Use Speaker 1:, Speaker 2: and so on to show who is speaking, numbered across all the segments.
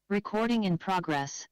Speaker 1: Recording in progress.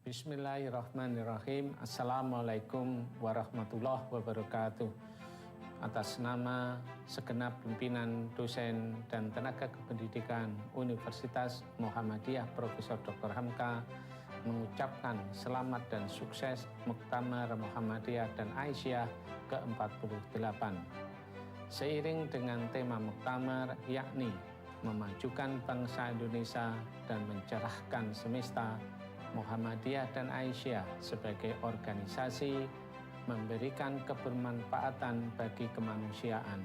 Speaker 1: Bismillahirrahmanirrahim. Assalamualaikum warahmatullahi wabarakatuh. Atas nama segenap pimpinan, dosen, dan tenaga kependidikan Universitas Muhammadiyah Prof. Dr. HAMKA mengucapkan selamat dan sukses Muktamar Muhammadiyah dan Aisyah ke-48. Seiring dengan tema Muktamar yakni memajukan bangsa Indonesia dan mencerahkan semesta, Muhammadiyah dan Aisyah sebagai organisasi memberikan kebermanfaatan bagi kemanusiaan.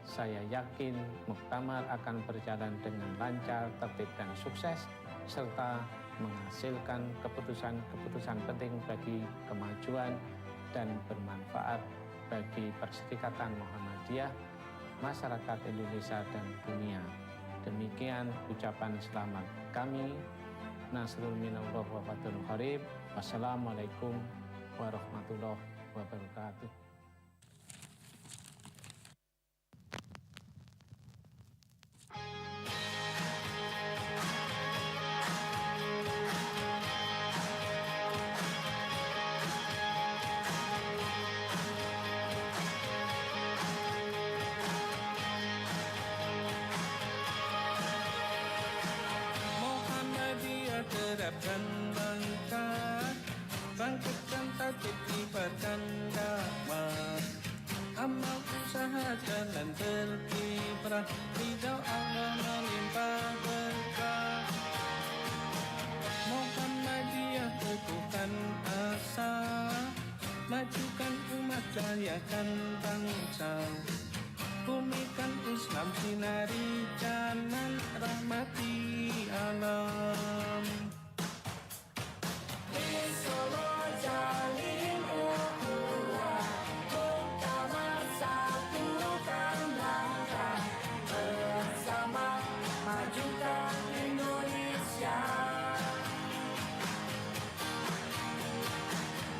Speaker 1: Saya yakin Muktamar akan berjalan dengan lancar, tertib, dan sukses, serta menghasilkan keputusan-keputusan penting bagi kemajuan dan bermanfaat bagi Perserikatan Muhammadiyah, masyarakat Indonesia, dan dunia. Demikian ucapan selamat kami. Nasrul minallah wa fathul qarib. Wassalamualaikum warahmatullahi wabarakatuh.
Speaker 2: Terapkan langkah, bangkitkan tatib kibarkan dakwah, amal usaha jalan berkiprah, ridho Allah melimpah berkah. Muhammadiyah teguhkan asa, majukan umat jayakan bangsa, bumikan Islam sinari jalan rahmati alam. Di Solo jalin ukhuwah, Muktamar satukan langkah, bersama majukan Indonesia.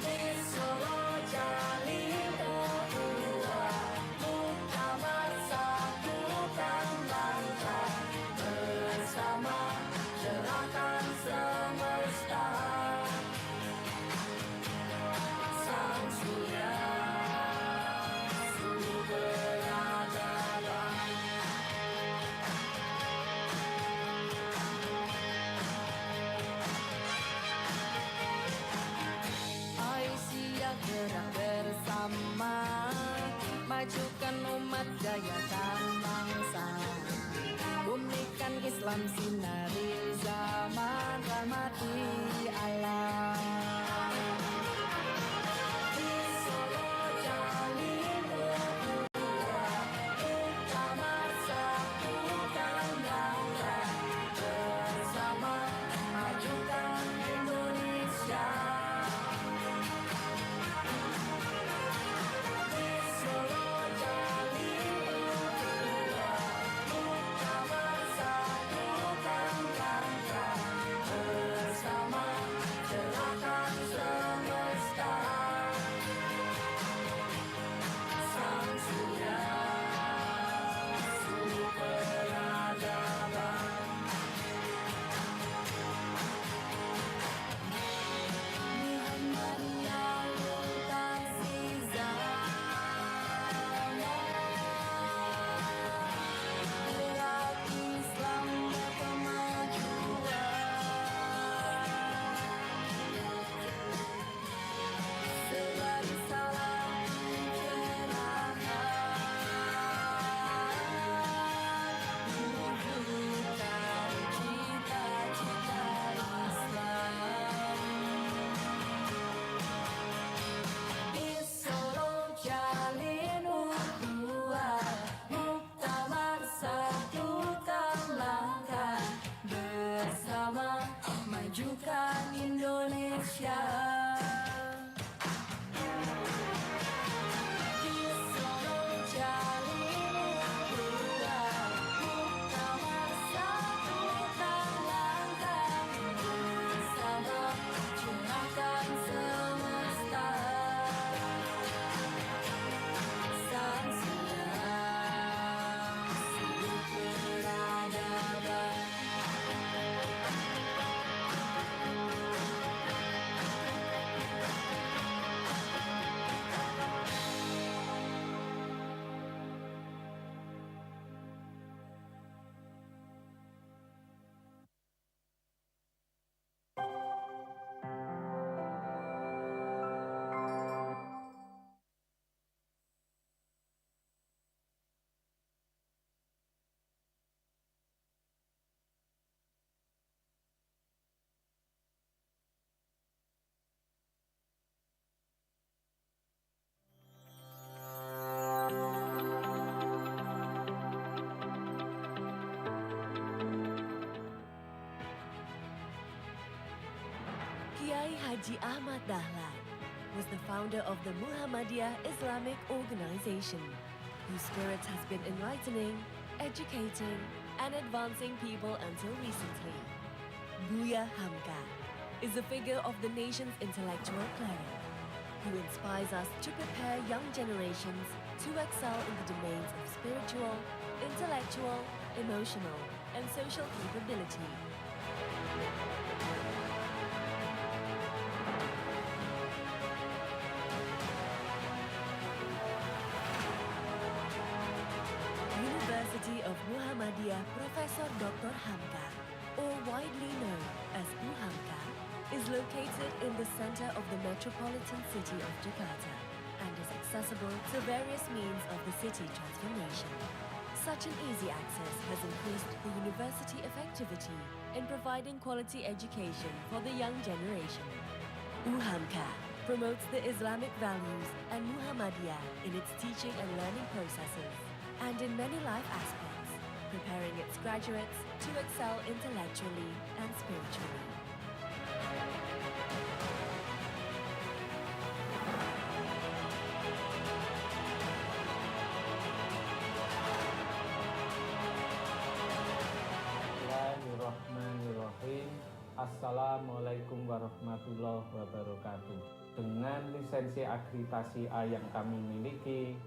Speaker 2: Di Solo jalin ukhuwah, Muktamar satukan langkah, bersama cerahkan semesta. Sang surya suluh beradaban, Aisyah gerak bersama, majukan umat jayakan bangsa, bumikan Islam sinari zaman rahmati alam. Di Solo jalin ukhuwah, Muktamar satukan langkah, bersama majukan Indonesia. Di Solo jalin ukhuwah, Muktamar satukan langkah, bersama cerahkan semesta. Sang surya suluh peradaban, Muhammadiyah mutasi zaman, gerak Islam berkemajuan, selalu salam pencerahan, mewujudkan cita-cita Islam. Di Solo jalin ukhuwah, Muktamar satukan langkah, bersama majukan Indonesia. Di Solo jalin ukhuwah, Muktamar satukan langkah, bersama cerahkan semesta. Sang surya suluh peradaban,
Speaker 3: Kiai Haji Ahmad Dahlan was the founder of the Muhammadiyah Islamic organization, whose spirit has been enlightening, educating, and advancing people until recently. Buya HAMKA is a figure of the nation's intellectual cleric, who inspires us to prepare young generations to excel in the domains of spiritual, intellectual, emotional, and social capability. University of Muhammadiyah Professor Dr. HAMKA, or widely known as UHAMKA, is located in the center of the metropolitan city of Jakarta and is accessible to various means of the city transformation. Such an easy access has increased the university effectivity in providing quality education for the young generation. UHAMKA promotes the Islamic values and Muhammadiyah in its teaching and learning processes and in many life aspects, preparing its graduates to excel intellectually and spiritually.
Speaker 1: Bismillahirrahmanirrahim. Assalamualaikum warahmatullahi wabarakatuh. Dengan lisensi akreditasi A yang kami miliki,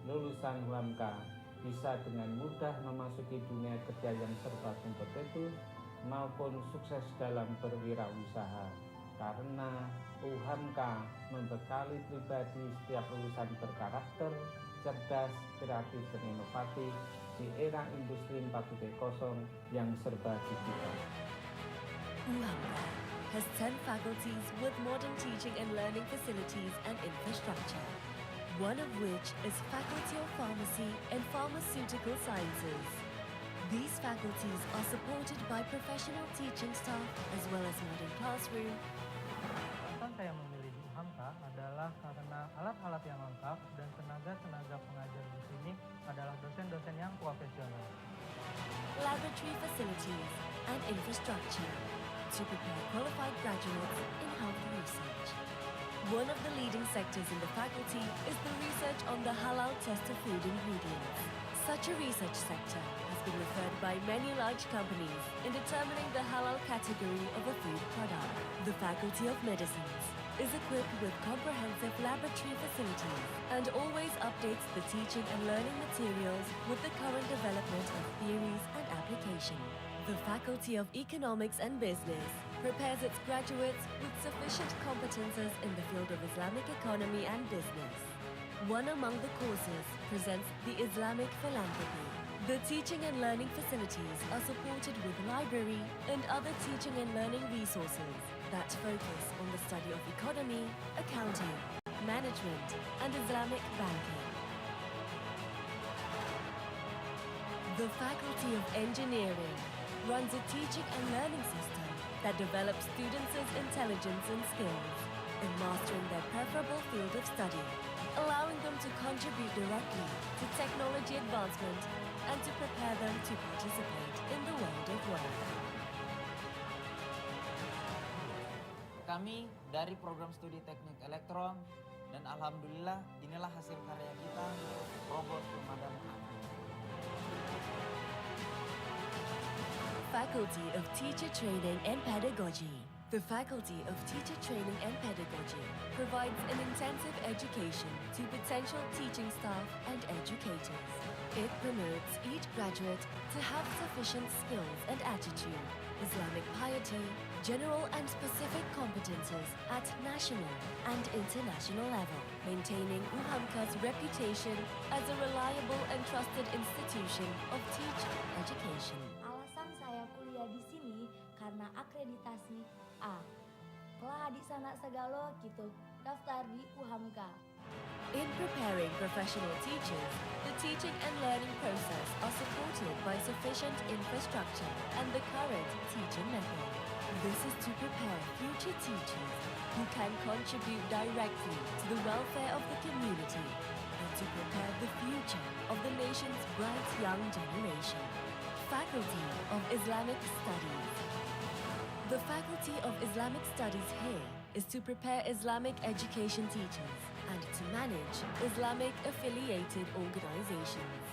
Speaker 1: lulusan HAMKA bisa dengan mudah memasuki dunia kerja yang serba kompetitif maupun sukses dalam berwirausaha. Karena UHAMKA membekali pribadi setiap lulusan berkarakter, cerdas, kreatif, dan inovatif di era industri 4.0 yang serba digital.
Speaker 3: UHAMKA has 10 faculties with modern teaching and learning facilities and infrastructure, one of which is Faculty of Pharmacy and Pharmaceutical Sciences. These faculties are supported by professional teaching staff as well as modern classroom.
Speaker 4: Alasan saya memilih HAMKA adalah karena alat-alat yang lengkap dan tenaga-tenaga pengajar di sini adalah dosen-dosen yang profesional.
Speaker 3: Laboratory facilities and infrastructure to prepare qualified graduates in health research. One of the leading sectors in the faculty is the research on the halal test of food ingredients. Such a research sector has been referred by many large companies in determining the halal category of a food product. The Faculty of Medicines is equipped with comprehensive laboratory facilities and always updates the teaching and learning materials with the current development of theories and application. The Faculty of Economics and Business prepares its graduates with sufficient competences in the field of Islamic economy and business. One among the courses presents the Islamic philanthropy. The teaching and learning facilities are supported with library and other teaching and learning resources that focus on the study of economy, accounting, management, and Islamic banking. The Faculty of Engineering runs a teaching and learning system that develops students' intelligence and skills in mastering their preferable field of study, allowing them to contribute directly to technology advancement and to prepare them to participate in the world of work.
Speaker 5: Kami dari program studi teknik elektron dan alhamdulillah inilah hasil karya kita, robot pemadam api.
Speaker 3: Faculty of Teacher Training and Pedagogy. The Faculty of Teacher Training and Pedagogy provides an intensive education to potential teaching staff and educators. It promotes each graduate to have sufficient skills and attitude, Islamic piety, general and specific competences at national and international level, maintaining UHAMKA's reputation as a reliable and trusted institution of teacher education.
Speaker 6: Alasan saya kuliah di sini karena akreditasi A. Kelah di sana segala gitu daftar di UHAMKA.
Speaker 3: In preparing professional teachers, the teaching and learning process are supported by sufficient infrastructure and the current teaching method. This is to prepare future teachers who can contribute directly to the welfare of the community and to prepare the future of the nation's bright young generation. Faculty of Islamic Studies. The Faculty of Islamic Studies here is to prepare Islamic education teachers and to manage Islamic affiliated organizations.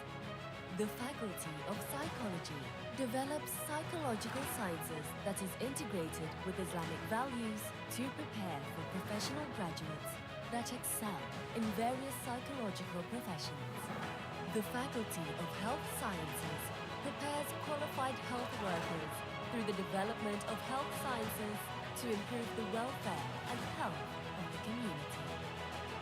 Speaker 3: The Faculty of Psychology develops psychological sciences that is integrated with Islamic values to prepare for professional graduates that excel in various psychological professions. The Faculty of Health Sciences prepares qualified health workers through the development of health sciences to improve the welfare and health of the community.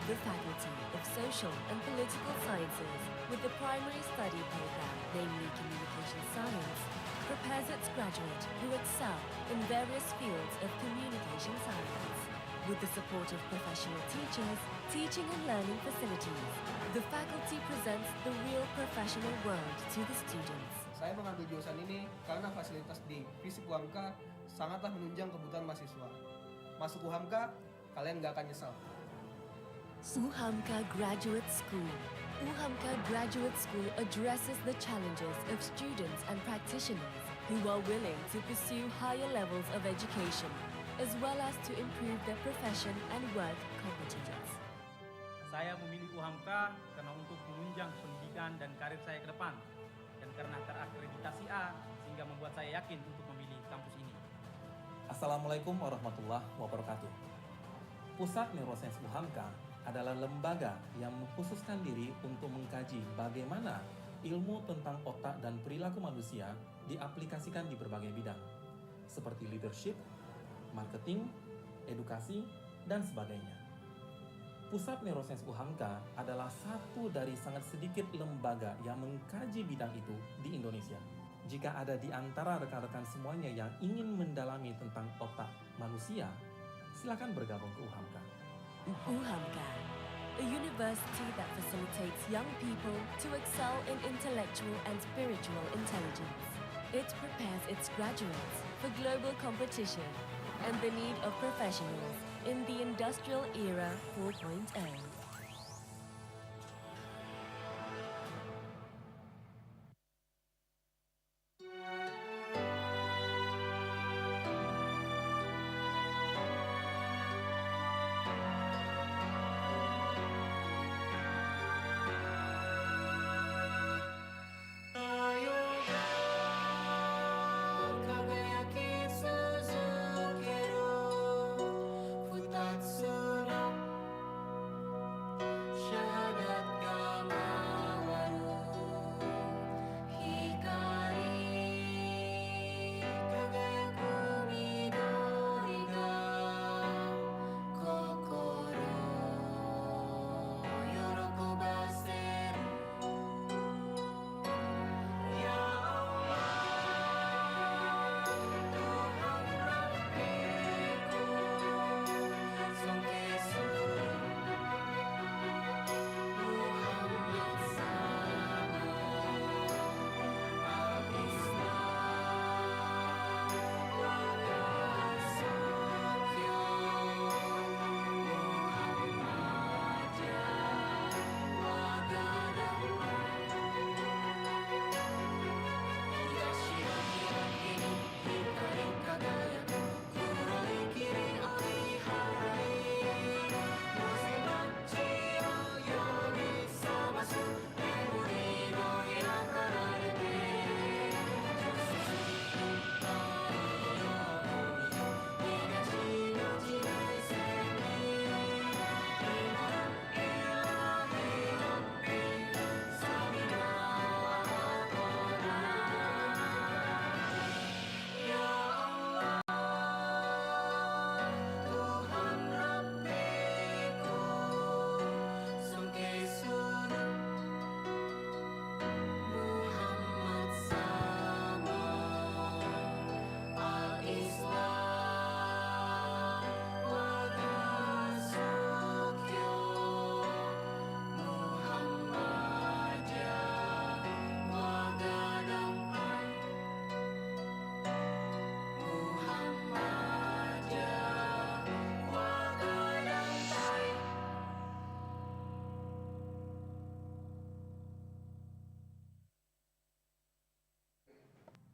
Speaker 3: The Faculty of Social and Political Sciences, with the primary study program, namely Communication Science, prepares its graduates who excel in various fields of communication science. With the support of professional teachers, teaching and learning facilities, the faculty presents the real professional world to the students.
Speaker 7: Saya mengambil jurusan ini karena fasilitas di FISIP UHAMKA sangatlah menunjang kebutuhan mahasiswa. Masuk UHAMKA, kalian nggak akan nyesal.
Speaker 3: UHAMKA Graduate School. UHAMKA Graduate School addresses the challenges of students and practitioners who are willing to pursue higher levels of education, as well as to improve their profession and work competence.
Speaker 8: Saya memilih UHAMKA karena untuk menunjang pendidikan dan karir saya ke depan, dan karena terakreditasi A sehingga membuat saya yakin untuk memilih kampus ini.
Speaker 9: Assalamualaikum warahmatullahi wabarakatuh. Pusat Neuroscience UHAMKA adalah lembaga yang mengkhususkan diri untuk mengkaji bagaimana ilmu tentang otak dan perilaku manusia diaplikasikan di berbagai bidang, seperti leadership, marketing, edukasi, dan sebagainya. Pusat Neuroscience UHAMKA adalah satu dari sangat sedikit lembaga yang mengkaji bidang itu di Indonesia. Jika ada di antara rekan-rekan semuanya yang ingin mendalami tentang otak manusia, silakan bergabung ke UHAMKA.
Speaker 3: UHAMKA, a university that facilitates young people to excel in intellectual and spiritual intelligence. It prepares its graduates for global competition and the need of professionals in the Industrial Era 4.0.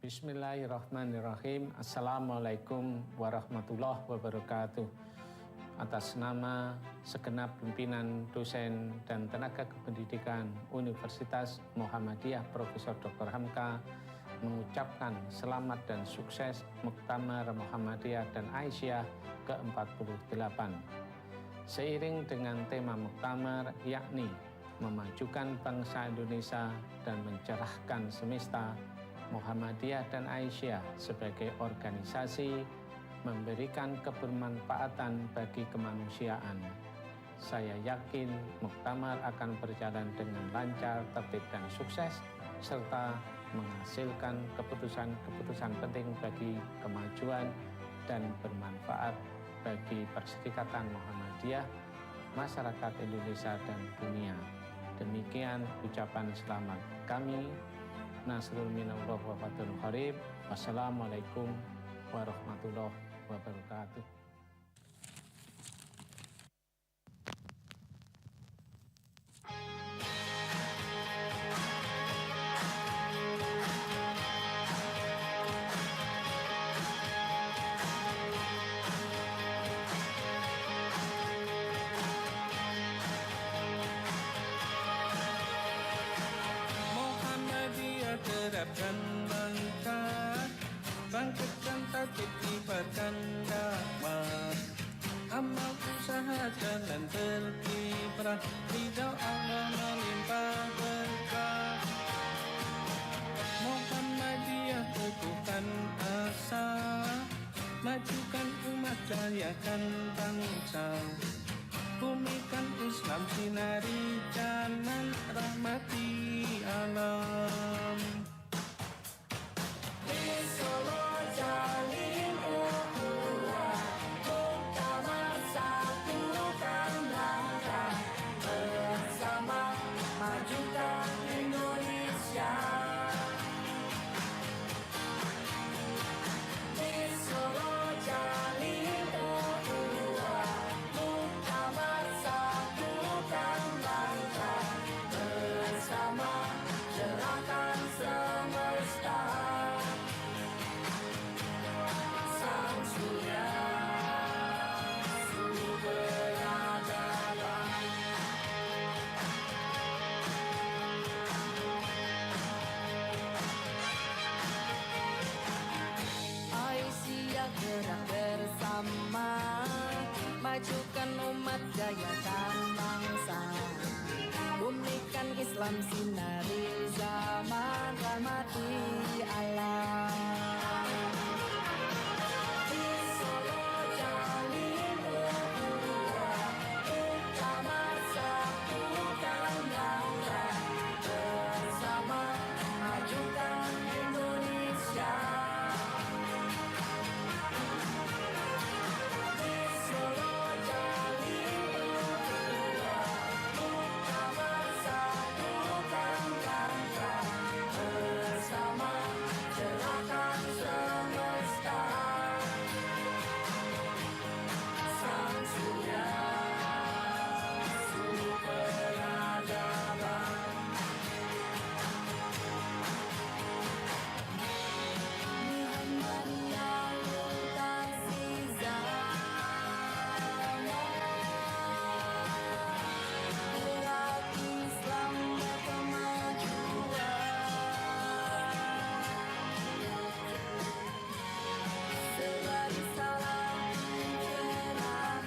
Speaker 1: Bismillahirrahmanirrahim. Assalamualaikum warahmatullahi wabarakatuh. Atas nama segenap pimpinan, dosen, dan tenaga kependidikan Universitas Muhammadiyah Profesor Dr. HAMKA mengucapkan selamat dan sukses Muktamar Muhammadiyah dan Aisyah ke-48. Seiring dengan tema Muktamar yakni memajukan bangsa Indonesia dan mencerahkan semesta, Muhammadiyah dan Aisyah sebagai organisasi memberikan kebermanfaatan bagi kemanusiaan. Saya yakin Muktamar akan berjalan dengan lancar, tertib, dan sukses, serta menghasilkan keputusan-keputusan penting bagi kemajuan dan bermanfaat bagi Perserikatan Muhammadiyah, masyarakat Indonesia, dan dunia. Demikian ucapan selamat kami. Nasrul minallah wa fathul qarib. Wassalamualaikum warahmatullahi wabarakatuh.
Speaker 10: Muhammadiyah terapkan langkah, bangkitkan tatib kibarkan dakwah, amal usaha jalan berkiprah, ridha Allah melimpah berkah. Muhammadiyah teguhkan asa, majukan umat jayakan bangsa, bumikan Islam sinari jalan rahmati alam.
Speaker 2: Di Solo jalin ukhuwah, Muktamar satukan langkah, bersama majukan Indonesia. Di Solo jalin ukhuwah, Muktamar satukan langkah, bersama cerahkan semesta. Sang surya sumber adalah Aisyah gerak bersama, majukan umat jayakan bangsa, bumikan Islam sinari zaman rahmati alam. Di Solo jalin ukhuwah, Muktamar satukan langkah, bersama majukan Indonesia. Di Solo jalin ukhuwah, Muktamar satukan langkah, bersama cerahkan semesta. Sang surya sumber adalah Muhammadiyah mutasi zaman, umat Islam berkemajuan, seberi salam pencerahan,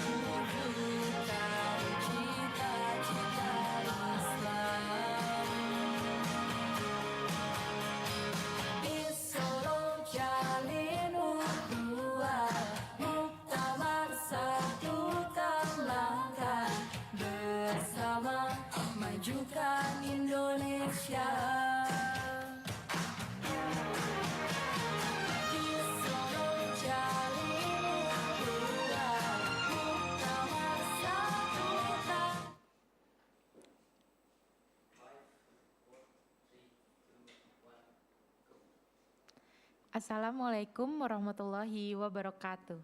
Speaker 2: mewujudkan cita-cita Islam. Di Solo jalin ukhuwah, Muktamar satukan langkah, bersama majukan Indonesia. Di Solo jalin ukhuwah, Muktamar satukan.
Speaker 11: Assalamualaikum warahmatullahi wabarakatuh.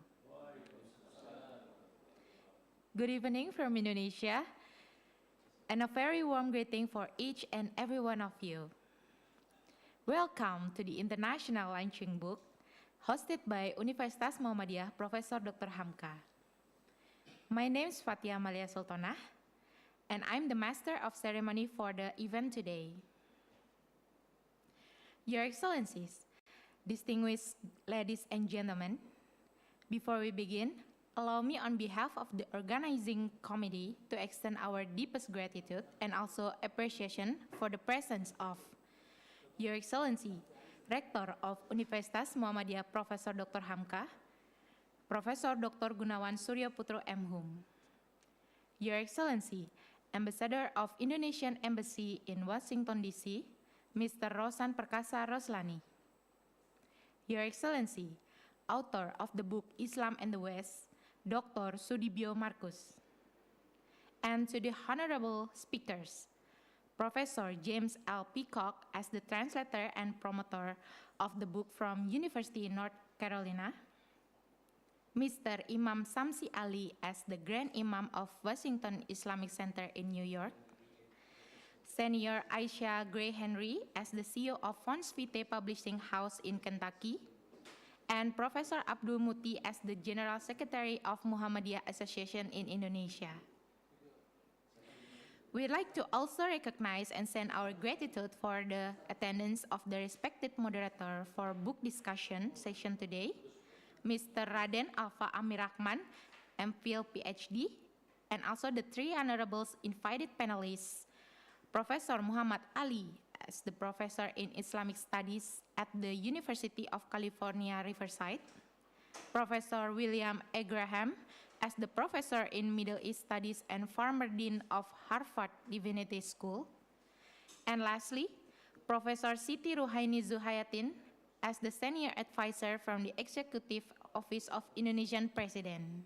Speaker 11: Good evening from Indonesia. and a very warm greeting for each and every one of you. Welcome to the International Launching Book, hosted by Universitas Muhammadiyah Professor Dr. HAMKA. My name is Fatia Amalia Sultanah, and I'm the Master of Ceremony for the event today. Your Excellencies, distinguished ladies and gentlemen, before we begin, allow me on behalf of the organizing committee to extend our deepest gratitude and also appreciation for the presence of Your Excellency, Rector of Universitas Muhammadiyah Professor Dr. HAMKA, Profesor Dr. Gunawan Suryo Putro M.Hum. Your Excellency, Ambassador of Indonesian Embassy in Washington DC, Mr. Rosan Perkasa Roslani. Your Excellency, author of the book Islam and the West, Dr. Sudibyo Markus. And to the honorable speakers, Professor James L. Peacock as the translator and promoter of the book from University of North Carolina, Mr. Imam Samsi Ali as the Grand Imam of Washington Islamic Center in New York, Senior Aisha Gray Henry as the CEO of Fons Vitae Publishing House in Kentucky, and Professor Abdul Muti as the General Secretary of Muhammadiyah Association in Indonesia. We'd like to also recognize and send our gratitude for the attendance of the respected moderator for book discussion session today, Mr. Raden Alfa Amir Rahman, MPhil PhD, and also the three honorables invited panelists, Professor Muhammad Ali as the Professor in Islamic Studies at the University of California, Riverside, Professor William A. Graham as the Professor in Middle East Studies and former Dean of Harvard Divinity School, and lastly, Professor Siti Ruhaini Zuhayatin as the Senior Advisor from the Executive Office of Indonesian President.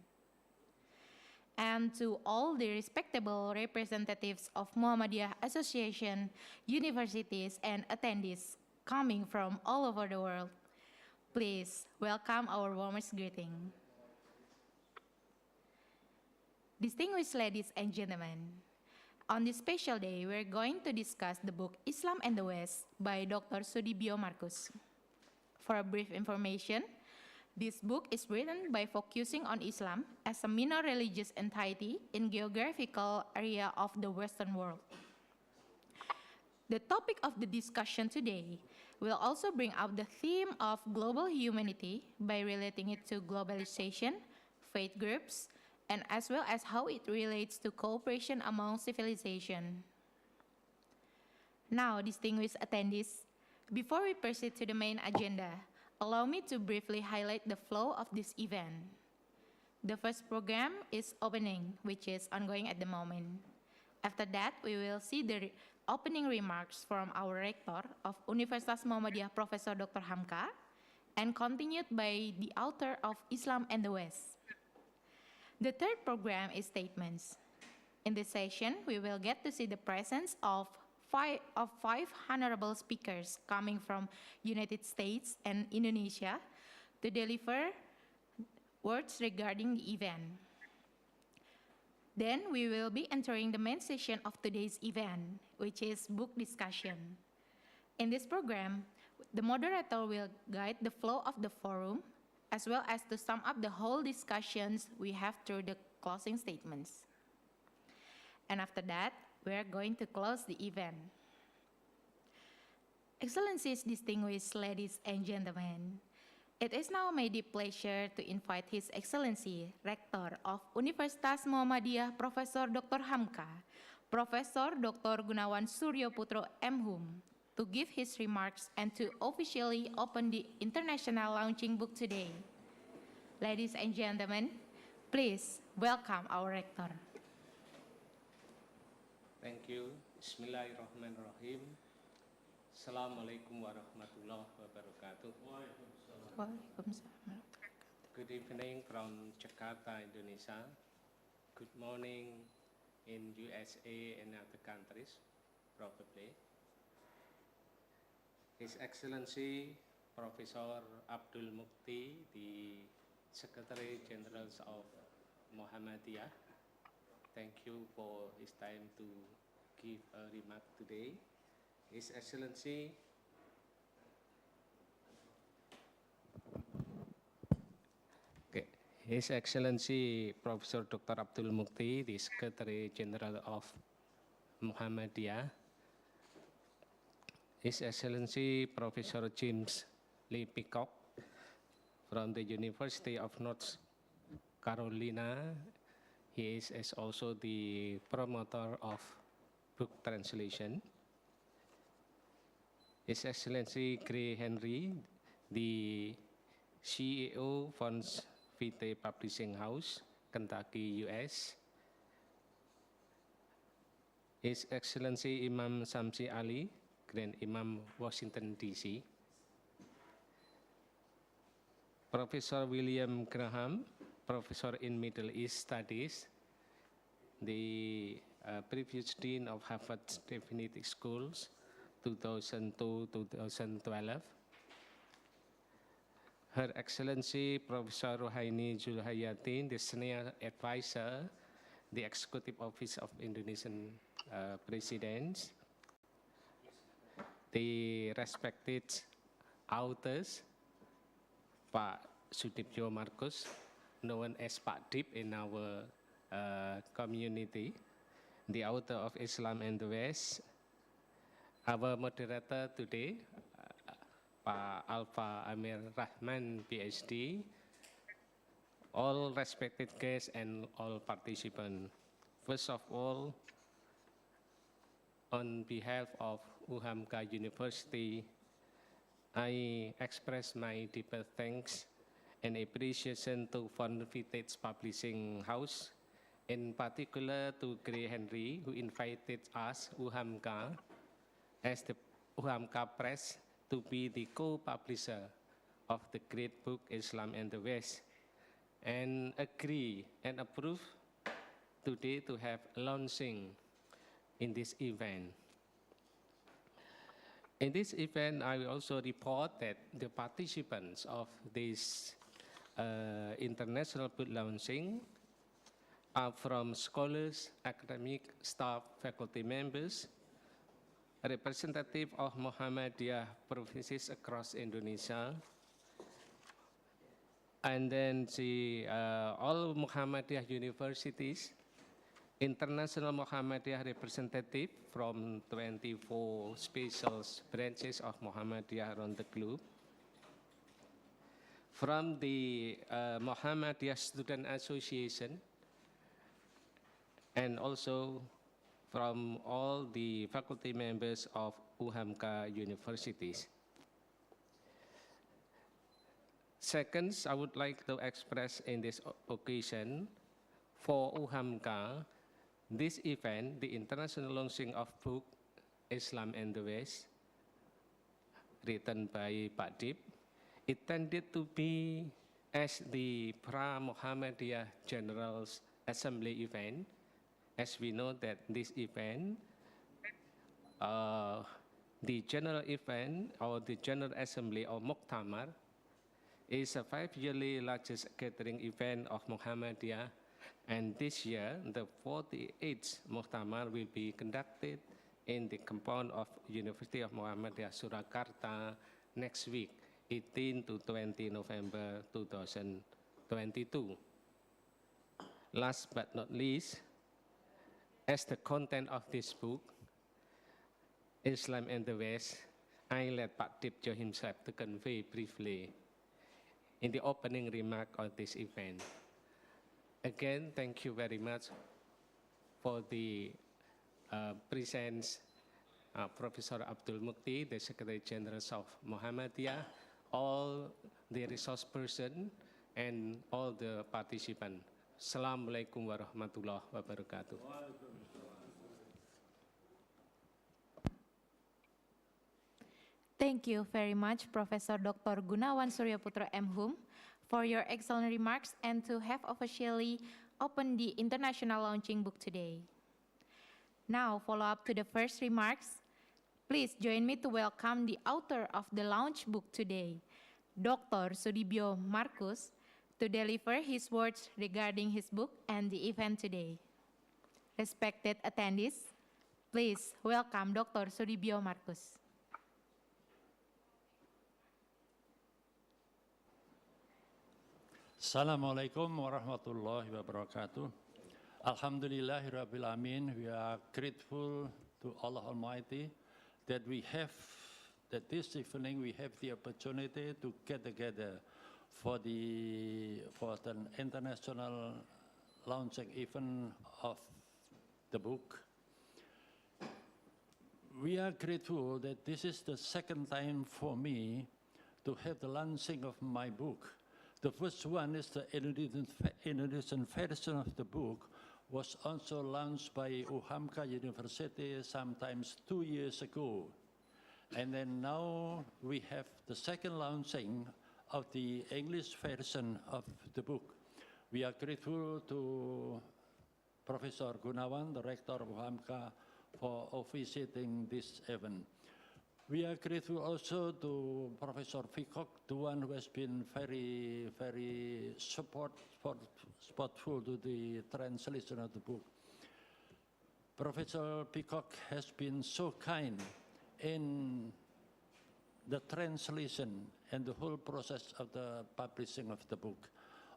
Speaker 11: And to all the respectable representatives of Muhammadiyah Association, universities, and attendees coming from all over the world, please welcome our warmest greeting. Distinguished ladies and gentlemen, on this special day, we're going to discuss the book Islam and the West by Dr. Sudibyo Markus. For a brief information, this book is written by focusing on Islam as a minor religious entity in geographical area of the Western world. The topic of the discussion today will also bring out the theme of global humanity by relating it to globalization, faith groups, and as well as how it relates to cooperation among civilization. Now, distinguished attendees, before we proceed to the main agenda, allow me to briefly highlight the flow of this event. The first program is opening, which is ongoing at the moment. After that, we will see the opening remarks from our rector of Universitas Muhammadiyah, Professor Dr. HAMKA, and continued by the author of Islam and the West. The third program is statements. In this session, we will get to see the presence of five honorable speakers coming from United States and Indonesia to deliver words regarding the event. Then we will be entering the main session of today's event, which is book discussion. In this program, the moderator will guide the flow of the forum, as well as to sum up the whole discussions we have through the closing statements. And after that, we are going to close the event. Excellencies, distinguished ladies and gentlemen, it is now my deep pleasure to invite His Excellency, Rector of Universitas Muhammadiyah, Professor Dr. HAMKA, Professor Dr. Gunawan Suryo Putro M.Hum, to give his remarks and to officially open the International Launching Book today. Ladies and gentlemen, please welcome our Rector.
Speaker 1: Thank you. Bismillahirrahmanirrahim. Assalamualaikum warahmatullahi wabarakatuh.
Speaker 11: Waalaikumsalam.
Speaker 1: Good evening from Jakarta, Indonesia. Good morning in USA and other countries, probably. His Excellency Professor Abdul Mukti, the Secretary General of Muhammadiyah, thank you for his time to give a remark today. His Excellency His Excellency Professor Dr. Abdul Mukti, the Secretary General of Muhammadiyah, His Excellency Professor James Lee Peacock from the University of North Carolina. He is also the promoter of book translation. His Excellency Gray Henry, the CEO from VT Publishing House, Kentucky, US. His Excellency Imam Samsi Ali, Grand Imam, Washington, D.C. Professor William Graham, Professor in Middle East Studies, the previous Dean of Harvard Divinity Schools, 2002-2012. Her Excellency Professor Rohaini Zulhayatin, the Senior Advisor, the Executive Office of Indonesian Presidents, the respected authors, Pak Sudipjo Markus, known as Pak Dip in our community, the author of Islam and the West, our moderator today, Pak Alfa Amir Rahman, PhD, all respected guests and all participants. First of all, on behalf of UHAMKA University, I express my deepest thanks and appreciation to Vintage Publishing House, in particular to Gray Henry, who invited us, UHAMKA, as the UHAMKA Press, to be the co-publisher of the great book Islam and the West, and agree and approve today to have launching in this event. In this event, I will also report that the participants of this international book launching are from scholars, academic, staff, faculty members, representative of Muhammadiyah provinces across Indonesia, and then all Muhammadiyah universities, international Muhammadiyah representative from 24 special branches of Muhammadiyah around the globe, from the Muhammadiyah Student Association, and also from all the faculty members of UHAMKA universities. Second, I would like to express in this occasion for UHAMKA, this event, the international launching of book Islam and the West, written by Pak Dip, it tended to be as the pra-Muhammadiyah General Assembly event. As we know that this event, the general event or the General Assembly or Muktamar is a 5-yearly largest gathering event of Muhammadiyah, and this year the 48th Muktamar will be conducted in the compound of University of Muhammadiyah Surakarta next week, 18 to 20 November 2022. Last but not least, as the content of this book, Islam and the West, I let Pak Dipjo himself to convey briefly in the opening remark of this event. Again, thank you very much for the presence, Professor Abdul Mukti, the Secretary General of Muhammadiyah, all the resource person, and all the participants. Assalamualaikum warahmatullahi wabarakatuh.
Speaker 11: Thank you very much, Professor Dr. Gunawan Suryaputra M.Hum, for your excellent remarks and to have officially opened the international launching book today. Now, follow up to the first remarks. Please join me to welcome the author of the launch book today, Dr. Sudipjo Markus, to deliver his words regarding his book and the event today. Respected attendees, Please welcome Dr. Sudibyo Markus.
Speaker 12: Assalamualaikum warahmatullahi wabarakatuh. Alhamdulillahirabbil alamin. We are grateful to Allah Almighty that this evening we have the opportunity to get together for the international launching event of the book. We are grateful that this is the second time for me to have the launching of my book. The first one is the Indonesian version of the book was also launched by UHAMKA University sometimes 2 years ago. And then now we have the second launching of the English version of the book. We are grateful to Professor Gunawan, the rector of UHAMKA, for officiating this event. We are grateful also to Professor Peacock, the one who has been very, very supportful to the translation of the book. Professor Peacock has been so kind in the translation and the whole process of the publishing of the book.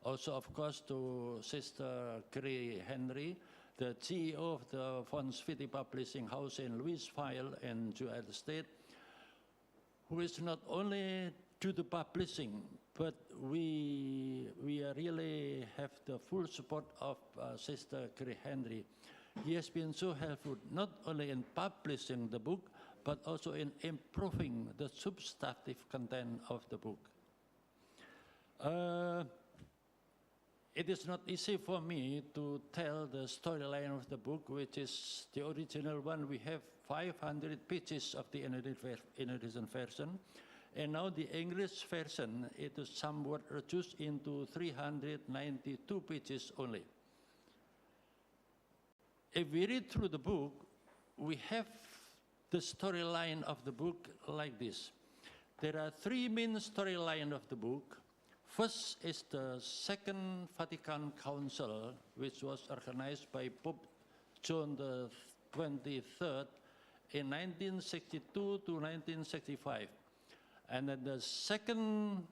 Speaker 12: Also, of course, to Sister Gray Henry, the CEO of the Von Sviti Publishing House in Louisville in United States, who is not only do the publishing, but we really have the full support of Sister Gray Henry. He has been so helpful, not only in publishing the book, but also in improving the substantive content of the book. It is not easy for me to tell the storyline of the book, which is the original one. We have 500 pages of the Indonesian version, and now the English version, it is somewhat reduced into 392 pages only. If we read through the book, we have the storyline of the book like this. There are three main storylines of the book. First is the Second Vatican Council, which was organized by Pope John the 23rd in 1962 to 1965. And then the second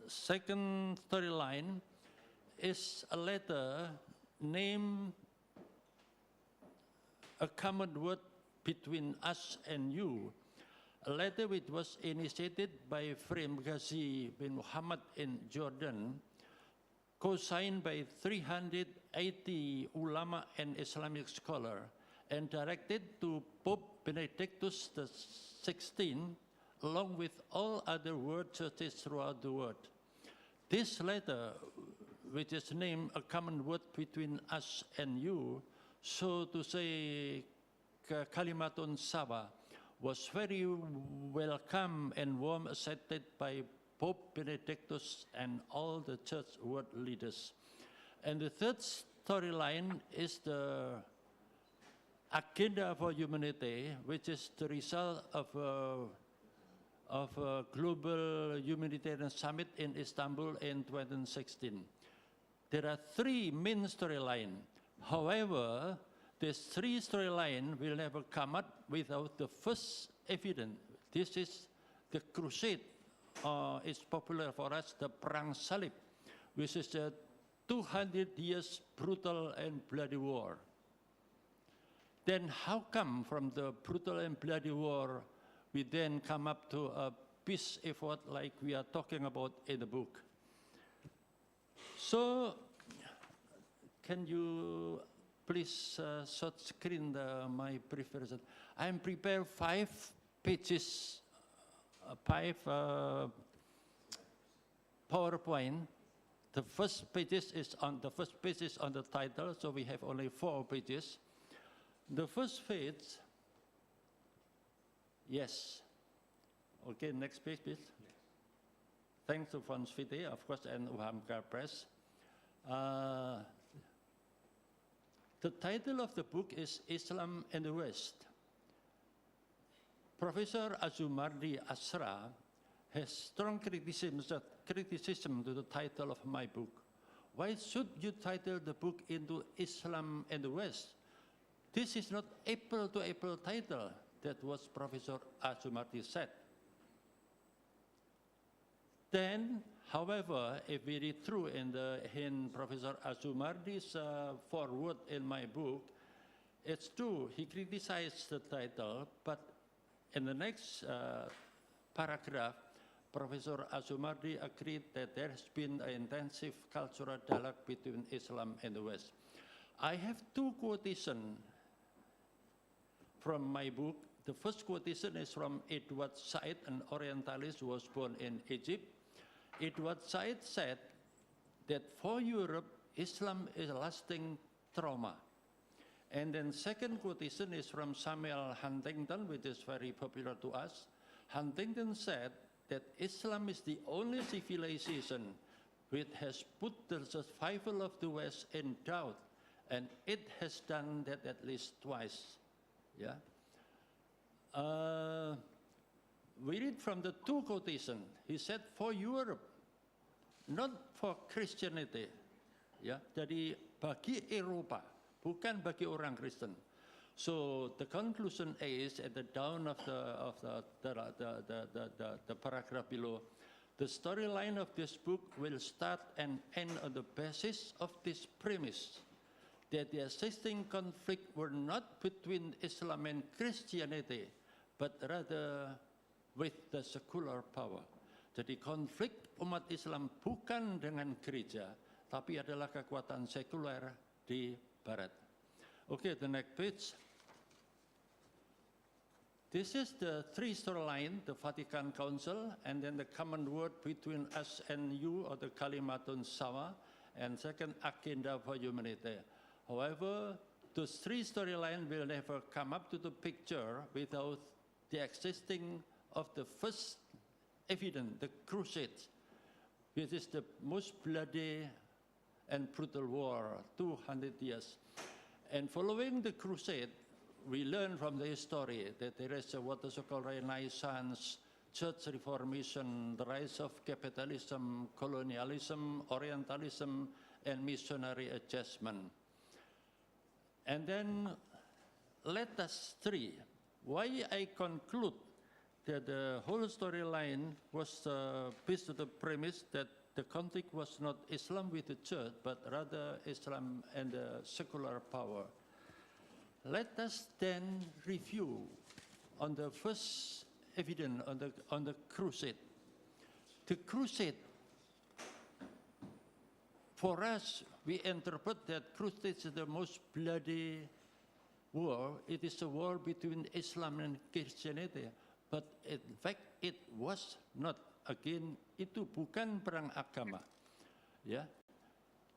Speaker 12: storyline is a letter named A Common Word Between Us and You, a letter which was initiated by Frame Ghazi bin Muhammad in Jordan, co-signed by 380 ulama and Islamic scholars, and directed to Pope Benedictus XVI, along with all other world churches throughout the world. This letter, which is named A Common Word Between Us and You, so to say, Kalimatun Saba, was very welcome and warm accepted by Pope Benedictus and all the church world leaders. And the third storyline is the Agenda for Humanity, which is the result of a global humanitarian summit in Istanbul in 2016. There are three main storylines. However, these three storylines will never come up without the first evidence. This is the crusade. It's popular for us, the Perang Salib, which is a 200 years brutal and bloody war. Then how come from the brutal and bloody war, we then come up to a peace effort like we are talking about in the book? So, can you please short screen my brief version. I am prepared 5 pages, 5 PowerPoint. The first page is on the title, so we have only 4 pages. The first page, yes. Okay, next page, please. Thanks to Von Sviti, of course, and UHAMKA Press. The title of the book is Islam in the West. Professor Azumardi Asra has strong criticism to the title of my book. Why should you title the book into Islam in the West? This is not apple-to-apple title. That was Professor Azumardi said. Then, however, if we read through in Professor Azumardi's foreword in my book, it's true, he criticized the title, but in the next paragraph, Professor Azumardi agreed that there has been an intensive cultural dialogue between Islam and the West. I have two quotations from my book. The first quotation is from Edward Said, an Orientalist who was born in Egypt. Edward Said said that for Europe, Islam is a lasting trauma. And then second quotation is from Samuel Huntington, which is very popular to us. Huntington said that Islam is the only civilization which has put the survival of the West in doubt, and it has done that at least twice. Yeah. We read from the two quotations. He said for Europe, not for Christianity. Ya, jadi bagi Eropa, bukan bagi orang Kristen. So the conclusion is at the down of the paragraph below, the storyline of this book will start and end on the basis of this premise that the existing conflict were not between Islam and Christianity, but rather with the secular power. Jadi konflik umat Islam bukan dengan gereja, tapi adalah kekuatan sekuler di Barat. Okay, the next page. This is the three storyline, the Vatican Council, and then the common word between us and you, or the Kalimatun Sawa, and second, Agenda for Humanity. However, those three storylines will never come up to the picture without the existing of the first evidence, the Crusades, which is the most bloody and brutal war, 200 years. And following the Crusade, we learn from the history that there is what is called Renaissance, Church Reformation, the rise of capitalism, colonialism, Orientalism, and missionary adjustment. And then let us see why I conclude that the whole storyline was based on the premise that the conflict was not Islam with the church, but rather Islam and the secular power. Let us then review on the first evidence on the crusade. The crusade, for us, we interpret that crusade is the most bloody war. It is a war between Islam and Christianity. But in fact, it was not. Again, itu bukan perang agama. Yeah.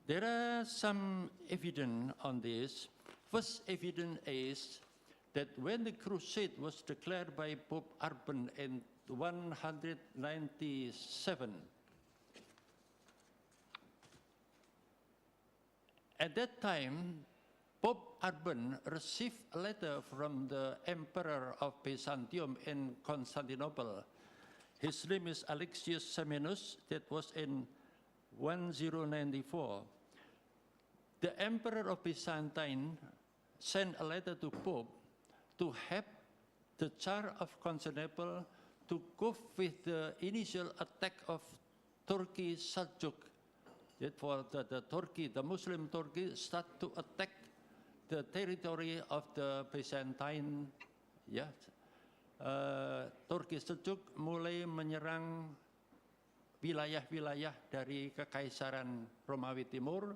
Speaker 12: There are some evidence on this. First evidence is that when the crusade was declared by Pope Urban in 197, at that time, Pope Urban received a letter from the Emperor of Byzantium in Constantinople. His name is Alexius Semenus. That was in 1094. The Emperor of Byzantine sent a letter to Pope to have the Tsar of Constantinople to cope with the initial attack of Turkey Seljuk. Therefore, the Turkey, the Muslim Turkey, start to attack the territory of the Byzantine. Yeah. Turki Seljuk mulai menyerang wilayah-wilayah dari Kekaisaran Romawi Timur.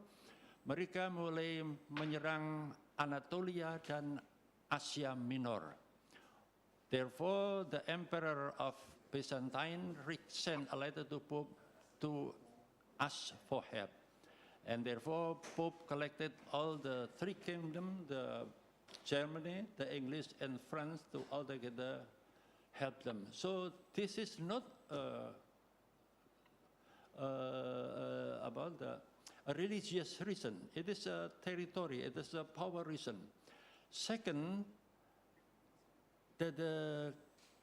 Speaker 12: Mereka mulai menyerang Anatolia dan Asia Minor. Therefore, the Emperor of Byzantine sent a letter to Pope to ask for help. And therefore, Pope collected all the three kingdoms, the Germany, the English, and France to all together help them. So this is not about a religious reason. It is a territory. It is a power reason. Second, that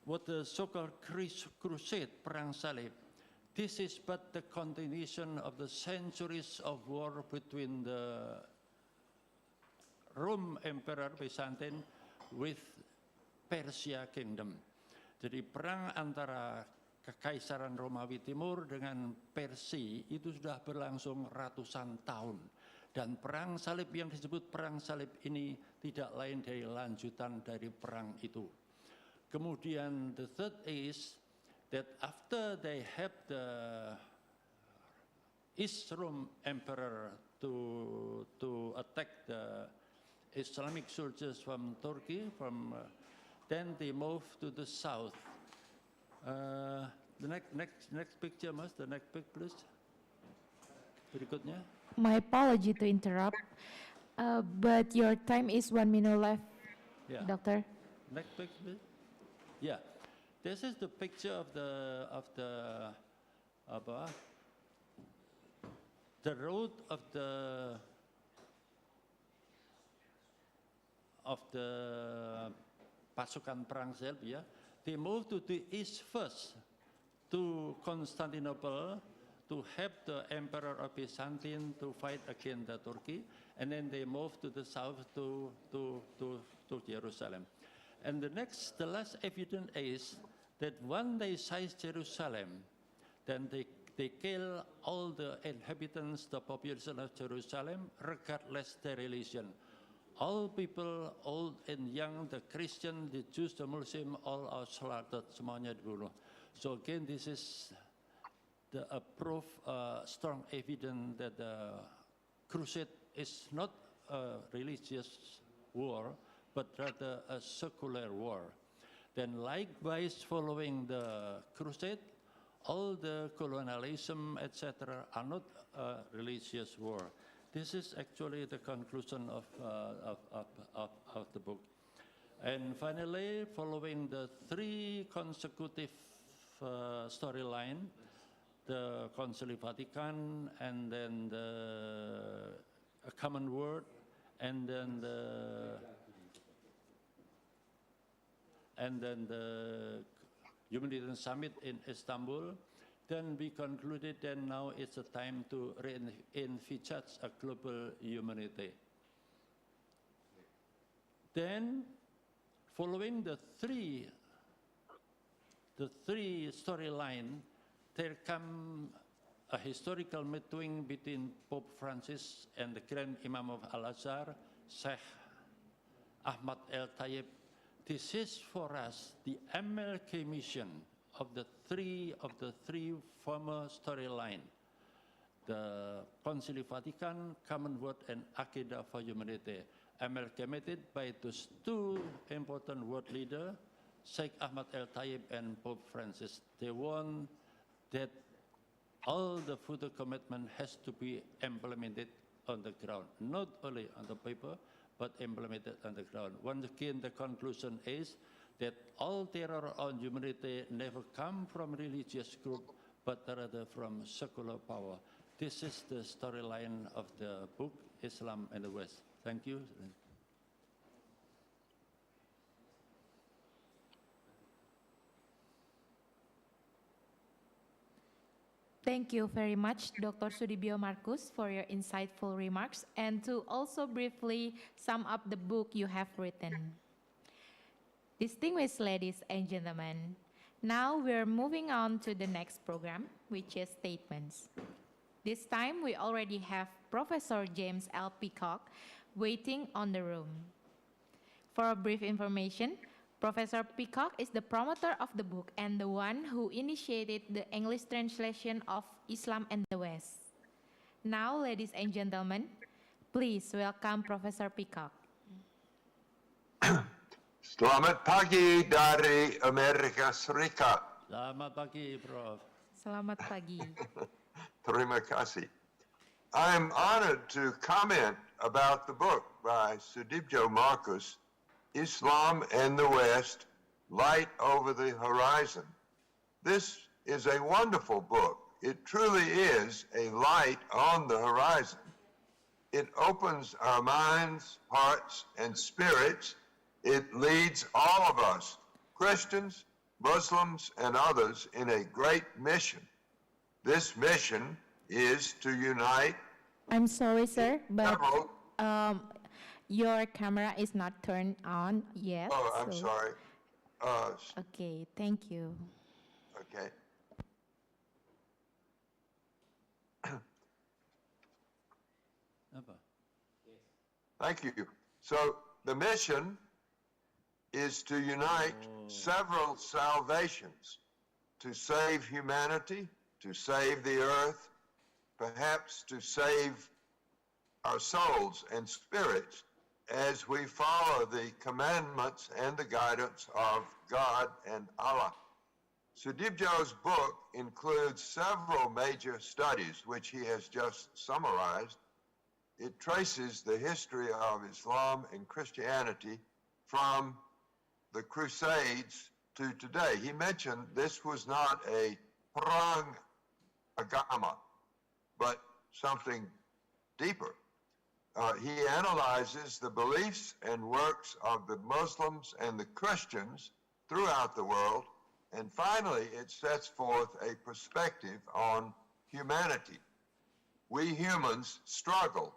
Speaker 12: what the so-called crusade, perang salib, this is but the continuation of the centuries of war between the Rome Emperor Byzantine with Persia Kingdom. Jadi perang antara Kekaisaran Romawi Timur dengan Persia itu sudah berlangsung ratusan tahun. Dan perang salib yang disebut perang salib ini tidak lain dari lanjutan dari perang itu. Kemudian the third is that after they have the East Rome Emperor to attack the Islamic soldiers from Turkey, then they move to the south. The next picture, Mas. The next picture, please. Berikutnya.
Speaker 11: My apology to interrupt, but your time is 1 minute left,
Speaker 12: Yeah.
Speaker 11: Doctor.
Speaker 12: Next picture, please. Yeah, this is the picture of the road of the pasukan perang Serbia. They moved to the east first, to Constantinople, to help the Emperor of Byzantine to fight against the Turkey, and then they moved to the south to Jerusalem. And the last evidence is that when they seize Jerusalem, then they kill all the inhabitants, the population of Jerusalem, regardless their religion. All people, old and young, the Christian, the Jews, the Muslim, all are slaughtered, semuanya dibunuh. So again, this is the proof, strong evidence that the crusade is not a religious war, but rather a secular war. Then likewise, following the crusade, all the colonialism, etc., are not a religious war. This is actually the conclusion of the book. And finally, following the three consecutive storyline, the Concili Vatican, and then the Common Word, and then the Humanitarian Summit in Istanbul, then we concluded that now it's a time to re-envisage a global humanity. Then, following the three storyline, there come a historical meeting between Pope Francis and the Grand Imam of Al-Azhar, Sheikh Ahmad El-Tayyib. This is for us the amalgamation of the three former storyline, the Concili Vatican, Common Word, and Aqidah for Humanity, amalgamated by those two important world leaders, Sheikh Ahmad El-Tayyib and Pope Francis. They want that all the further commitment has to be implemented on the ground, not only on the paper, but implemented on the ground. Once again, the conclusion is that all terror on humanity never come from religious group, but rather from secular power. This is the storyline of the book, Islam and the West. Thank you.
Speaker 11: Thank you very much, Dr. Sudibyo Markus, for your insightful remarks and to also briefly sum up the book you have written. Distinguished ladies and gentlemen, now we're moving on to the next program, which is statements. This time, we already have Professor James L. Peacock waiting on the room. For a brief information, Professor Peacock is the promoter of the book and the one who initiated the English translation of Islam and the West. Now, ladies and gentlemen, please welcome Professor Peacock.
Speaker 13: Selamat pagi dari Amerika Serikat.
Speaker 12: Selamat pagi, Prof.
Speaker 11: Selamat pagi.
Speaker 13: Terima kasih. I am honored to comment about the book by Sudibyo Markus, Islam and the West, Light Over the Horizon. This is a wonderful book. It truly is a light on the horizon. It opens our minds, hearts, and spirits. It leads all of us, Christians, Muslims, and others, in a great mission. This mission is to unite.
Speaker 11: I'm sorry, sir, but Your camera is not turned on yet.
Speaker 13: Oh, I'm
Speaker 11: so-
Speaker 13: sorry.
Speaker 11: Okay, thank you.
Speaker 13: Okay. Thank you. So the mission is to unite several salvations to save humanity, to save the earth, perhaps to save our souls and spirits as we follow the commandments and the guidance of God and Allah. Sudipjo's book includes several major studies, which he has just summarized. It traces the history of Islam and Christianity from the Crusades to today. He mentioned this was not a perang agama, but something deeper. He analyzes the beliefs and works of the Muslims and the Christians throughout the world, and finally it sets forth a perspective on humanity. We humans struggle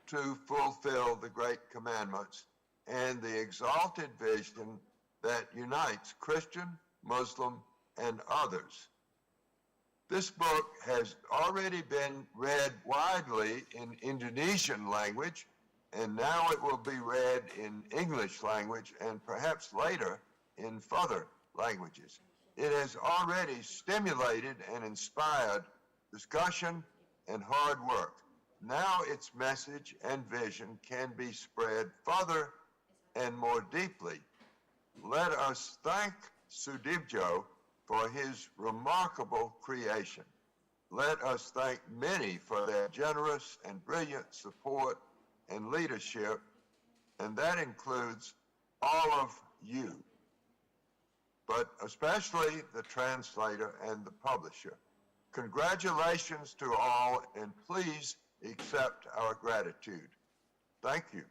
Speaker 13: to fulfill the great commandments and the exalted vision that unites Christian, Muslim, and others. This book has already been read widely in Indonesian language, and now it will be read in English language and perhaps later in further languages. It has already stimulated and inspired discussion and hard work. Now its message and vision can be spread further and more deeply. Let us thank Sudipjo for his remarkable creation. Let us thank many for their generous and brilliant support and leadership, and that includes all of you, but especially the translator and the publisher. Congratulations to all, and please accept our gratitude. Thank you.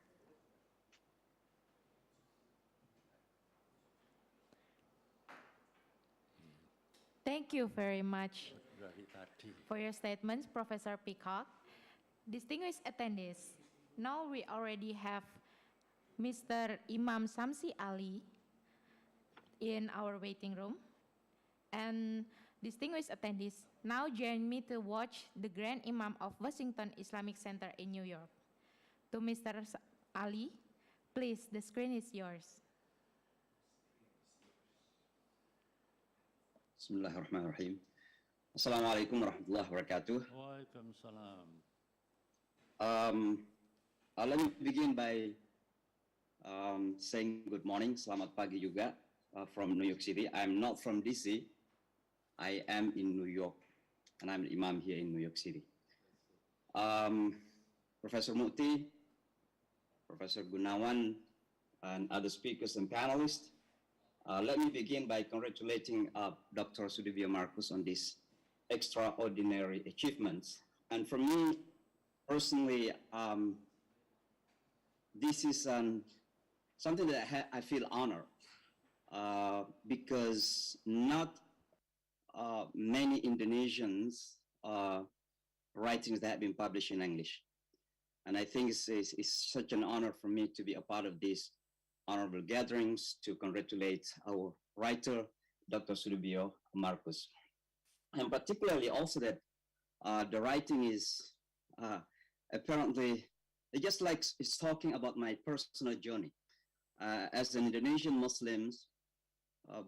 Speaker 11: Thank you very much for your statements, Professor Peacock. Distinguished attendees, now we already have Mr. Imam Samsi Ali in our waiting room. And distinguished attendees, now join me to watch the Grand Imam of Washington Islamic Center in New York. To Mr. Ali, please, the screen is yours.
Speaker 14: Bismillahirrahmanirrahim. Assalamualaikum warahmatullahi wabarakatuh.
Speaker 12: Waalaikumsalam.
Speaker 14: Let me begin by saying good morning, selamat pagi juga from New York City. I'm not from DC. I am in New York, and I'm the Imam here in New York City. Professor Mukti, Professor Gunawan, and other speakers and panelists, let me begin by congratulating Dr. Sudipjo Markus on these extraordinary achievements. And for me, personally, this is something that I feel honored because not many Indonesians writings that have been published in English. And I think it's such an honor for me to be a part of these honorable gatherings to congratulate our writer, Dr. Sudipjo Markus. And particularly also that the writing is apparently, just like it's talking about my personal journey. As an Indonesian Muslim,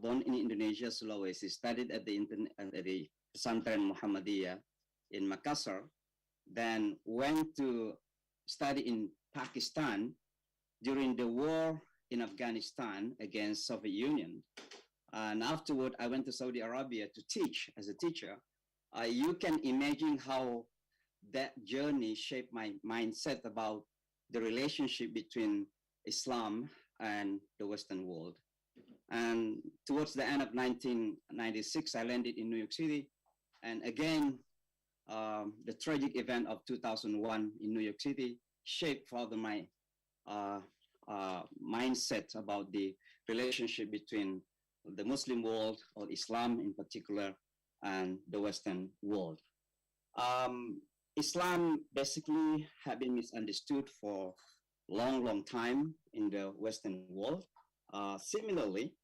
Speaker 14: born in Indonesia, Sulawesi, studied at the Pesantren Muhammadiyah in Makassar, then went to study in Pakistan during the war in Afghanistan against Soviet Union. And afterward, I went to Saudi Arabia to teach as a teacher. You can imagine how that journey shaped my mindset about the relationship between Islam and the Western world. And towards the end of 1996, I landed in New York City. And again, the tragic event of 2001 in New York City shaped further my mindset about the relationship between the Muslim world, or Islam in particular, and the Western world. Islam basically had been misunderstood for long time in the Western world. Similarly,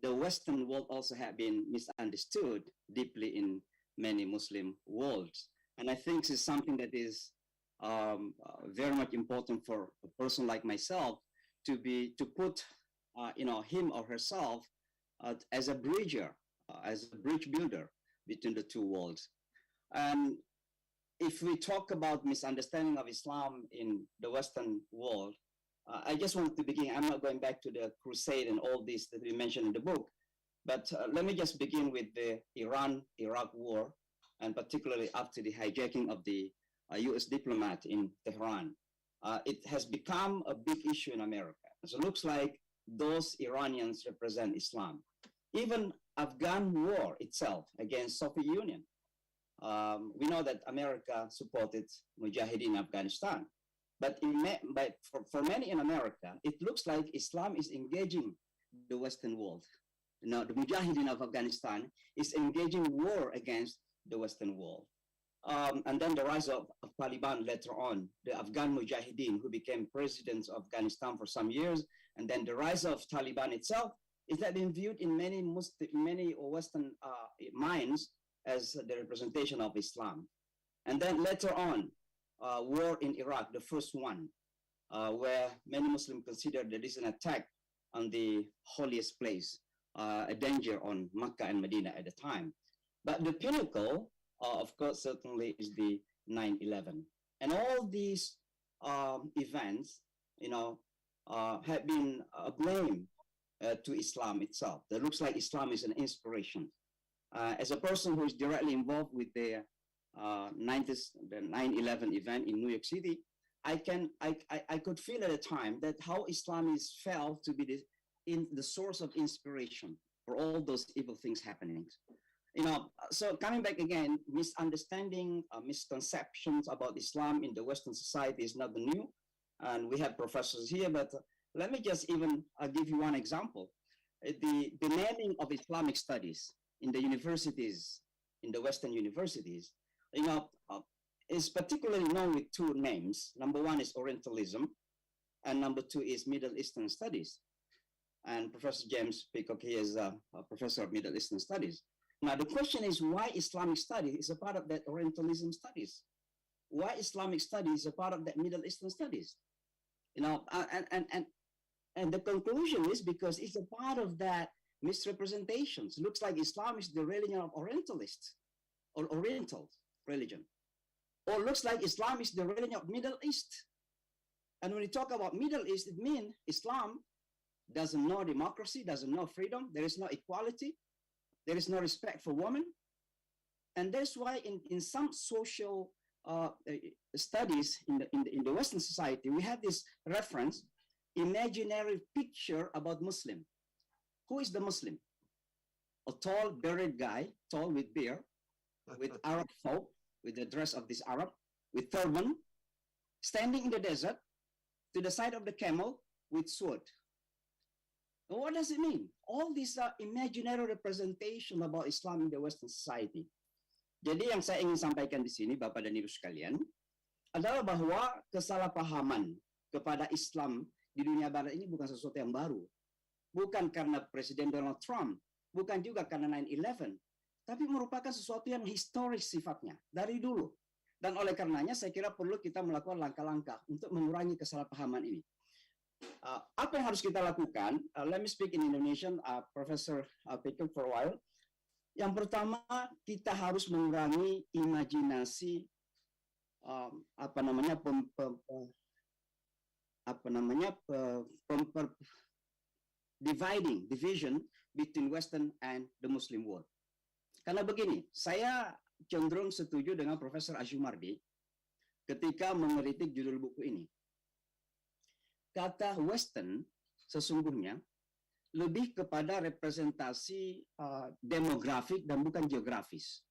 Speaker 14: the Western world also have been misunderstood deeply in many Muslim worlds. And I think this is something that is very much important for a person like myself to put him or herself as a bridger, as a bridge builder between the two worlds. And if we talk about misunderstanding of Islam in the Western world, I just want to begin. I'm not going back to the crusade and all this that we mentioned in the book, but let me just begin with the Iran-Iraq war, and particularly after the hijacking of the US diplomat in Tehran. It has become a big issue in America. So it looks like those Iranians represent Islam. Even Afghan war itself against Soviet Union. We know that America supported Mujahideen in Afghanistan. But for many in America, it looks like Islam is engaging the Western world. Now, the Mujahideen of Afghanistan is engaging war against the Western world. And then the rise of Taliban later on, the Afghan Mujahideen who became presidents of Afghanistan for some years, and then the rise of Taliban itself is that been viewed in many Western minds as the representation of Islam. And then later on, war in Iraq, the first one, where many Muslims consider that this is an attack on the holiest place, a danger on Mecca and Medina at the time. But the pinnacle, of course, certainly is the 9/11. And all these events, have been blamed to Islam itself. It looks like Islam is an inspiration. As a person who is directly involved with the 9/11 event in New York City, I could feel at the time that how Islam is felt to be the source of inspiration for all those evil things happening. So coming back again, misunderstanding, misconceptions about Islam in the Western society is not new, and we have professors here. But let me just even give you one example: the naming of Islamic studies in the universities, in the Western universities, is particularly known with two names. Number one is Orientalism, and number two is Middle Eastern Studies. And Professor James Peacock, he is a professor of Middle Eastern Studies. Now, the question is why Islamic studies is a part of that Orientalism studies? Why Islamic studies is a part of that Middle Eastern studies? And the conclusion is because it's a part of that misrepresentations. Looks like Islam is the religion of Orientalists or Oriental religion. Or looks like Islam is the religion of Middle East. And when we talk about Middle East, it means Islam doesn't know democracy, doesn't know freedom, there is no equality, there is no respect for women. And that's why in some social studies in the Western society, we have this reference, imaginary picture about Muslim. Who is the Muslim? A tall, bearded guy, tall with beard, with Arab folk, with the dress of this Arab, with turban, standing in the desert, to the side of the camel, with sword. What does it mean? All these are imaginary representation about Islam in the Western society. Jadi yang saya ingin sampaikan di sini, Bapak dan Ibu sekalian, adalah bahwa kesalahpahaman kepada Islam di dunia barat ini bukan sesuatu yang baru. Bukan karena Presiden Donald Trump, bukan juga karena 9/11, tapi merupakan sesuatu yang historis sifatnya dari dulu. Dan oleh karenanya saya kira perlu kita melakukan langkah-langkah untuk mengurangi kesalahpahaman ini. Apa yang harus kita lakukan? Let me speak in Indonesian, Professor Peacock for a while. Yang pertama, kita harus mengurangi imajinasi division between Western and the Muslim world. Karena begini, saya cenderung setuju dengan Profesor Azumardi ketika mengkritik judul buku ini. Kata Western sesungguhnya lebih kepada representasi demografik dan bukan geografis.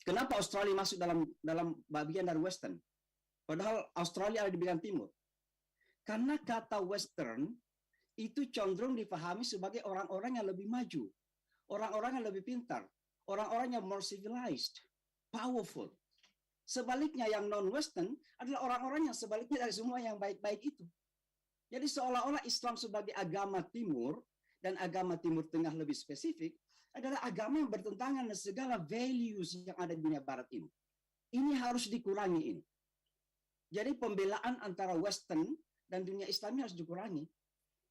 Speaker 14: Kenapa Australia masuk dalam bagian dari Western? Padahal Australia ada di bagian timur. Karena kata Western itu cenderung dipahami sebagai orang-orang yang lebih maju, orang-orang yang lebih pintar, orang-orang yang more civilized, powerful. Sebaliknya yang non-Western adalah orang-orang yang sebaliknya dari semua yang baik-baik itu. Jadi seolah-olah Islam sebagai agama timur dan agama Timur Tengah lebih spesifik adalah agama yang bertentangan dengan segala values yang ada di dunia barat ini. Ini harus dikurangi ini. Jadi pembelaan antara Western dan dunia Islam ini harus dikurangi.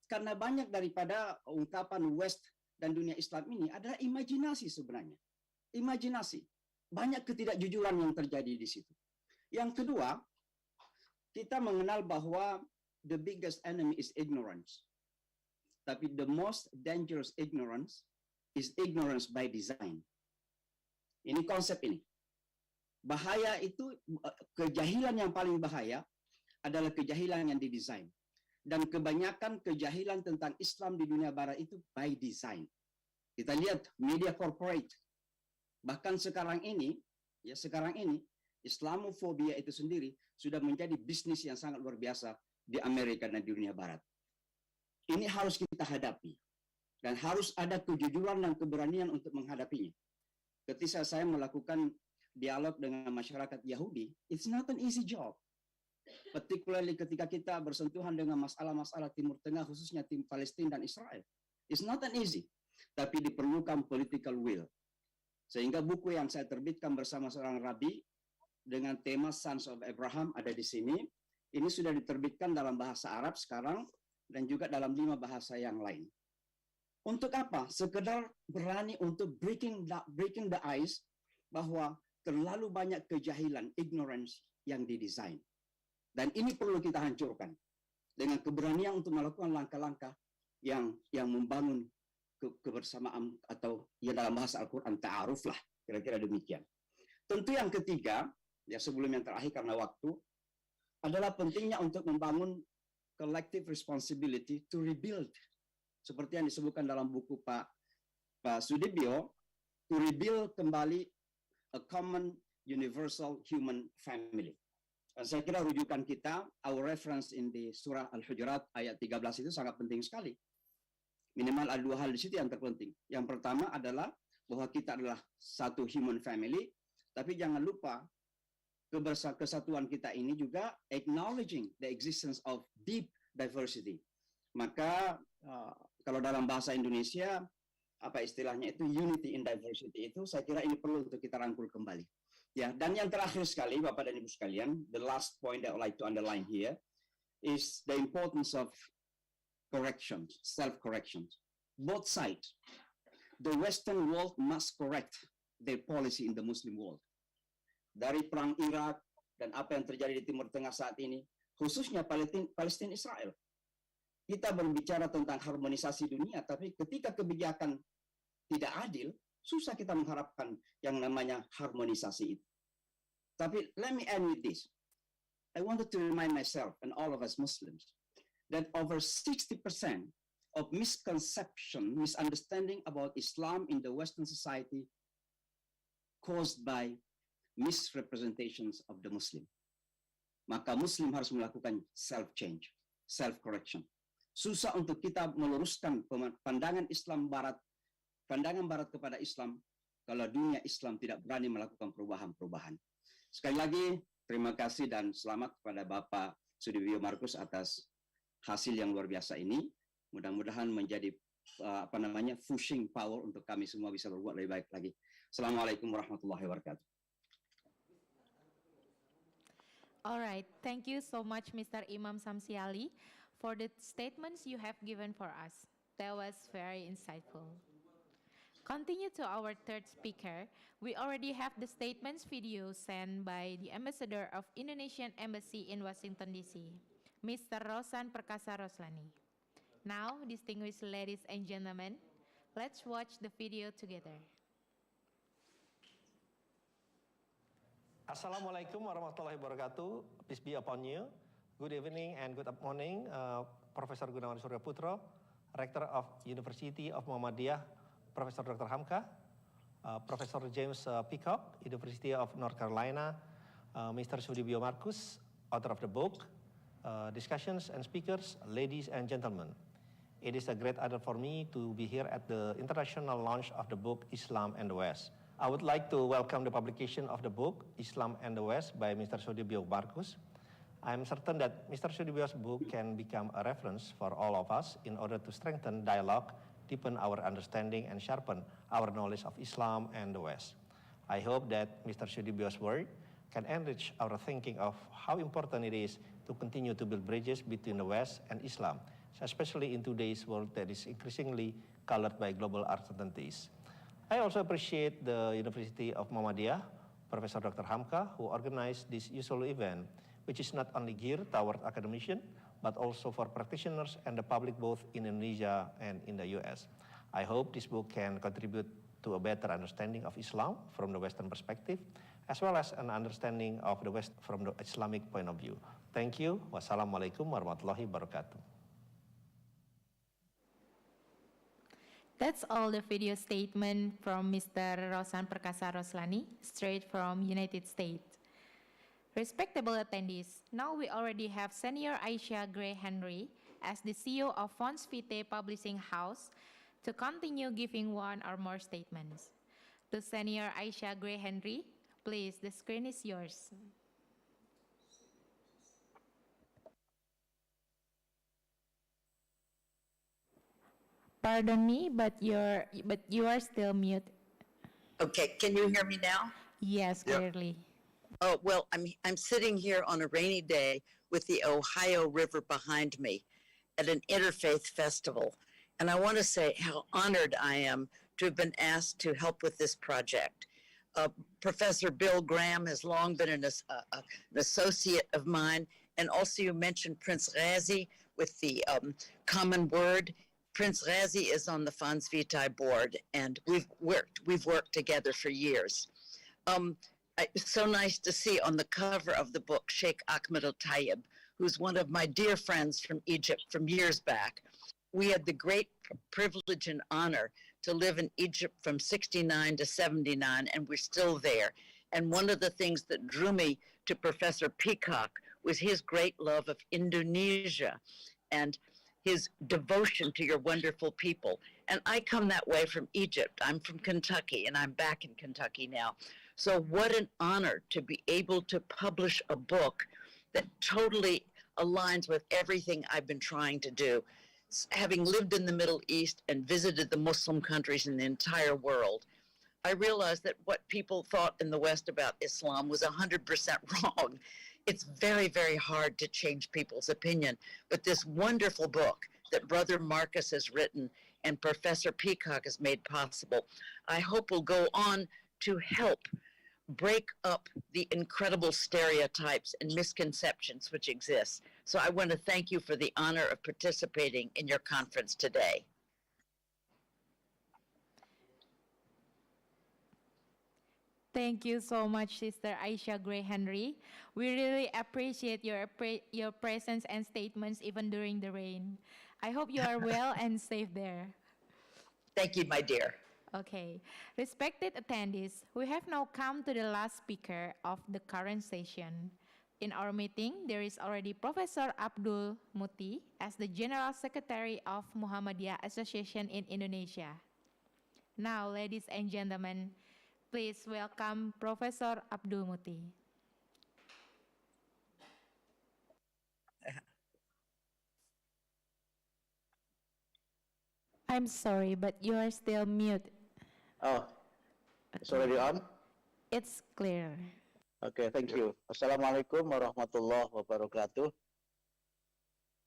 Speaker 14: Karena banyak daripada ungkapan West dan dunia Islam ini adalah imajinasi sebenarnya. Imajinasi. Banyak ketidakjujuran yang terjadi di situ. Yang kedua, kita mengenal bahwa the biggest enemy is ignorance. Tapi the most dangerous ignorance is ignorance by design. Ini konsep ini. Bahaya itu, kejahilan yang paling bahaya adalah kejahilan yang didesain. Dan kebanyakan kejahilan tentang Islam di dunia barat itu by design. Kita lihat media corporate. Bahkan sekarang ini, Islamofobia itu sendiri sudah menjadi bisnis yang sangat luar biasa di Amerika dan di dunia barat. Ini harus kita hadapi. Dan harus ada kejujuran dan keberanian untuk menghadapinya. Ketika saya melakukan dialog dengan masyarakat Yahudi, it's not an easy job. Particularly ketika kita bersentuhan dengan masalah-masalah Timur Tengah, khususnya tim Palestina dan Israel. It's not an easy. Tapi diperlukan political will. Sehingga buku yang saya terbitkan bersama seorang rabi dengan tema Sons of Abraham ada di sini. Ini sudah diterbitkan dalam bahasa Arab sekarang dan juga dalam 5 bahasa yang lain. Untuk apa? Sekedar berani untuk breaking the ice bahwa terlalu banyak kejahilan, ignorance yang didesain. Dan ini perlu kita hancurkan dengan keberanian untuk melakukan langkah-langkah yang membangun kebersamaan atau ya dalam bahasa Al-Quran ta'aruf lah, kira-kira demikian. Tentu yang ketiga, ya sebelum yang terakhir karena waktu, adalah pentingnya untuk membangun collective responsibility to rebuild. Seperti yang disebutkan dalam buku Pak Sudibyo, to rebuild kembali a common universal human family. Dan saya kira rujukan kita, our reference in the surah Al-Hujurat ayat 13 itu sangat penting sekali. Minimal ada 2 hal di situ yang terpenting. Yang pertama adalah bahwa kita adalah satu human family, tapi jangan lupa kesatuan kita ini juga acknowledging the existence of deep diversity. Maka kalau dalam bahasa Indonesia, apa istilahnya itu unity in diversity itu, saya kira ini perlu untuk kita rangkul kembali. Ya, dan yang terakhir sekali, Bapak dan Ibu sekalian, the last point that I would like to underline here is the importance of corrections, self-corrections. Both sides. The Western world must correct their policy in the Muslim world. Dari perang Irak dan apa yang terjadi di Timur Tengah saat ini, khususnya Palestina Israel. Kita berbicara tentang harmonisasi dunia, tapi ketika kebijakan tidak adil, susah kita mengharapkan yang namanya harmonisasi itu. Tapi let me end with this. I wanted to remind myself and all of us Muslims that over 60% of misunderstanding about Islam in the Western society caused by misrepresentations of the Muslim. Maka Muslim harus melakukan self-change, self-correction. Susah untuk kita meluruskan pandangan pandangan Barat kepada Islam kalau dunia Islam tidak berani melakukan perubahan-perubahan. Sekali lagi, terima kasih dan selamat kepada Bapak Sudibyo Markus atas hasil yang luar biasa ini. Mudah-mudahan menjadi pushing power untuk kami semua bisa berbuat lebih baik lagi. Assalamualaikum warahmatullahi wabarakatuh.
Speaker 11: All right, thank you so much, Mr. Imam Samsiali, for the statements you have given for us. That was very insightful. Continue to our third speaker. We already have the statements video sent by the Ambassador of Indonesian Embassy in Washington, D.C., Mr. Rosan Perkasa Roslani. Now, distinguished ladies and gentlemen, let's watch the video together.
Speaker 9: Assalamualaikum warahmatullahi wabarakatuh. Peace be upon you. Good evening and good morning, Profesor Gunawan Surya Putro, Rector of University of Muhammadiyah, Profesor Dr. HAMKA, Profesor James Peacock, University of North Carolina, Mr. Sudibyo Markus, author of the book, discussions and speakers, ladies and gentlemen. It is a great honor for me to be here at the international launch of the book Islam and the West. I would like to welcome the publication of the book Islam and the West by Mr. Sudibyo Markus.
Speaker 15: I'm certain that Mr. Sudibyo's book can become a reference for all of us in order to strengthen dialogue, deepen our understanding, and sharpen our knowledge of Islam and the West. I hope that Mr. Sudibyo's work can enrich our thinking of how important it is to continue to build bridges between the West and Islam, especially in today's world that is increasingly colored by global uncertainties. I also appreciate the University of Muhammadiyah, Professor Dr. HAMKA, who organized this usual event, which is not only geared toward academicians, but also for practitioners and the public both in Indonesia and in the US. I hope this book can contribute to a better understanding of Islam from the Western perspective, as well as an understanding of the West from the Islamic point of view. Thank you. Wassalamualaikum warahmatullahi wabarakatuh.
Speaker 11: That's all the video statement from Mr. Rosan Perkasa Roslani, straight from United States. Respectable attendees, now we already have Senior Aisha Gray Henry as the CEO of Fons Vitae Publishing House to continue giving one or more statements. To Senior Aisha Gray Henry, please, the screen is yours. Pardon me, but you are still mute.
Speaker 16: Okay, can you hear me now?
Speaker 11: Yes, clearly.
Speaker 16: Oh, well, I'm sitting here on a rainy day with the Ohio River behind me at an interfaith festival. And I want to say how honored I am to have been asked to help with this project. Professor Bill Graham has long been an associate of mine. And also you mentioned Prince Ghazi with the Common Word. Prince Ghazi is on the Fons Vitae board, and we've worked together for years. It's so nice to see on the cover of the book Sheikh Ahmed al-Tayyib, who's one of my dear friends from Egypt from years back. We had the great privilege and honor to live in Egypt from 69 to 79, and we're still there. And one of the things that drew me to Professor Peacock was his great love of Indonesia and his devotion to your wonderful people. And I come that way from Egypt. I'm from Kentucky, and I'm back in Kentucky now. So what an honor to be able to publish a book that totally aligns with everything I've been trying to do. Having lived in the Middle East and visited the Muslim countries in the entire world, I realized that what people thought in the West about Islam was 100% wrong. It's very, very hard to change people's opinion. But this wonderful book that Brother Marcus has written and Professor Peacock has made possible, I hope will go on to help break up the incredible stereotypes and misconceptions which exist. So I want to thank you for the honor of participating in your conference today.
Speaker 11: Thank you so much, Sister Aisha Gray Henry. We really appreciate your presence and statements even during the rain. I hope you are well and safe there.
Speaker 16: Thank you, my dear.
Speaker 11: Okay. Respected attendees, we have now come to the last speaker of the current session. In our meeting, there is already Professor Abdul Muti as the General Secretary of Muhammadiyah Association in Indonesia. Now, ladies and gentlemen, please welcome Professor Abdul Muti. I'm sorry, but you are still mute.
Speaker 17: Oh, it's already on?
Speaker 11: It's clear.
Speaker 17: Okay, thank you. Assalamualaikum warahmatullahi wabarakatuh.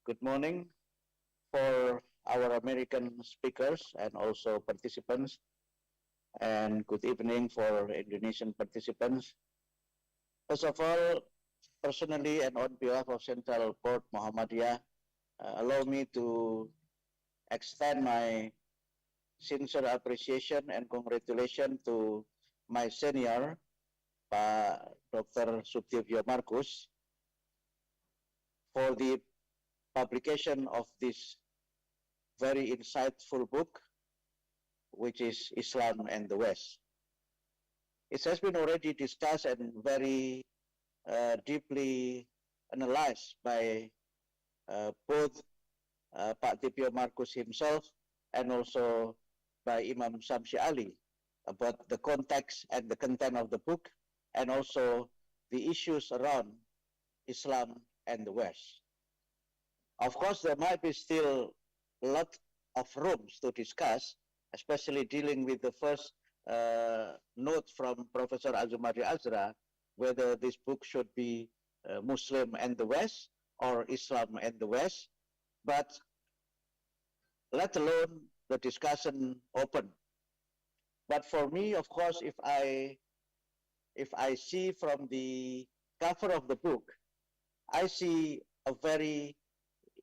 Speaker 17: Good morning for our American speakers and also participants, and good evening for Indonesian participants. First of all, personally and on behalf of Central Board Muhammadiyah, allow me to extend my sincere appreciation and congratulations to my senior, Pak Dr. Sudibyo Markus, for the publication of this very insightful book, which is Islam and the West. It has been already discussed and very deeply analyzed by both Pak Dibyo Markus himself and also by Imam Samsi Ali about the context and the content of the book, and also the issues around Islam and the West. Of course, there might be still a lot of rooms to discuss, especially dealing with the first note from Professor Azumari Azra, whether this book should be Muslim and the West or Islam and the West, but let alone the discussion open. But for me, of course, if I see from the cover of the book, I see a very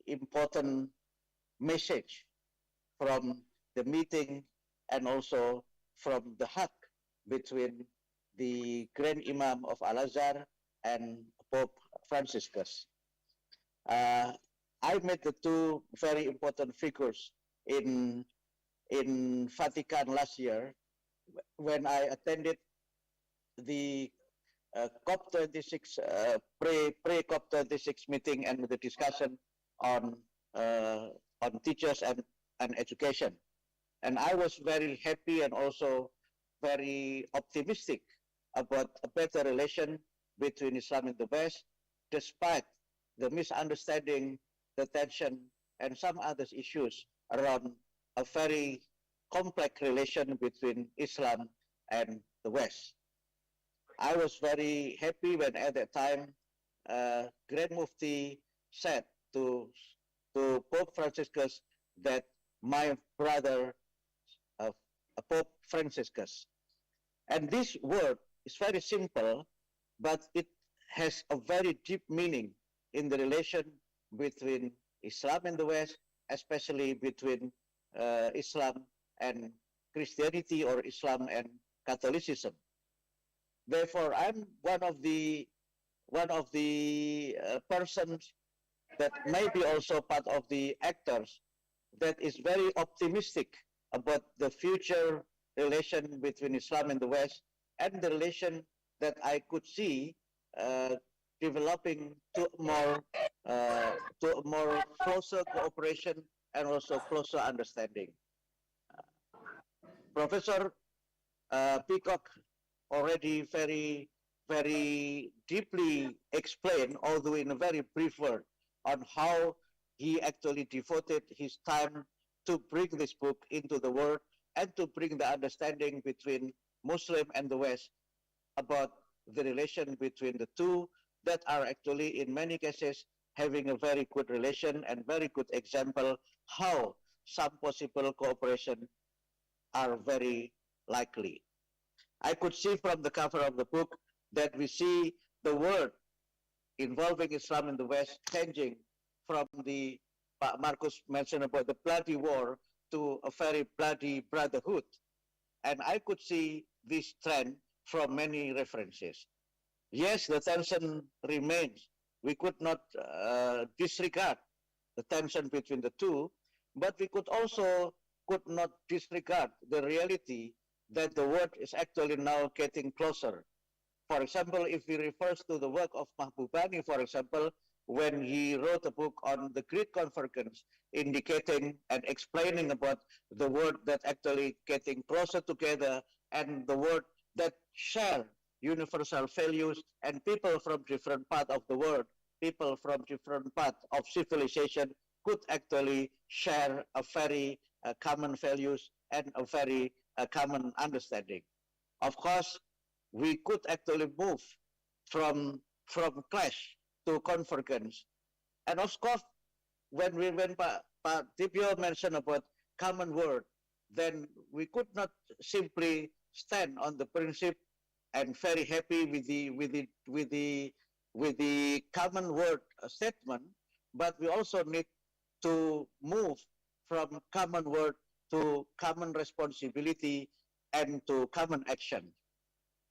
Speaker 17: important message from the meeting and also from the hug between the Grand Imam of Al-Azhar and Pope Franciscus. I met the two very important figures in Vatican last year when I attended the COP26 pre-COP26 meeting and the discussion on teachers and education. And I was very happy and also very optimistic about a better relation between Islam and the West, despite the misunderstanding, the tension, and some other issues around a very complex relation between Islam and the West. I was very happy when at that time Grand Mufti said to Pope Franciscus that my brother Pope Franciscus. And this word is very simple, but it has a very deep meaning in the relation between Islam and the West, especially between Islam and Christianity or Islam and Catholicism. Therefore, I'm one of the persons that may be also part of the actors that is very optimistic about the future relation between Islam and the West, and the relation that I could see developing to a more closer cooperation and also closer understanding. Professor Peacock already very deeply explained, although in a very brief word, on how he actually devoted his time to bring this book into the world and to bring the understanding between Muslim and the West about the relation between the two that are actually in many cases having a very good relation and very good example how some possible cooperation are very likely. I could see from the cover of the book that we see the word involving Islam in the West changing from the, Marcus mentioned about the bloody war to a very bloody brotherhood. And I could see this trend from many references. Yes, the tension remains. We could not disregard the tension between the two, but we could not disregard the reality that the world is actually now getting closer. For example, if we refer to the work of Mahbubani, for example, when he wrote a book on the Great Convergence, indicating and explaining about the world that actually getting closer together and the world that share universal values, and people from different parts of the world, people from different parts of civilization could actually share a very common values and a very common understanding. Of course, we could actually move from clash to convergence. And of course, when Pak Dibyo mentioned about common word, then we could not simply stand on the principle and very happy with the common word statement, but we also need to move from common word to common responsibility and to common action.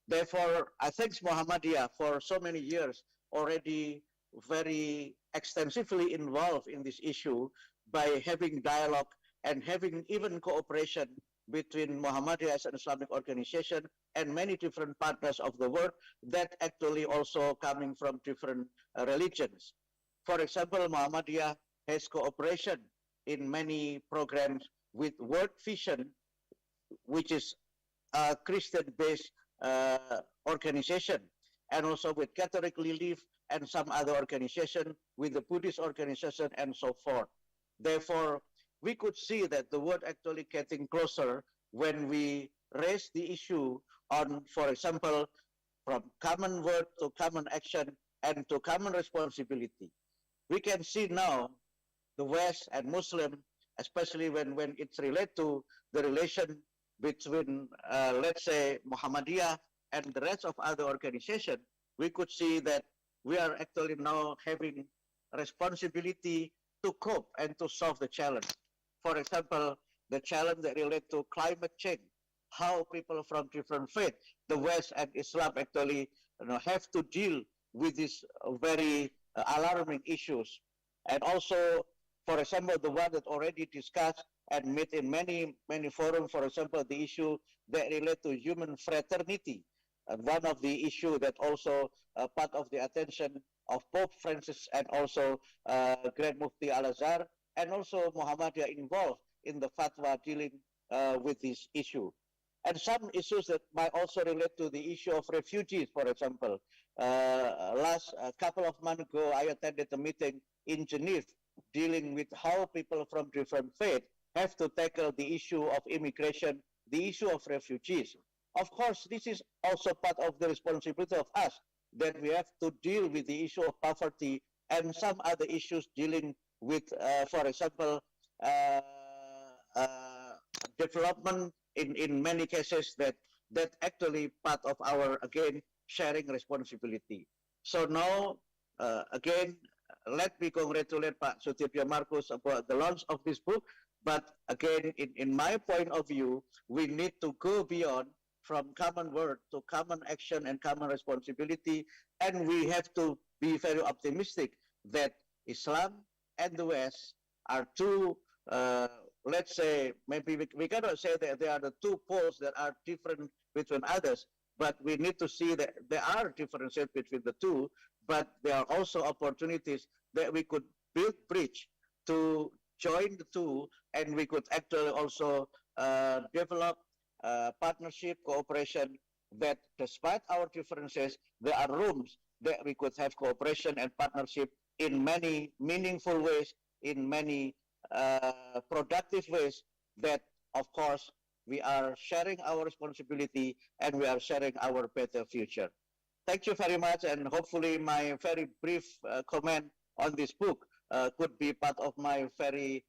Speaker 17: Therefore, I thank Muhammadiyah for so many years already very extensively involved in this issue by having dialogue and having even cooperation between Muhammadiyah as an Islamic organization and many different partners of the world that actually also coming from different religions. For example, Muhammadiyah has cooperation in many programs with World Vision, which is a Christian-based organization. and also with Catholic Relief and some other organization, with the Buddhist organization and so forth. Therefore, we could see that the world actually getting closer when we raise the issue on, for example, from common word to common action and to common responsibility. We can see now the West and Muslim, especially when it's related to the relation between, let's say, Muhammadiyah and the rest of other organizations, we could see that we are actually now having responsibility to cope and to solve the challenge. For example, the challenge that relate to climate change, how people from different faiths, the West and Islam actually have to deal with these very alarming issues. And also, for example, the one that already discussed and met in many forums, for example, the issue that relate to human fraternity. One of the issue that also part of the attention of Pope Francis and also Grand Mufti Al-Azhar and also Muhammadiyah involved in the fatwa dealing with this issue. And some issues that might also relate to the issue of refugees, for example. Last couple of months ago, I attended a meeting in Geneva dealing with how people from different faiths have to tackle the issue of immigration, the issue of refugees. Of course, this is also part of the responsibility of us, that we have to deal with the issue of poverty and some other issues dealing with, for example, development in many cases that actually part of our, again, sharing responsibility. So now, again, let me congratulate Pak Sutibyo Markus about the launch of this book. But again, in my point of view, we need to go beyond from common word to common action and common responsibility. And we have to be very optimistic that Islam and the West are two, let's say, maybe we cannot say that they are the two poles that are different between others, but we need to see that there are differences between the two, but there are also opportunities that we could build bridge to join the two, and we could actually also develop partnership, cooperation, that despite our differences, there are rooms that we could have cooperation and partnership in many meaningful ways, in many productive ways, that, of course, we are sharing our responsibility and we are sharing our better future. Thank you very much, and hopefully my very brief comment on this book could be part of my very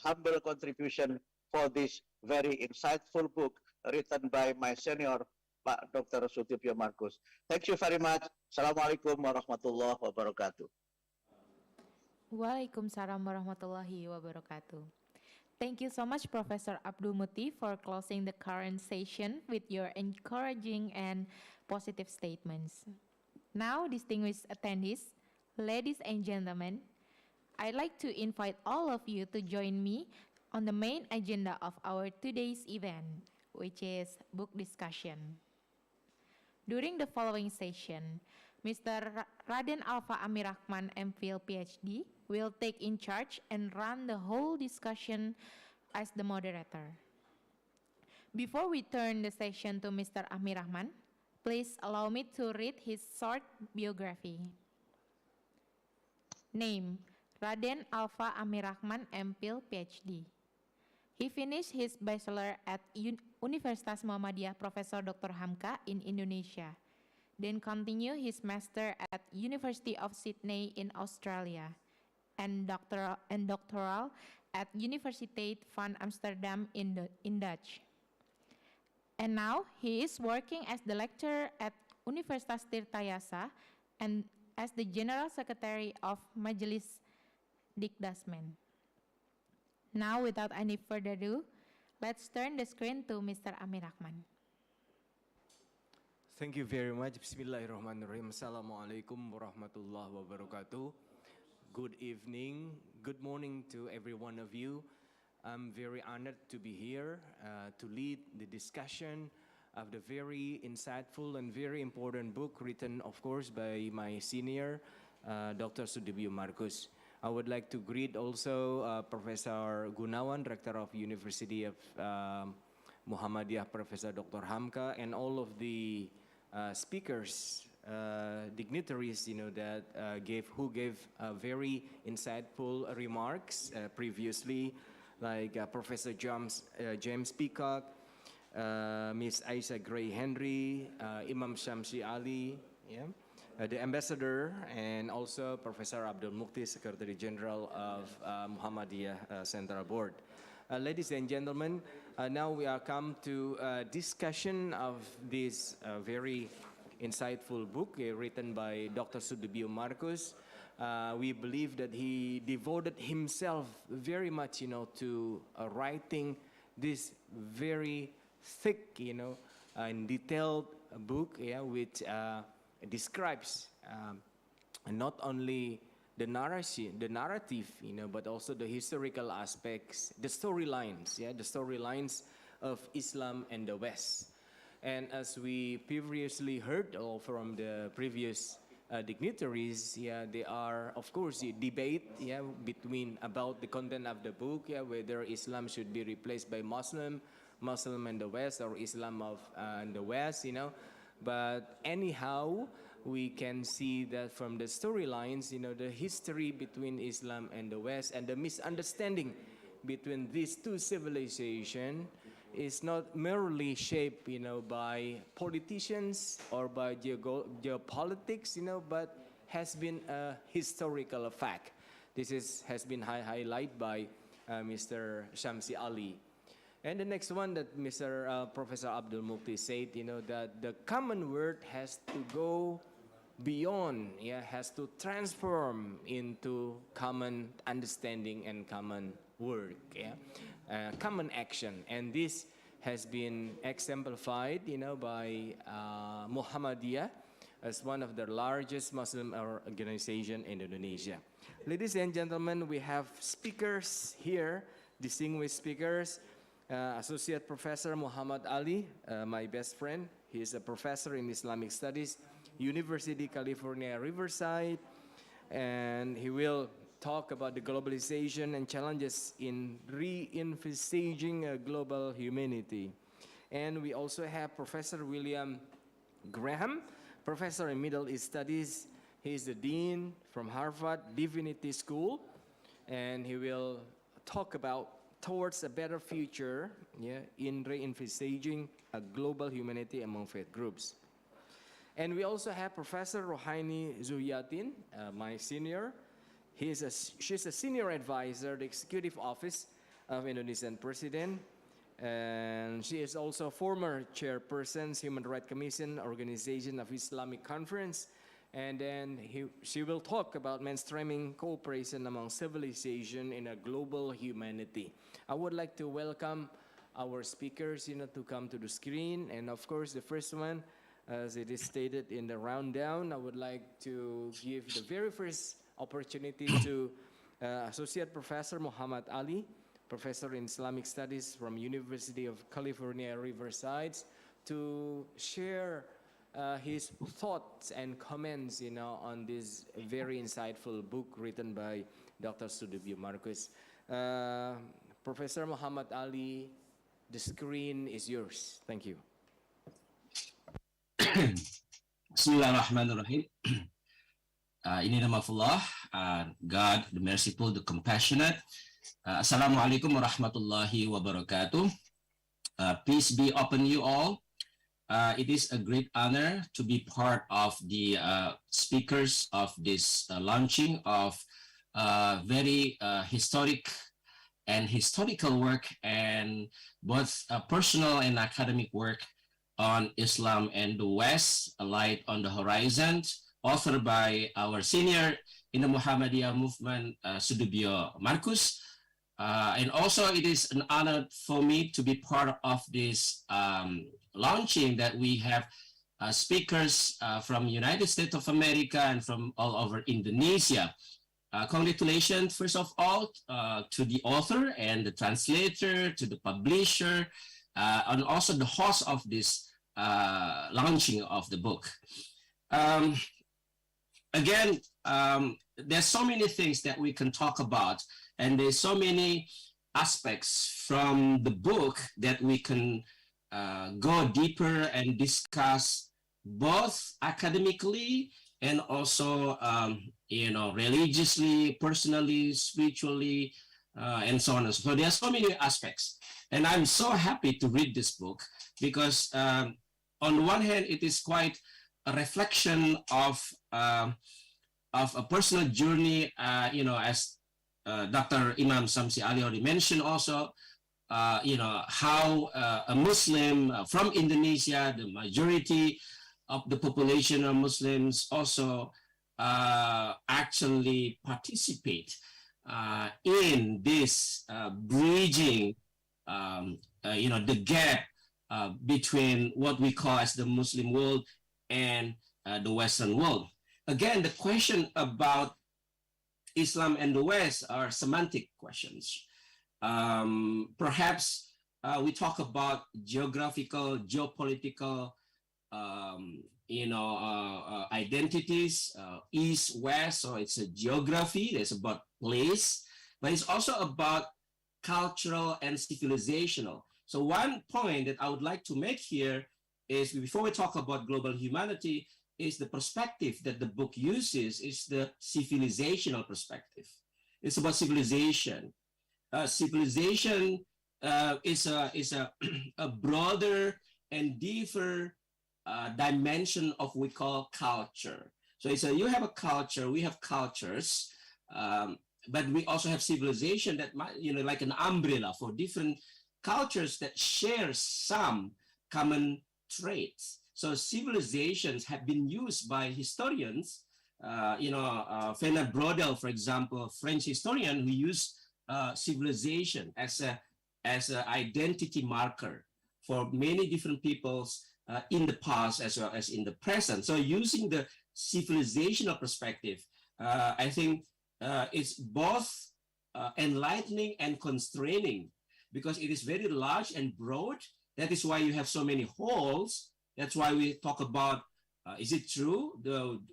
Speaker 17: humble contribution for this very insightful book written by my senior, Pak Dr. Sutibyo Markus. Thank you very much. Assalamualaikum warahmatullahi wabarakatuh.
Speaker 11: Waalaikumsalam warahmatullahi wabarakatuh. Thank you so much, Professor Abdul Muti, for closing the current session with your encouraging and positive statements. Now, distinguished attendees, ladies and gentlemen, I'd like to invite all of you to join me on the main agenda of our today's event, which is book discussion. During the following session, Mr. Raden Alfa Amir Rahman, MPhil PhD, will take in charge and run the whole discussion as the moderator. Before we turn the session to Mr. Amir Rahman, please allow me to read his short biography. Name: Raden Alfa Amir Rahman, MPhil PhD. He finished his bachelor at Universitas Muhammadiyah Profesor Dr. HAMKA in Indonesia, then continued his master at University of Sydney in Australia, and doctoral at Universiteit van Amsterdam in Dutch. And now he is working as the lecturer at Universitas Tirtayasa and as the General Secretary of Majelis Dikdasmen. Now, without any further ado, let's turn the screen to Mr. Amir Rahman.
Speaker 18: Thank you very much. Bismillahirrahmanirrahim. Assalamualaikum warahmatullahi wabarakatuh. Good evening, good morning to every one of you. I'm very honored to be here to lead the discussion of the very insightful and very important book written, of course, by my senior, Dr. Sutibyo Markus. I would like to greet also Professor Gunawan, Rector of University of Muhammadiyah, Professor Dr. HAMKA, and all of the speakers dignitaries, that who gave very insightful remarks previously, like Professor James Peacock, Miss Aisha Gray Henry, Imam Shamsi Ali, the ambassador, and also Professor Abdul Mukti, Secretary General of Muhammadiyah Central Board. Ladies and gentlemen, now we are come to a discussion of this very insightful book written by Dr. Sudibyo Markus. We believe that he devoted himself very much, to writing this very thick, and detailed book, which describes not only the narrative, but also the historical aspects, the storylines of Islam and the West. And as we previously heard from the previous dignitaries, there are, of course, a debate, about the content of the book, whether Islam should be replaced by Muslim and the West, or Islam and the West, But anyhow, we can see that from the storylines, the history between Islam and the West and the misunderstanding between these two civilizations is not merely shaped, by politicians or by geopolitics, but has been a historical fact. This has been highlighted by Mr. Shamsi Ali. And the next one that Professor Abdul Mukti said, that the common word has to go beyond, has to transform into common understanding and common work, common action. And this has been exemplified, by Muhammadiyah as one of the largest Muslim organization in Indonesia. Ladies and gentlemen, we have speakers here, distinguished speakers. Associate Professor Muhammad Ali, my best friend. He is a professor in Islamic Studies, University California, Riverside, and he will talk about the globalization and challenges in re-envisaging a global humanity. And we also have Professor William Graham, professor in Middle East Studies. He is the dean from Harvard Divinity School, and he will talk about towards a better future, in re-envisaging a global humanity among faith groups. And we also have Professor Rohaini Zuhyatin, my senior. She's a senior advisor, the Executive Office of Indonesian President, and she is also former chairperson, Human Rights Commission, Organization of Islamic Conference. And then she will talk about mainstreaming cooperation among civilization in a global humanity. I would like to welcome our speakers, to come to the screen. And of course, the first one, as it is stated in the rundown, I would like to give the very first opportunity to Associate Professor Muhammad Ali, Professor in Islamic Studies from University of California, Riverside, to share his thoughts and comments, on this very insightful book written by Dr. Sudibyo Markus. Professor Muhammad Ali, the screen is yours. Thank you.
Speaker 19: Bismillahirrahmanirrahim. In the name of Allah, God, the merciful, the compassionate. Assalamualaikum warahmatullahi wabarakatuh. Peace be upon you all. It is a great honor to be part of the speakers of this launching of very historic and historical work, and both personal and academic work on Islam and the West, A Light on the Horizon, authored by our senior in the Muhammadiyah movement, Sudibyo Markus. And also it is an honor for me to be part of this launching that we have speakers from United States of America and from all over Indonesia. Congratulations, first of all, to the author and the translator, to the publisher, and also the host of this launching of the book. Again, there's so many things that we can talk about, and there's so many aspects from the book that we can go deeper and discuss both academically and also, religiously, personally, spiritually, and so on and so forth. There are so many aspects. And I'm so happy to read this book because on the one hand, it is quite a reflection of a personal journey, as Dr. Imam Samsi Ali already mentioned also, how a Muslim from Indonesia, the majority of the population of Muslims also actually participate in this bridging, the gap between what we call as the Muslim world and the Western world. Again, the question about Islam and the West are semantic questions. Perhaps we talk about geographical, geopolitical, identities, East, West, so it's a geography, it's about place, but it's also about cultural and civilizational. So one point that I would like to make here is, before we talk about global humanity, is the perspective that the book uses is the civilizational perspective. It's about civilization. Civilization is a broader and deeper dimension of what we call culture. So it's you have a culture, we have cultures, but we also have civilization that might, like an umbrella for different cultures that share some common traits. So civilizations have been used by historians. Fernand Braudel, for example, a French historian, who used civilization as an identity marker for many different peoples in the past as well as in the present. So using the civilizational perspective, I think it's both enlightening and constraining, because it is very large and broad. That is why you have so many holes. That's why we talk about, is it true?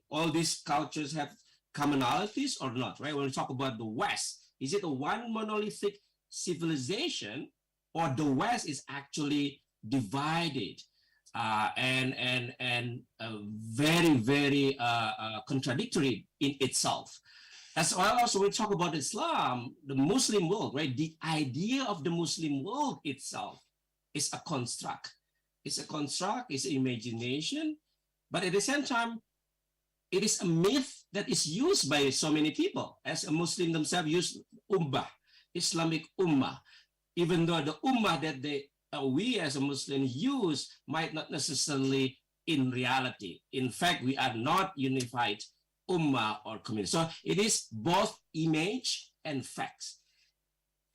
Speaker 19: All these cultures have commonalities or not, right? When we talk about the West, is it a one monolithic civilization, or the West is actually divided and very, very contradictory in itself? As well, also we talk about Islam, the Muslim world, right? The idea of the Muslim world itself is a construct. It's a construct, it's an imagination, but at the same time, it is a myth that is used by so many people. As a Muslim themselves use ummah, Islamic ummah, even though the ummah that we as a Muslim use might not necessarily in reality. In fact, we are not unified ummah or community. So it is both image and facts.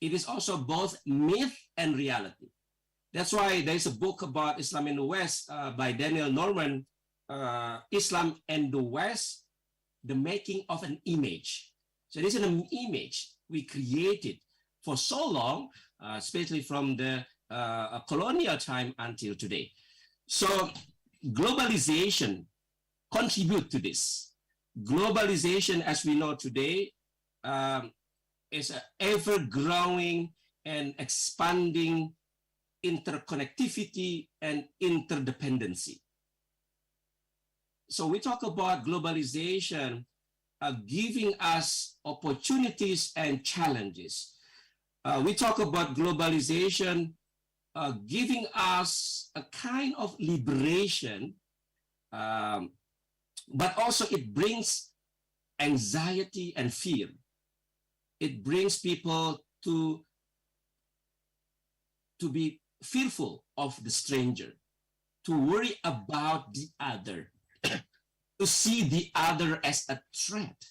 Speaker 19: It is also both myth and reality. That's why there is a book about Islam in the West by Daniel Norman, Islam and the West, the making of an image. So this is an image we created for so long, especially from the colonial time until today. So globalization contribute to this. Globalization, as we know today, is an ever-growing and expanding interconnectivity and interdependency. So we talk about globalization giving us opportunities and challenges. We talk about globalization giving us a kind of liberation, but also it brings anxiety and fear. It brings people to be fearful of the stranger, to worry about the other, to see the other as a threat,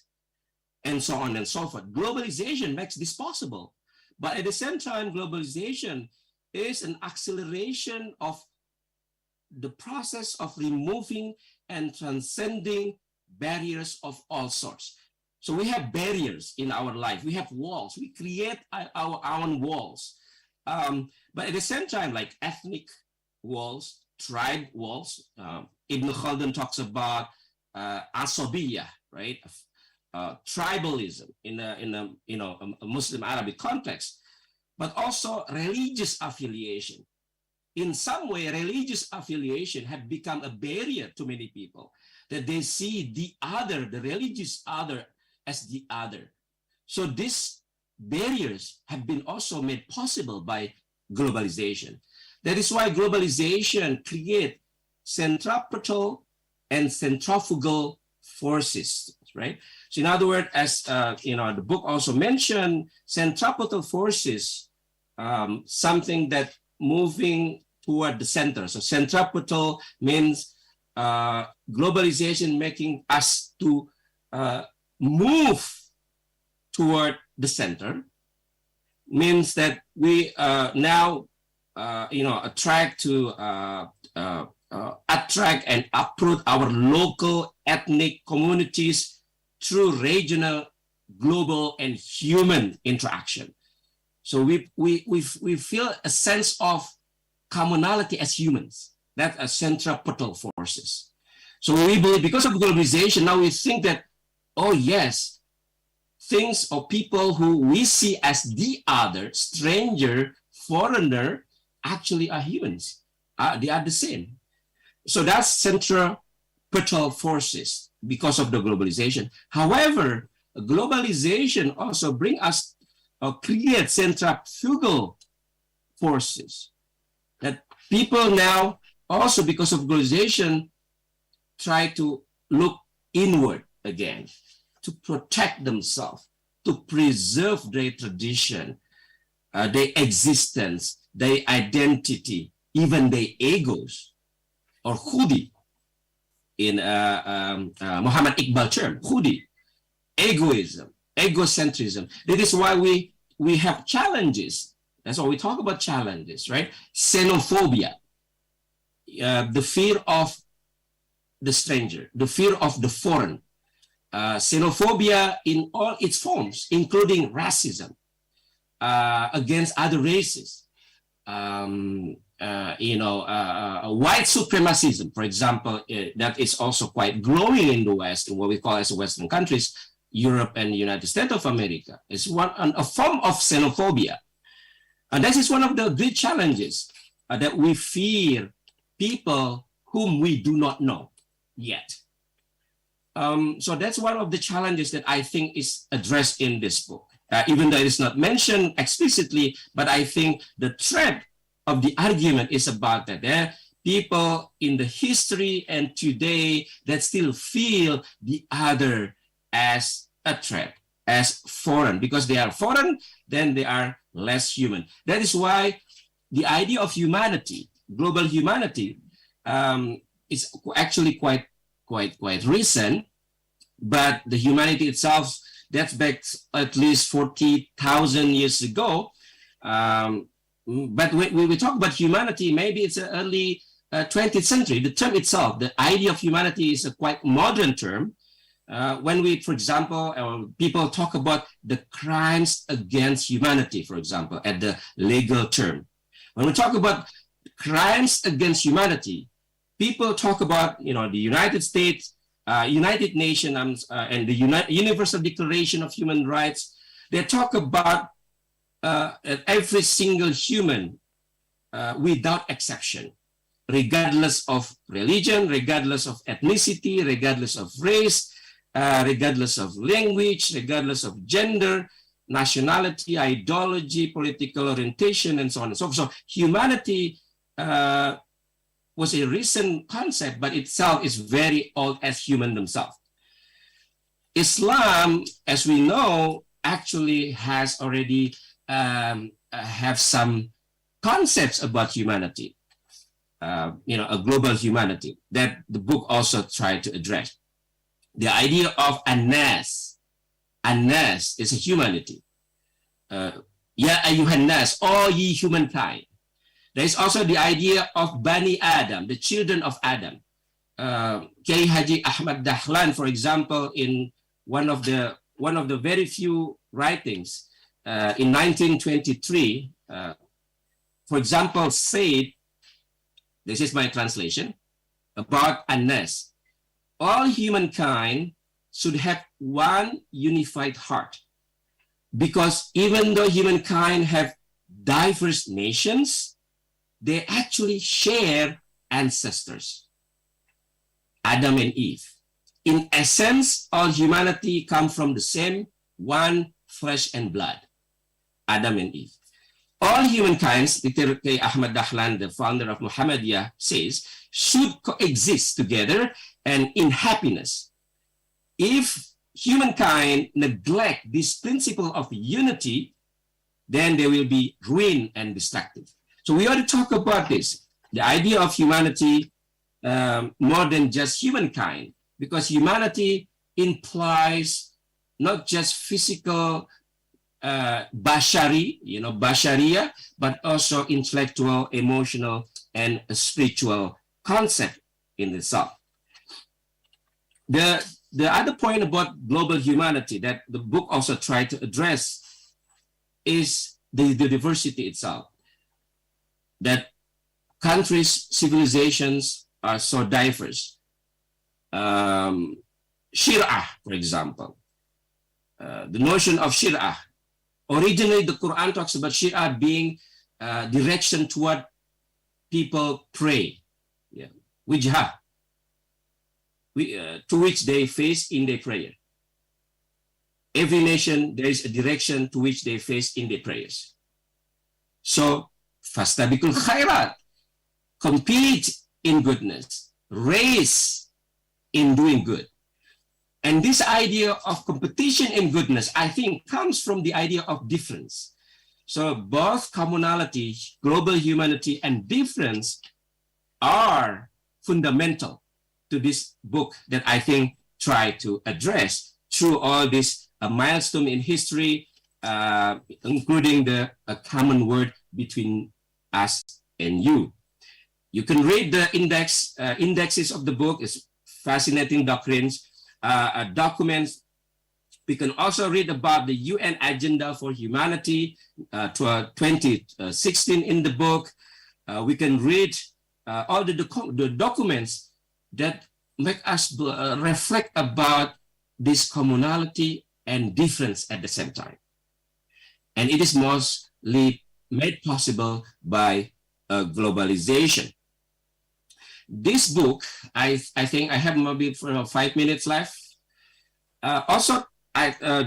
Speaker 19: and so on and so forth. Globalization makes this possible. But at the same time, globalization is an acceleration of the process of removing and transcending barriers of all sorts. So we have barriers in our life. We have walls. We create our own walls. But at the same time, like ethnic walls, tribe walls, Ibn Khaldun talks about asobiyah, right? Tribalism in a Muslim Arabic context, but also religious affiliation. In some way, religious affiliation had become a barrier to many people. that they see the other, the religious other, as the other. So these barriers have been also made possible by globalization. That is why globalization creates centripetal and centrifugal forces, right? So in other words, as the book also mentioned, centripetal forces, something that moving toward the center. So centripetal means globalization making us to move toward the center, means that we now attract and uproot our local ethnic communities through regional, global, and human interaction. So we feel a sense of commonality as humans. That are centripetal forces. So we believe because of globalization, now we think that, oh yes, things or people who we see as the other, stranger, foreigner, actually are humans. They are the same. So that's centripetal forces because of the globalization. However, globalization also brings us or creates centrifugal forces that people now also because of globalization try to look inward again, to protect themselves, to preserve their tradition, their existence, their identity, even their egos, or khudi, in Muhammad Iqbal term, khudi, egoism, egocentrism. That is why we have challenges. That's why we talk about challenges, right? Xenophobia, the fear of the stranger, the fear of the foreign, xenophobia in all its forms, including racism against other races, white supremacism, for example, that is also quite growing in the West, in what we call as Western countries, Europe and the United States of America. It's a form of xenophobia. And this is one of the great challenges that we fear people whom we do not know yet. So that's one of the challenges that I think is addressed in this book. Even though it is not mentioned explicitly, but I think the thread of the argument is about that. There are people in the history and today that still feel the other as a threat, as foreign. Because they are foreign, then they are less human. That is why the idea of humanity, global humanity, is actually quite recent, but the humanity itself dates back at least 40,000 years ago. But when we talk about humanity, maybe it's an early 20th century. The term itself, the idea of humanity, is a quite modern term. When we, for example, people talk about the crimes against humanity, for example, at the legal term. When we talk about crimes against humanity, people talk about, the United States, United Nations, and the Universal Declaration of Human Rights. They talk about every single human without exception, regardless of religion, regardless of ethnicity, regardless of race, regardless of language, regardless of gender, nationality, ideology, political orientation, and so on and so forth. So humanity was a recent concept, but itself is very old as human themselves. Islam, as we know, actually has already have some concepts about humanity, a global humanity that the book also tried to address. The idea of Anas is a humanity. Ya ayyuhan nas, all ye humankind. There is also the idea of Bani Adam, the children of Adam. Kiai Haji Ahmad Dahlan, for example, in one of the very few writings in 1923, for example, said, this is my translation, about Anas. All humankind should have one unified heart, because even though humankind have diverse nations, they actually share ancestors, Adam and Eve. in essence, all humanity come from the same one flesh and blood, Adam and Eve. All humankind, Dr. K. Ahmad Dahlan, the founder of Muhammadiyah, says, should coexist together and in happiness. If humankind neglect this principle of unity, then they will be ruined and destructive. So we ought to talk about this, the idea of humanity more than just humankind, because humanity implies not just physical bashari, basharia, but also intellectual, emotional, and spiritual concept in itself. The other point about global humanity that the book also tried to address is the diversity itself. That countries, civilizations are so diverse. Shir'ah, for example. The notion of Shir'ah. Originally, the Quran talks about Shir'ah being direction toward people pray. Yeah. Wijha. To which they face in their prayer. Every nation, there is a direction to which they face in their prayers. So, fastabikul khairat, compete in goodness, race in doing good. And this idea of competition in goodness, I think, comes from the idea of difference. So both commonality, global humanity, and difference are fundamental to this book that I think try to address through all this milestone in history, including the common word between us and you. You can read the indexes of the book. It's fascinating doctrines, documents. We can also read about the UN Agenda for Humanity 2016 in the book. We can read all the documents that make us reflect about this commonality and difference at the same time. And it is mostly made possible by globalization. This book, I think I have maybe 5 minutes left. Also,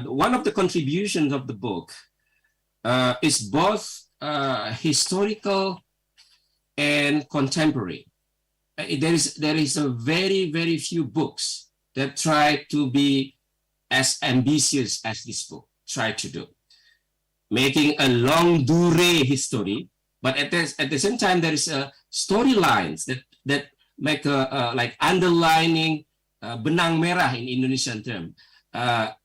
Speaker 19: one of the contributions of the book is both historical and contemporary. There is a very few books that try to be as ambitious as this book tried to do, making a long durée history, but at the same time there is storylines that make like underlining benang merah in Indonesian term.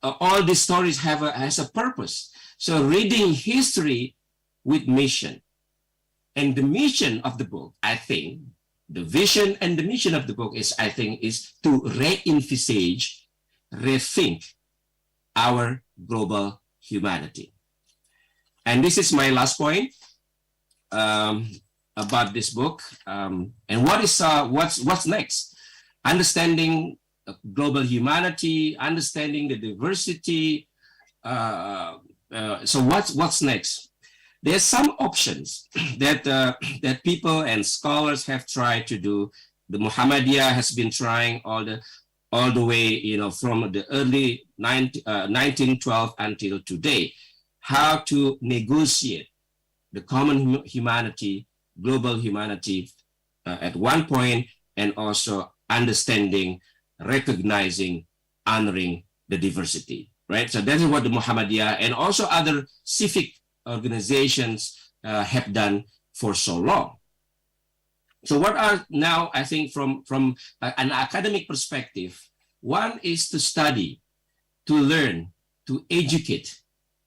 Speaker 19: All these stories has a purpose. So reading history with mission, and the mission of the book, I think, the vision and the mission of the book is to re-envisage, rethink our global humanity. And this is my last point about this book. And what's next? Understanding global humanity, understanding the diversity. So what's next? There's some options that people and scholars have tried to do. The Muhammadiyah has been trying all the way, from the early 1912 until today, how to negotiate the common humanity, global humanity at one point, and also understanding, recognizing, honoring the diversity, right? So that is what the Muhammadiyah and also other civic organizations have done for so long. So what are now, I think, from an academic perspective, one is to study, to learn, to educate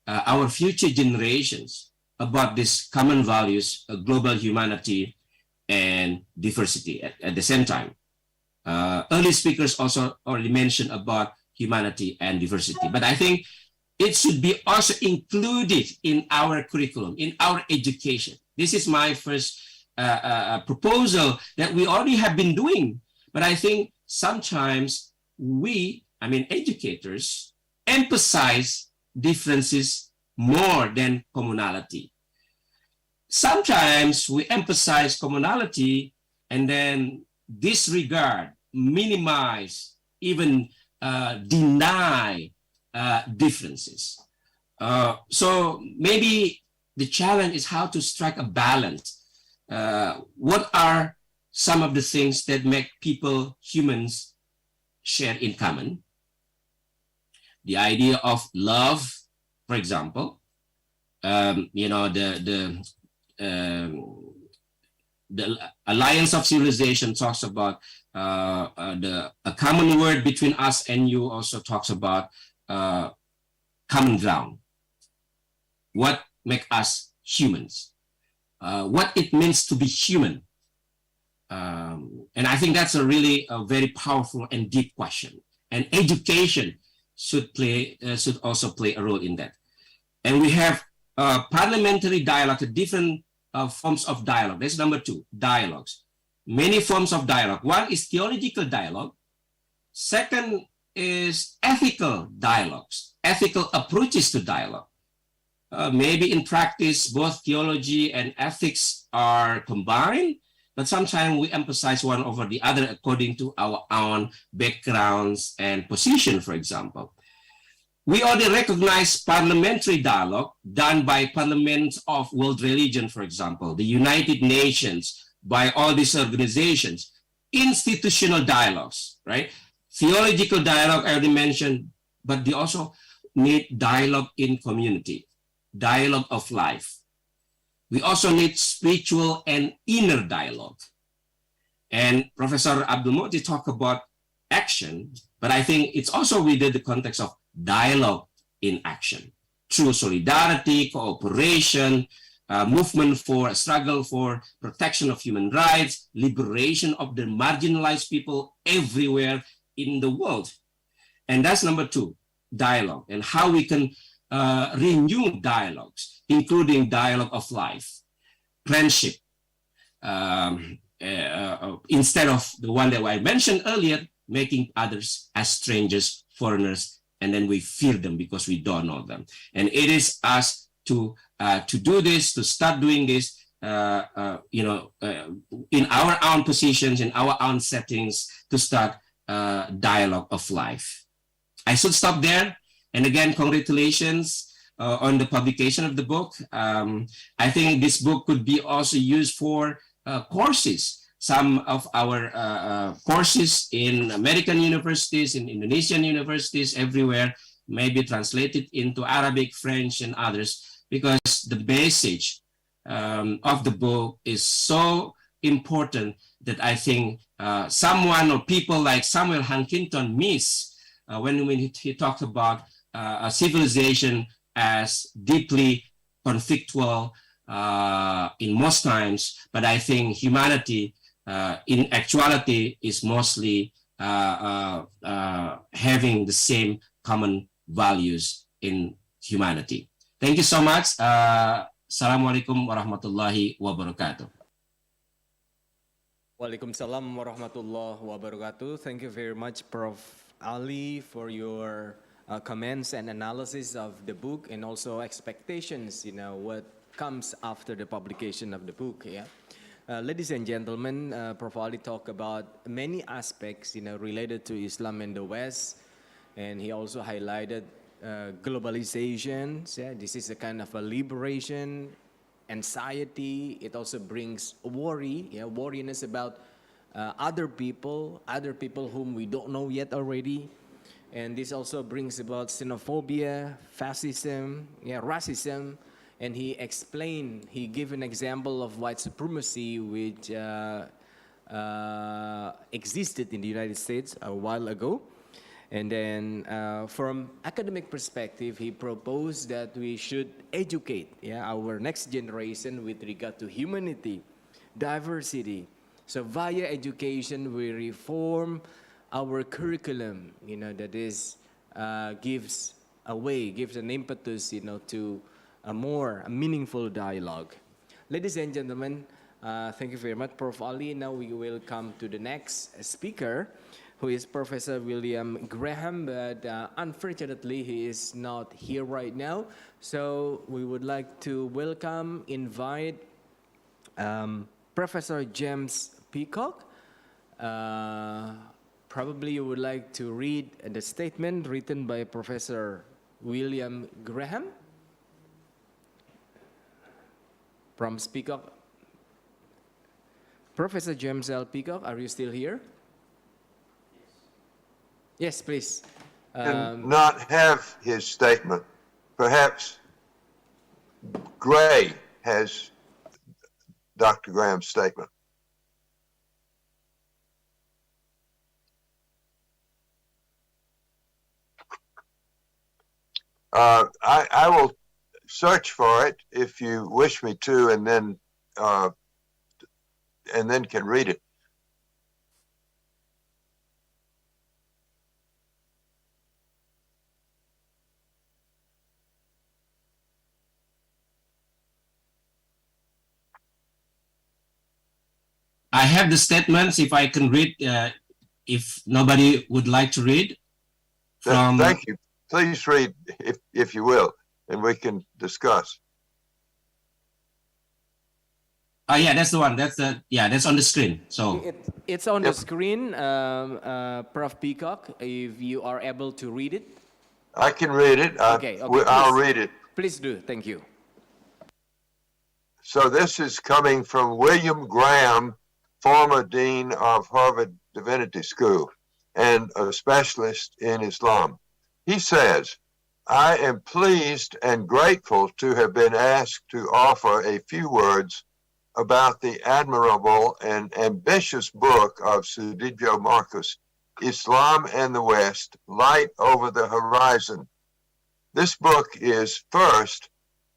Speaker 19: our future generations about these common values, global humanity and diversity at the same time. Early speakers also already mentioned about humanity and diversity, but I think it should be also included in our curriculum, in our education. This is my first proposal that we already have been doing, but I think sometimes educators, emphasize differences more than commonality. Sometimes we emphasize commonality and then disregard, minimize, even deny differences. So maybe the challenge is how to strike a balance. What are some of the things that make people, humans, share in common? The idea of love, for example, you know, the Alliance of Civilization talks about a common word between us and you also talks about common ground. What make us humans? What it means to be human. And I think that's a really very powerful and deep question. And education should also play a role in that. And we have parliamentary dialogue, different forms of dialogue. That's number 2, dialogues. Many forms of dialogue. One is theological dialogue. Second is ethical dialogues, ethical approaches to dialogue. Maybe in practice, both theology and ethics are combined, but sometimes we emphasize one over the other according to our own backgrounds and position, for example. We already recognize parliamentary dialogue done by parliaments of world religion, for example, the United Nations, by all these organizations, institutional dialogues, right? Theological dialogue, I already mentioned, but they also need dialogue in community, dialogue of life. We also need spiritual and inner dialogue. And Professor Abdul Muti talked about action, but I think it's also within the context of dialogue in action, through solidarity, cooperation, movement for struggle for protection of human rights, liberation of the marginalized people everywhere in the world. And that's number 2, dialogue, and how we can renew dialogues, including dialogue of life, friendship, instead of the one that I mentioned earlier, making others as strangers, foreigners, and then we fear them because we don't know them. And it is us to do this, to start doing this, you know, in our own positions, in our own settings, to start dialogue of life. I should stop there. And again, congratulations on the publication of the book. I think this book could be also used for courses. Some of our courses in American universities, in Indonesian universities, everywhere, may be translated into Arabic, French, and others, because the message of the book is so important that I think someone or people like Samuel Huntington miss when he talked about a civilization as deeply conflictual in most times, but I think humanity in actuality is mostly having the same common values in humanity. Thank you so much. Assalamualaikum warahmatullahi wabarakatuh.
Speaker 18: Waalaikumsalam warahmatullahi wabarakatuh. Thank you very much, Prof. Ali, for your comments and analysis of the book, and also expectations, you know, what comes after the publication of the book. Yeah, ladies and gentlemen, Prof. Ali talked about many aspects, you know, related to Islam in the West, and he also highlighted globalization. Yeah, this is a kind of a liberation, anxiety. It also brings worry, yeah, worriness about other people whom we don't know yet already. And this also brings about xenophobia, fascism, yeah, racism. And he gave an example of white supremacy, which existed in the United States a while ago. And then from academic perspective, he proposed that we should educate, yeah, our next generation with regard to humanity, diversity. So via education, we reform our curriculum, you know, that is gives an impetus, you know, to a more meaningful dialogue. Ladies and gentlemen, thank you very much, Prof. Ali. Now we will come to the next speaker, who is Professor William Graham, but unfortunately he is not here right now. So we would like to invite Professor James Peacock, probably you would like to read the statement written by Professor William Graham from Peacock. Professor James L. Peacock, are you still here? Yes, please.
Speaker 13: Not have his statement. Perhaps Gray has Dr. Graham's statement. I will search for it if you wish me to, and then can read it.
Speaker 19: I have the statements, if I can read, if nobody would like to read.
Speaker 13: Thank you. Please read, if you will, and we can discuss.
Speaker 19: Yeah, that's the one. That's on the screen. So
Speaker 18: it's on the screen, Prof. Peacock, if you are able to read it.
Speaker 13: I can read it.
Speaker 18: Okay,
Speaker 13: I'll read it.
Speaker 18: Please do. Thank you.
Speaker 13: So this is coming from William Graham, former dean of Harvard Divinity School and a specialist in Islam. He says, I am pleased and grateful to have been asked to offer a few words about the admirable and ambitious book of Sudibyo Marcus, Islam and the West, Light Over the Horizon. This book is first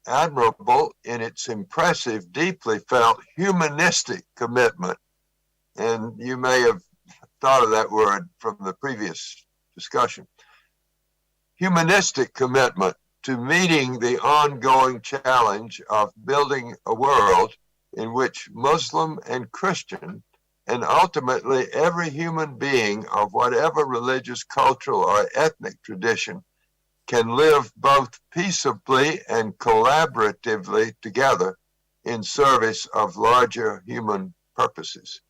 Speaker 13: admirable in its impressive, deeply felt humanistic commitment. And you may have thought of that word from the previous discussion. Humanistic commitment to meeting the ongoing challenge of building a world in which Muslim and Christian, and ultimately every human being of whatever religious, cultural, or ethnic tradition can live both peaceably and collaboratively together in service of larger human purposes.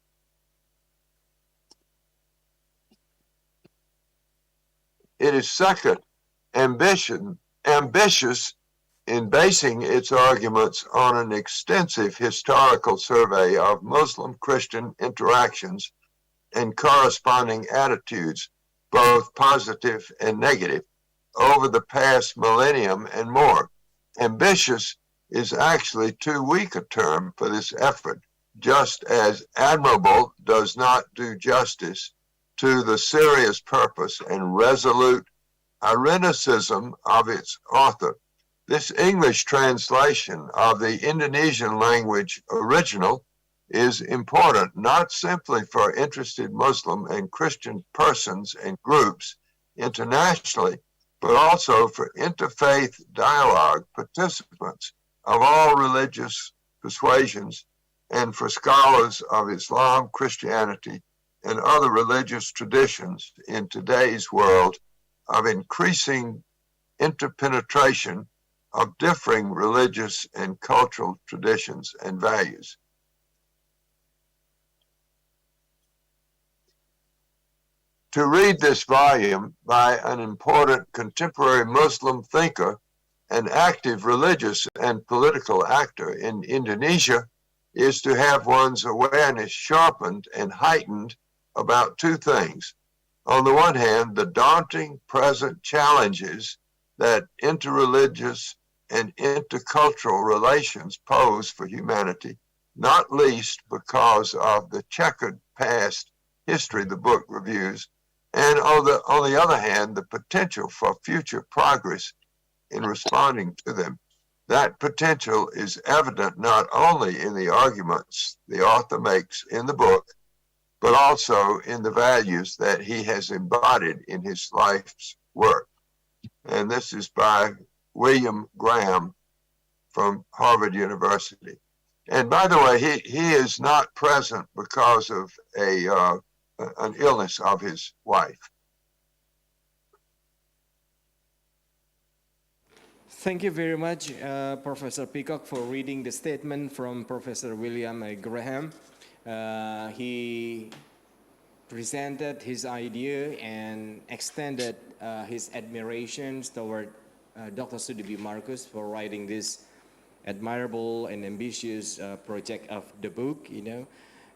Speaker 13: It is second, ambitious in basing its arguments on an extensive historical survey of Muslim-Christian interactions and corresponding attitudes, both positive and negative, over the past millennium and more. Ambitious is actually too weak a term for this effort, just as admirable does not do justice to the serious purpose and resolute irenicism of its author. This English translation of the Indonesian language original is important not simply for interested Muslim and Christian persons and groups internationally, but also for interfaith dialogue participants of all religious persuasions and for scholars of Islam, Christianity, and other religious traditions in today's world of increasing interpenetration of differing religious and cultural traditions and values. To read this volume by an important contemporary Muslim thinker, an active religious and political actor in Indonesia, is to have one's awareness sharpened and heightened about two things. On the one hand, the daunting present challenges that interreligious and intercultural relations pose for humanity, not least because of the checkered past history the book reviews, and on the other hand, the potential for future progress in responding to them. That potential is evident not only in the arguments the author makes in the book, but also in the values that he has embodied in his life's work. And this is by William Graham from Harvard University. And by the way, he is not present because of an illness of his wife.
Speaker 18: Thank you very much, Professor Peacock, for reading the statement from Professor William Graham. He presented his idea and extended his admirations toward Dr. Sudibyo Marcus for writing this admirable and ambitious project of the book,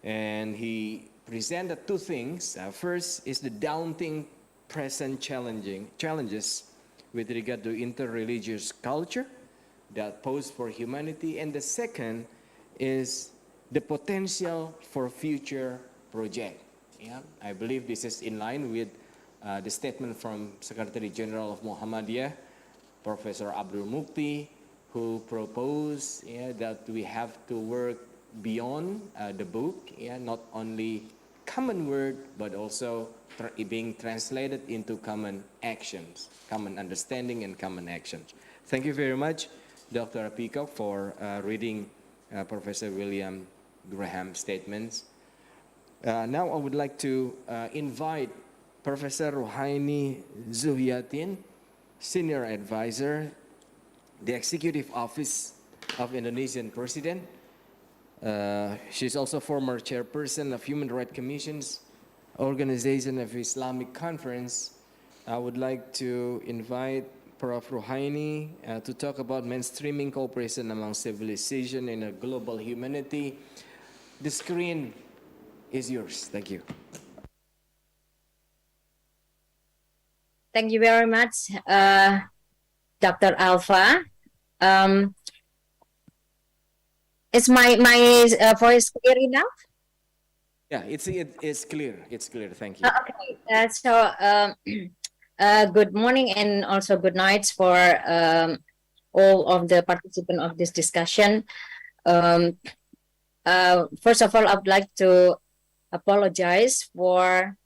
Speaker 18: and he presented two things. First is the daunting present challenges with regard to interreligious culture that pose for humanity, and the second is the potential for future project. I believe this is in line with the statement from Secretary General of Muhammadiyah, Professor Abdul Mukti, who proposed that we have to work beyond the book, not only common word, but also being translated into common actions, common understanding and common actions. Thank you very much, Dr. Peacock, for reading Professor William Graham's statements. Now I would like to invite Professor Rohaini Zuhiatin, Senior Advisor, the Executive Office of Indonesian President. She's also former chairperson of Human Rights Commission's Organization of Islamic Conference. I would like to invite Prof. Rohaini to talk about mainstreaming cooperation among civilization in a global humanity. The screen is yours. Thank you.
Speaker 20: Thank you very much, Dr. Alpha. Is my voice clear enough?
Speaker 18: Yeah, it's clear. It's clear. Thank you.
Speaker 20: Okay. Good morning and also good nights for all of the participants of this discussion. First of all, I would like to apologize for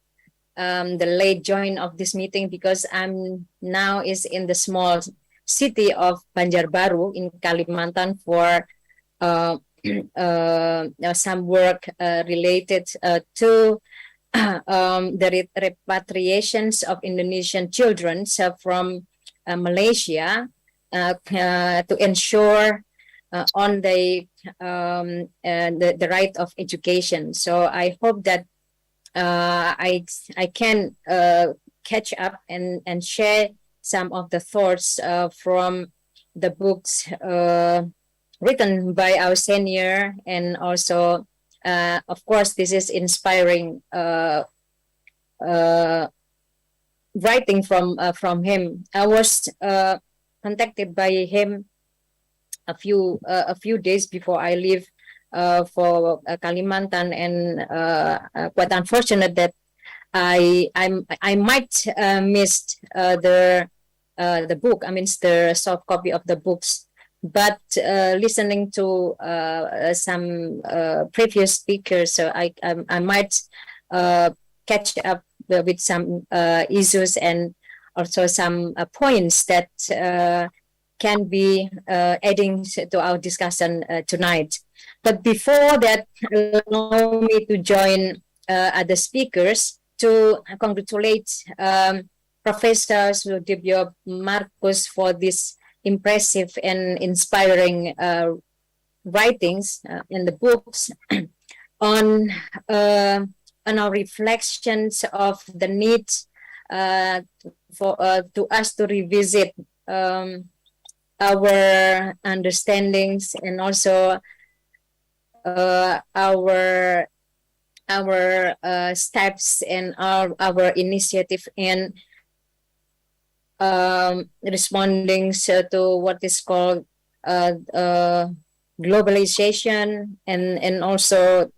Speaker 20: the late join of this meeting because I'm now is in the small city of Banjarbaru in Kalimantan for some work related to the repatriations of Indonesian children from Malaysia to ensure on the right of education. So I hope that I can catch up and share some of the thoughts from the books written by our senior, and also of course this is inspiring writing from him. I was contacted by him a few days before I leave for Kalimantan, and quite unfortunate that I might missed the book. I mean the soft copy of the books. But listening to some previous speakers, so I might catch up with some issues and also some points that can be adding to our discussion tonight. But before that, allow me to join other speakers to congratulate Professor Sudibyo Marcus for this impressive and inspiring writings in the books on our reflections of the need for to us to revisit our understandings and also our steps and our initiative in responding to what is called globalization and also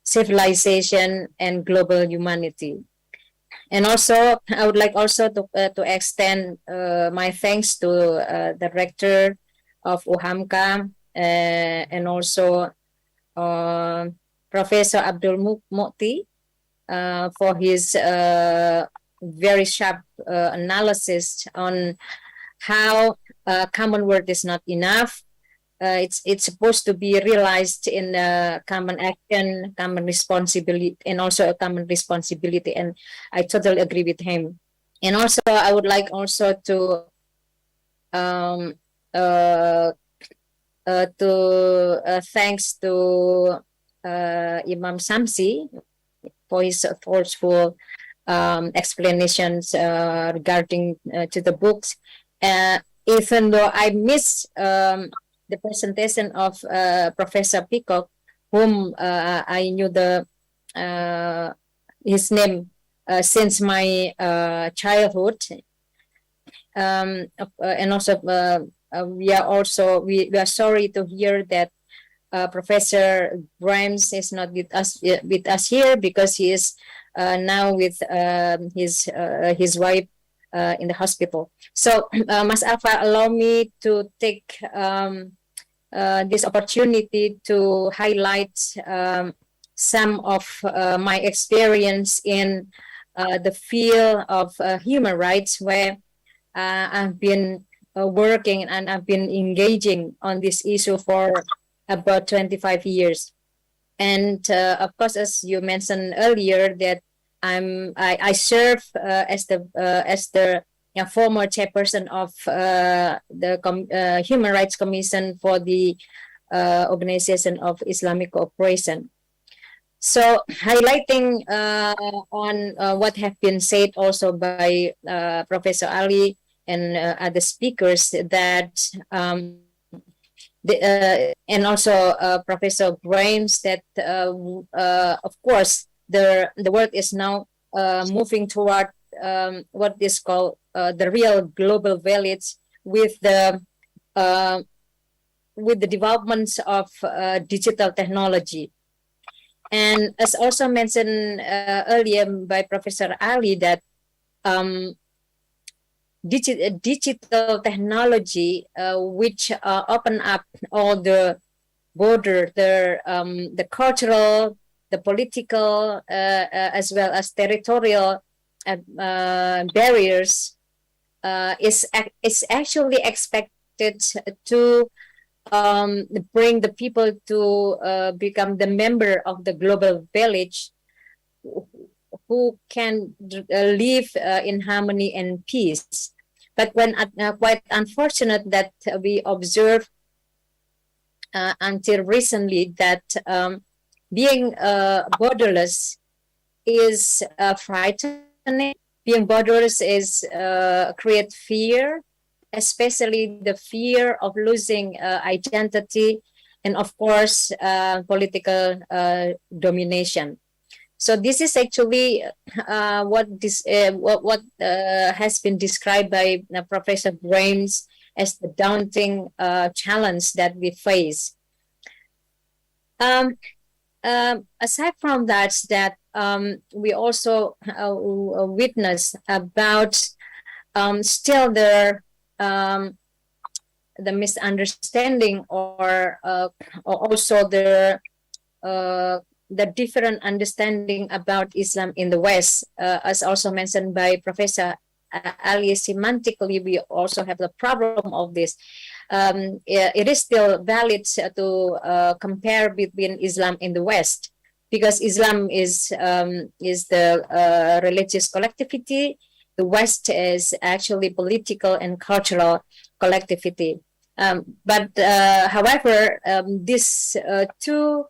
Speaker 20: civilization and global humanity. And also, I would like also to extend my thanks to the rector of UHAMKA and also Professor Abdul Mukti for his very sharp analysis on how common word is not enough. It's supposed to be realized in common action, common responsibility, and also a common responsibility. And I totally agree with him. And also, I would like also to thanks to Imam Samsi for his thoughtful explanations regarding to the books. Even though I missed the presentation of Professor Peacock, whom I knew his name since my childhood, and also we are sorry to hear that Professor Grimes is not with us here, because he is now with his wife in the hospital. So, Mas Alfa, allow me to take this opportunity to highlight some of my experience in the field of human rights, where I've been working and I've been engaging on this issue for about 25 years. And of course, as you mentioned earlier, that I serve as the former chairperson of the Human Rights Commission for the Organization of Islamic Cooperation. So, highlighting on what have been said also by Professor Ali and other speakers, that and also Professor Grimes, that of course the world is now moving toward what is called the real global village, with the developments of digital technology. And as also mentioned earlier by Professor Ali, that digital technology, which open up all the border, the cultural, the political, as well as territorial barriers, is actually expected to bring the people to become the member of the global village, who can live in harmony and peace. But when quite unfortunate that we observe until recently that being borderless is frightening. Being borderless is create fear, especially the fear of losing identity, and of course political domination. So this is actually what has been described by Professor Grimes as the daunting challenge that we face. Aside from that, we also witness about still the misunderstanding, or also the different understanding about Islam in the West, as also mentioned by Professor Ali. Semantically, we also have the problem of this. It is still valid to compare between Islam in the West, because Islam is the religious collectivity. The West is actually political and cultural collectivity. But however, these two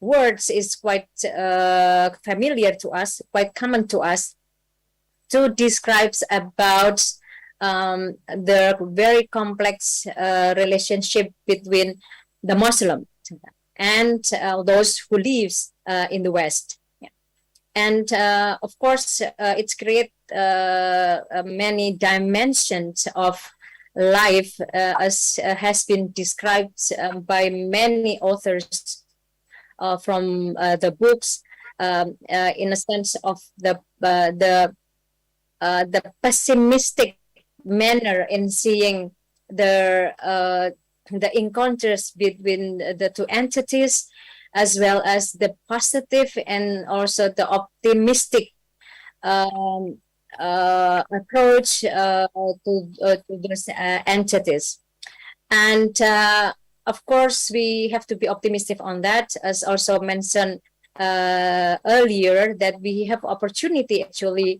Speaker 20: words is quite familiar to us, quite common to us, to describe about the very complex relationship between the Muslim and those who live in the West. And of course, it's create many dimensions of life, as has been described by many authors from the books, in a sense of the pessimistic manner in seeing the encounters between the two entities, as well as the positive and also the optimistic approach to those entities. And of course, we have to be optimistic on that, as also mentioned earlier, that we have opportunity actually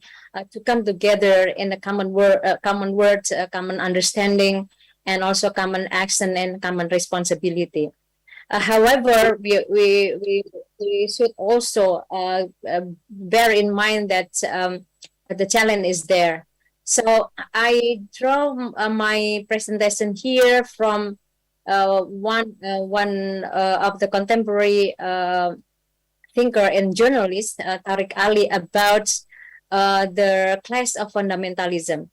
Speaker 20: to come together in a common understanding, and also common action and common responsibility. However, we should also bear in mind that the challenge is there. So I draw my presentation here from one of the contemporary thinker and journalist, Tariq Ali, about the clash of fundamentalism.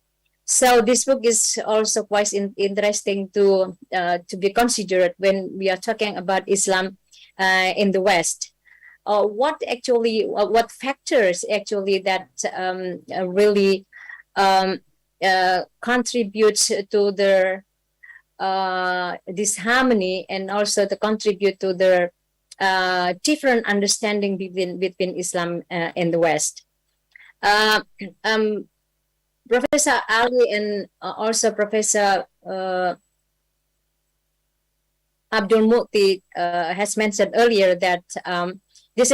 Speaker 20: So this book is also quite interesting to be considered when we are talking about Islam in the West. What factors actually that really contributes to the disharmony, and also to contribute to the different understanding between Islam and the West. Professor Ali and also Professor Abdul Muti has mentioned earlier that this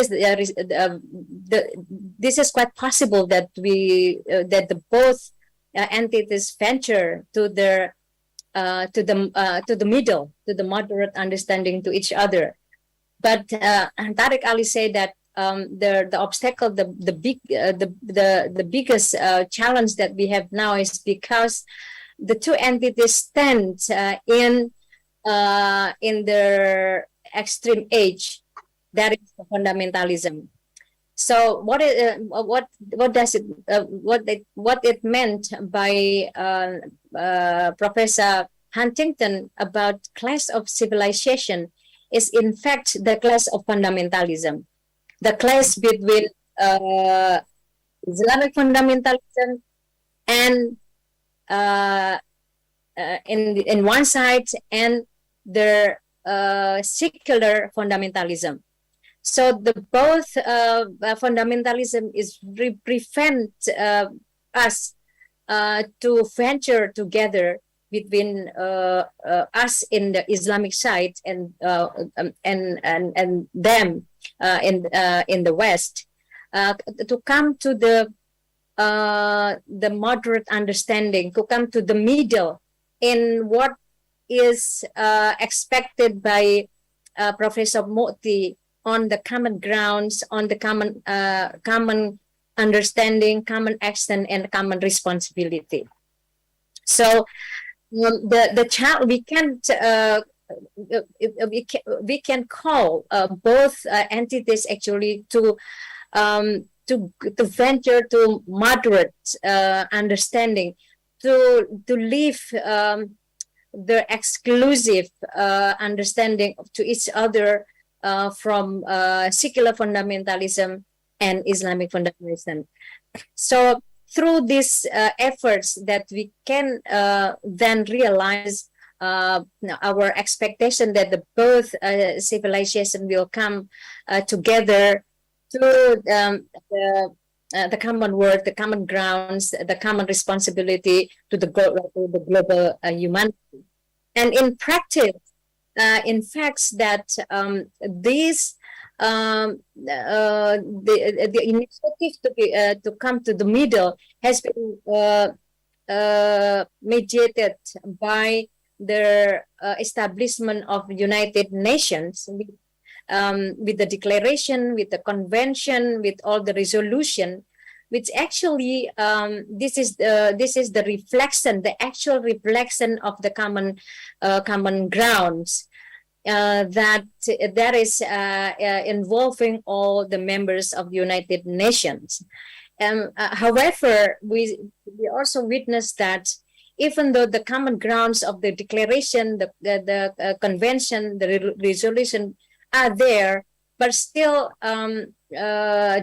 Speaker 20: is quite possible that the both entities venture to the middle, to the moderate understanding to each other. But Tariq Ali said that the obstacle, the biggest challenge that we have now is because the two entities stand in their extreme edge, that is fundamentalism. So what it meant by Professor Huntington about clash of civilization is in fact the clash of fundamentalism, the clash between Islamic fundamentalism and in one side, and their secular fundamentalism. So the both fundamentalism is prevent us to venture together between us in the Islamic side and them in the West, to come to the moderate understanding, to come to the middle in what is expected by Professor Moti on the common grounds, on the common understanding, common action, and common responsibility. So the child, we can call both entities actually to venture to moderate understanding, to leave the exclusive understanding to each other from secular fundamentalism and Islamic fundamentalism. So through these efforts that we can then realize our expectation that the both civilization will come together to the common work, the common grounds, the common responsibility to the global humanity. And in practice, in facts that these the initiative to come to the middle has been mediated by the establishment of United Nations with the declaration, with the convention, with all the resolution, which actually this is the reflection, the actual reflection of the common grounds that is involving all the members of the United Nations. However, we also witness that even though the common grounds of the declaration, the convention, the resolution are there, but still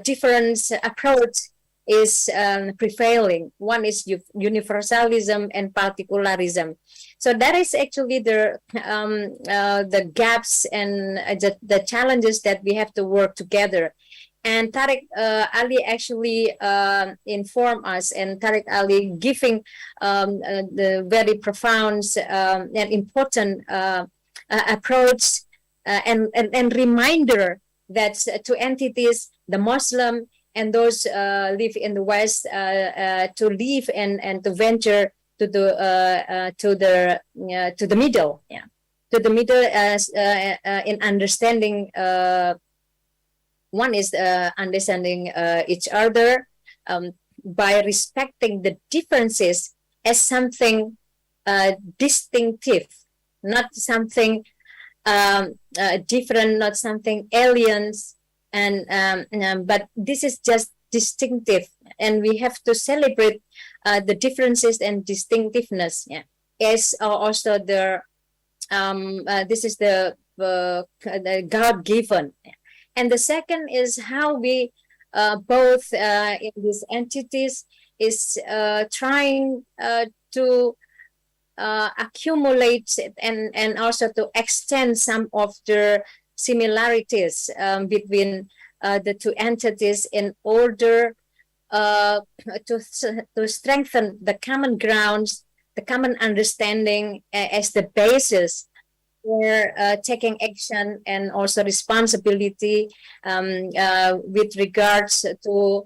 Speaker 20: different approach is prevailing. One is universalism and particularism. So that is actually the gaps and the challenges that we have to work together. And Tariq Ali actually informed us, and Tariq Ali giving the very profound and important approach and reminder that two entities, the Muslim and those live in the West, to live and to venture to the middle. Yeah. to the middle as in understanding. One is understanding each other by respecting the differences as something distinctive, not something different, not something aliens, and but this is just distinctive, and we have to celebrate the differences and distinctiveness. Yeah, as also this is the God given. And the second is how we both in these entities is trying to accumulate and also to extend some of the similarities between the two entities in order to strengthen the common grounds, the common understanding as the basis for taking action and also responsibility with regards to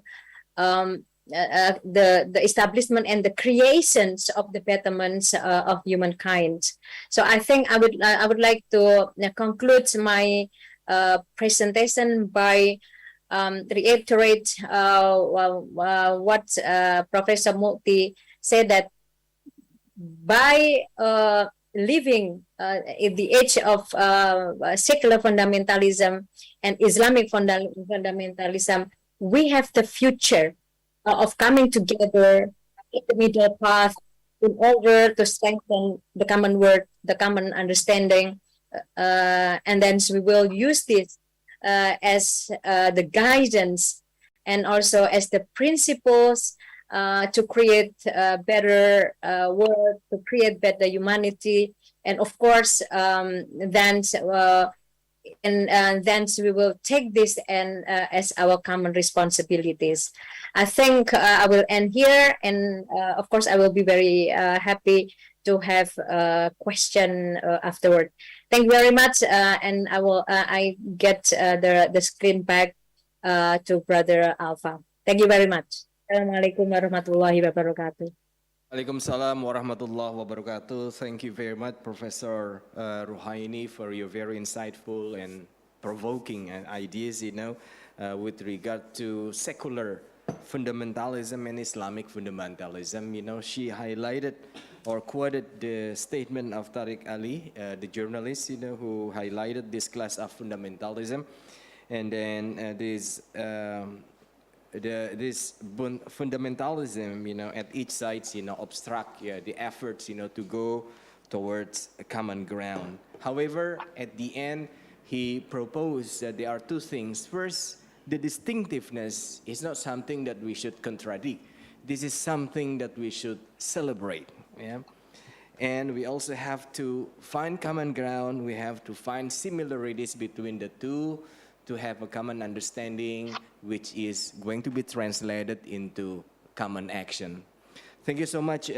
Speaker 20: the establishment and the creations of the betterments of humankind. So I think I would like to conclude my presentation by reiterate what Professor Mukti said, that by living in the age of secular fundamentalism and Islamic fundamentalism, we have the future of coming together in the middle path in order to strengthen the common word, the common understanding, and then we will use this as the guidance and also as the principles to create a better world, to create better humanity, and of course, then we will take this and as our common responsibilities. I think I will end here, and of course, I will be very happy to have a question afterward. Thank you very much, and I get the screen back to Brother Alpha. Thank you very much. Assalamualaikum warahmatullahi wabarakatuh.
Speaker 18: Waalaikumsalam warahmatullahi wabarakatuh. Thank you very much, Professor Ruhaini, for your very insightful and provoking ideas, with regard to secular fundamentalism and Islamic fundamentalism. She highlighted or quoted the statement of Tariq Ali, the journalist, who highlighted this class of fundamentalism. And then this fundamentalism, at each side, obstruct the efforts, to go towards a common ground. However, at the end, he proposed that there are two things. First, the distinctiveness is not something that we should contradict. This is something that we should celebrate. Yeah? And we also have to find common ground. We have to find similarities between the two to have a common understanding, which is going to be translated into common action. Thank you so much,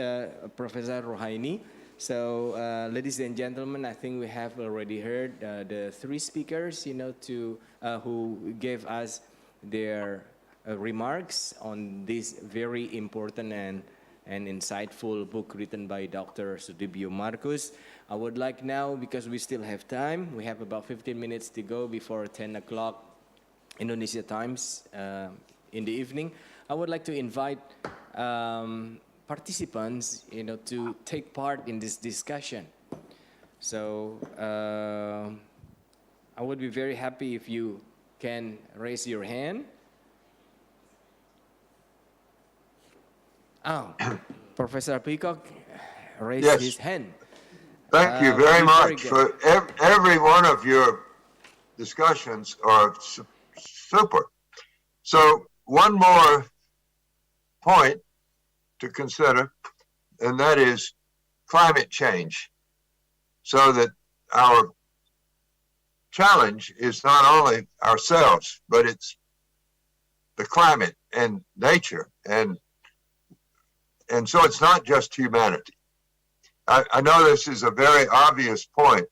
Speaker 18: Professor Ruhaini. So, ladies and gentlemen, I think we have already heard the three speakers, who gave us their remarks on this very important and insightful book written by Dr. Sudibyo Marcus. I would like now, because we still have time, we have about 15 minutes to go before 10 o'clock Indonesia times in the evening. I would like to invite participants, to take part in this discussion. So I would be very happy if you can raise your hand. Professor Peacock raised his hand.
Speaker 13: Thank you very much for every one of your discussions are super. So one more point to consider, and that is climate change, so that our challenge is not only ourselves, but it's the climate and nature, and so it's not just humanity. I know this is a very obvious point.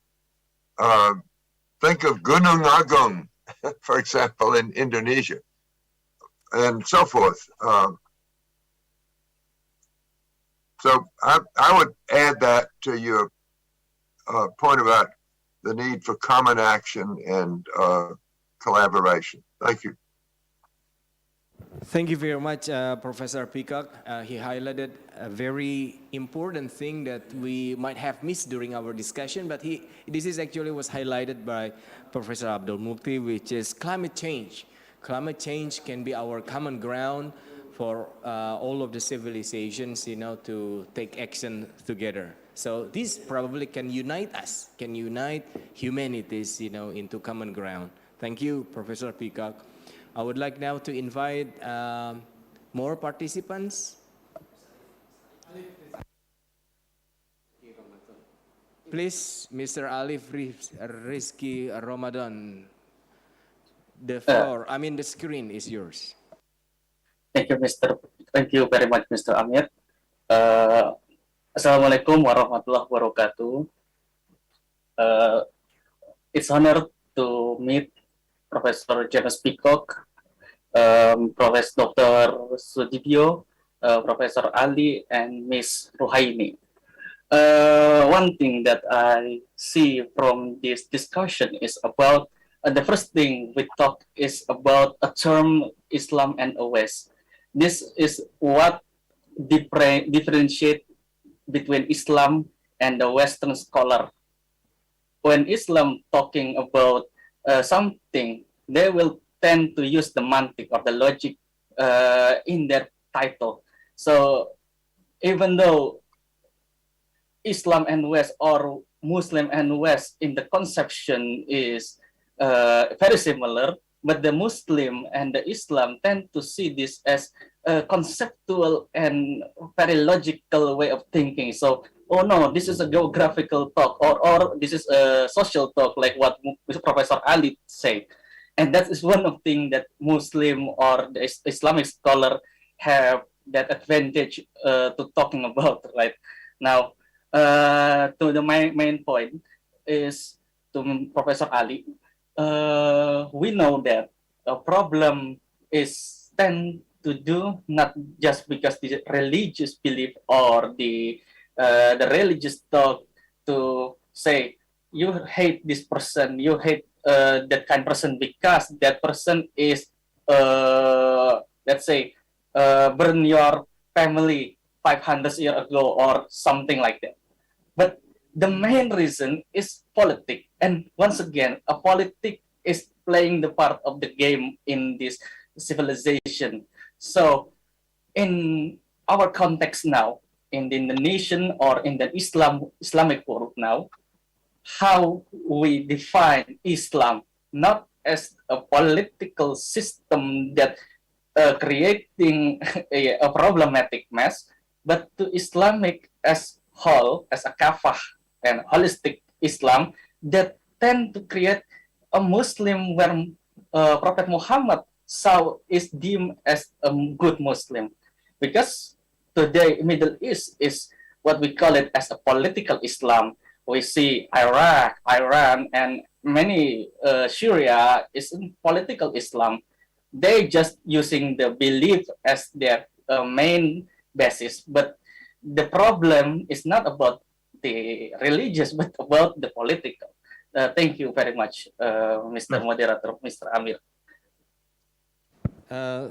Speaker 13: Think of Gunung Agung, for example, in Indonesia, and so forth. So I would add that to your point about the need for common action and collaboration. Thank you.
Speaker 18: Thank you very much, Professor Peacock. He highlighted a very important thing that we might have missed during our discussion, but this is actually was highlighted by Professor Abdul Mukti, which is climate change. Climate change can be our common ground for all of the civilizations, to take action together. So this probably can unite us, can unite humanities, into common ground. Thank you, Professor Peacock. I would like now to invite more participants. Please, Mr. Alif Rizky Ramadan, the floor, the screen is yours.
Speaker 21: Thank you very much, Mr. Amir. Assalamualaikum warahmatullahi wabarakatuh. It's honor to meet Professor James Peacock, Professor Dr. Sudibyo, Professor Ali, and Miss Ruhaini. One thing that I see from this discussion is about the first thing we talk is about a term Islam and the West. This is what differentiate between Islam and the Western scholar. When Islam talking about something, they will tend to use the mantik or the logic in their title. So even though Islam and West or Muslim and West in the conception is very similar, but the Muslim and the Islam tend to see this as a conceptual and very logical way of thinking. So, oh no, this is a geographical talk, or this is a social talk, like what Professor Ali said. And that is one of the things that Muslim or the Islamic scholar have that advantage to talking about right now. To the main point is to Professor Ali. We know that a problem is tend to do not just because the religious belief or the religious talk to say you hate this person, you hate that kind of person because that person is let's say burn your family 500 years ago or something like that. But the main reason is politics. And once again, a politic is playing the part of the game in this civilization. So in our context now, in the Indonesian or in the Islamic world now, how we define Islam, not as a political system that creating a problematic mess, but to Islamic as whole, as a kafah and holistic Islam that tend to create a Muslim where Prophet Muhammad is deemed as a good Muslim. Because today Middle East is what we call it as a political Islam. We see Iraq, Iran, and many Syria is in political Islam. They just using the belief as their main basis, but the problem is not about the religious, but about the political. Thank you very much, Mr. Moderator, Mr. Amir.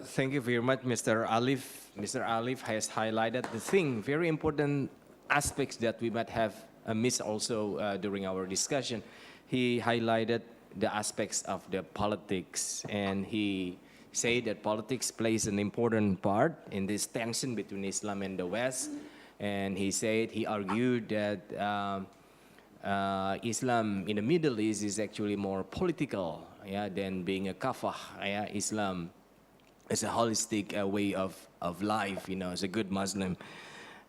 Speaker 18: Thank you very much, Mr. Alif. Mr. Alif has highlighted the thing, very important aspects that we might have missed also during our discussion. He highlighted the aspects of the politics, and he said that politics plays an important part in this tension between Islam and the West. And he argued that Islam in the Middle East is actually more political, than being a kafah. Islam is a holistic way of life, as a good Muslim.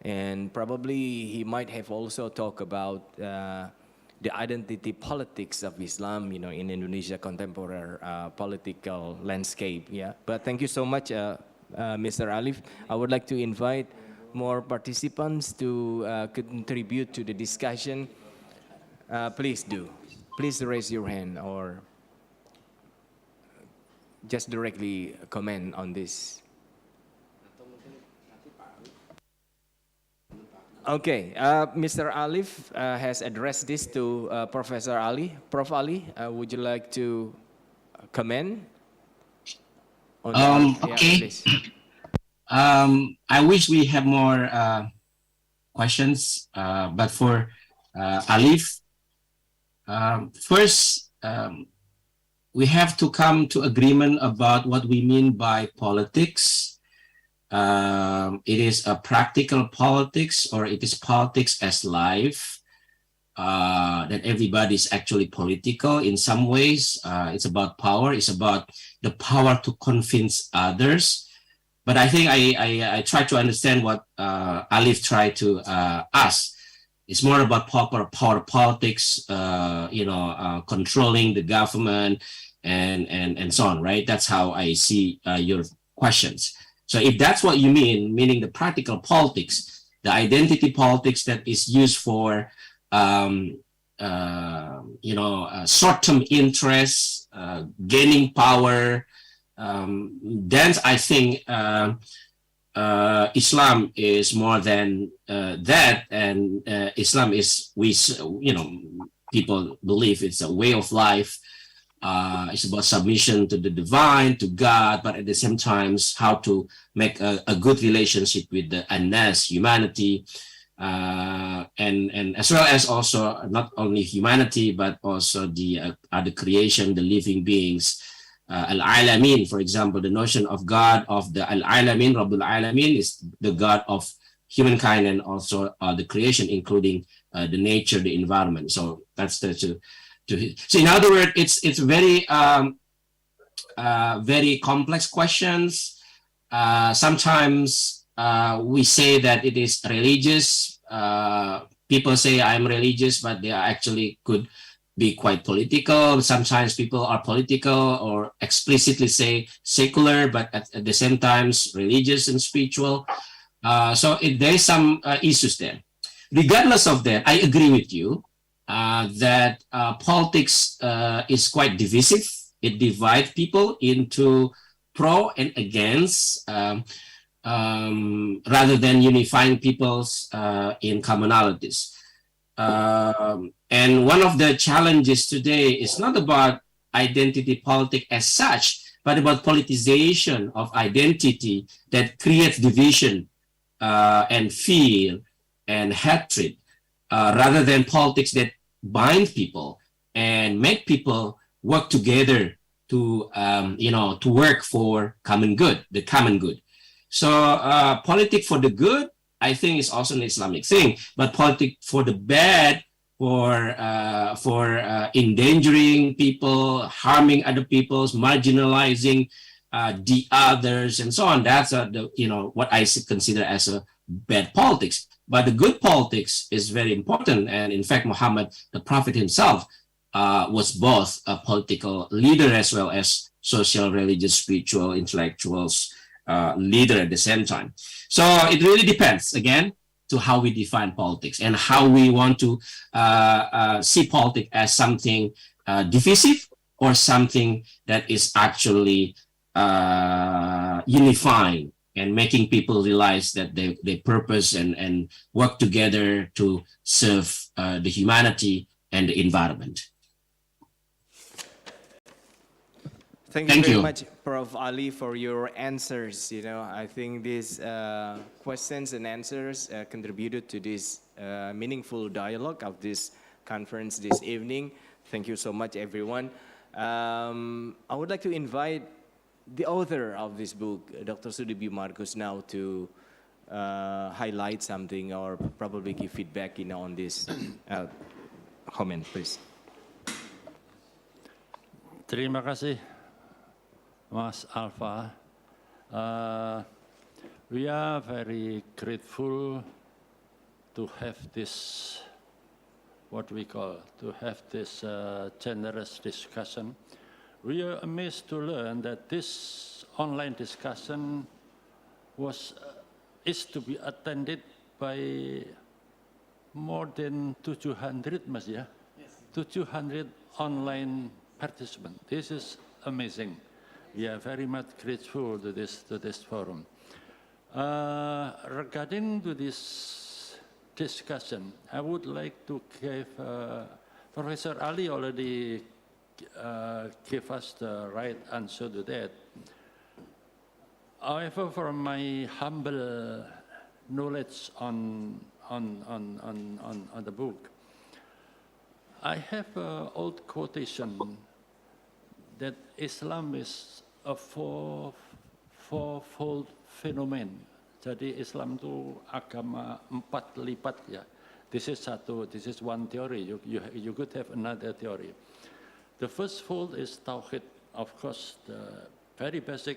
Speaker 18: And probably he might have also talked about the identity politics of Islam, in Indonesia contemporary political landscape. But thank you so much, Mr. Alif. I would like to invite more participants to contribute to the discussion. Please do. Please raise your hand or just directly comment on this. Okay, Mr. Alif has addressed this to Professor Ali. Prof. Ali, would you like to comment? On that?
Speaker 19: Okay.
Speaker 18: Please.
Speaker 19: I wish we have more questions, but for Alif, first, we have to come to agreement about what we mean by politics. It is a practical politics, or it is politics as life, that everybody is actually political in some ways. It's about power. It's about the power to convince others. But I think I try to understand what Alif tried to ask. It's more about power politics, controlling the government and so on, right? That's how I see your questions. So if that's what you mean, meaning the practical politics, the identity politics that is used for, short-term interests, gaining power, then I think Islam is more than that, and Islam is, people believe it's a way of life. It's about submission to the divine, to God, but at the same time, how to make a good relationship with the Anas, humanity, and as well as also not only humanity, but also the other creation, the living beings. Al-Alamin, for example, the notion of God of the Al-Alamin, Rabbul Alamin, is the God of humankind and also the creation, including the nature, the environment. So that's so in other words, it's very very complex questions. Sometimes we say that it is religious. People say I'm religious, but they actually could be quite political. Sometimes people are political or explicitly say secular, but at the same time religious and spiritual. So there is some issues there. Regardless of that, I agree with you that politics is quite divisive. It divides people into pro and against, rather than unifying peoples in commonalities. And one of the challenges today is not about identity politics as such, but about politicization of identity that creates division and fear and hatred, rather than politics that bind people and make people work together to, to work for common good, the common good. So politics for the good, I think, is also an Islamic thing, but politics for the bad, for endangering people, harming other peoples, marginalizing the others, and so on. That's what I consider as a bad politics. But the good politics is very important, and in fact, Muhammad, the Prophet himself, was both a political leader as well as social, religious, spiritual, intellectuals leader at the same time. So it really depends, again, to how we define politics and how we want to see politics as something divisive or something that is actually unifying and making people realize that they purpose and work together to serve the humanity and the environment.
Speaker 18: Thank you very much, Prof. Ali, for your answers. I think these questions and answers contributed to this meaningful dialogue of this conference this evening. Thank you so much, everyone. I would like to invite the author of this book, Dr. Sudibyo Markus, now to highlight something or probably give feedback on this comment, please.
Speaker 12: Terima kasih, Mas Alfa. We are very grateful to have this, to have this generous discussion. We are amazed to learn that this online discussion is to be attended by more than 200, Mas, yeah? Yes. 200 online participants. This is amazing. We are very much grateful to this forum. Regarding to this discussion. I would like to give, Professor Ali already gave us the right answer to that. However, from my humble knowledge on the book, I have an old quotation that Islam is a fourfold phenomenon. Jadi Islam itu agama 4 lipat ya. This is one theory. You could have another theory. The first fold is Tauhid. Of course, the very basic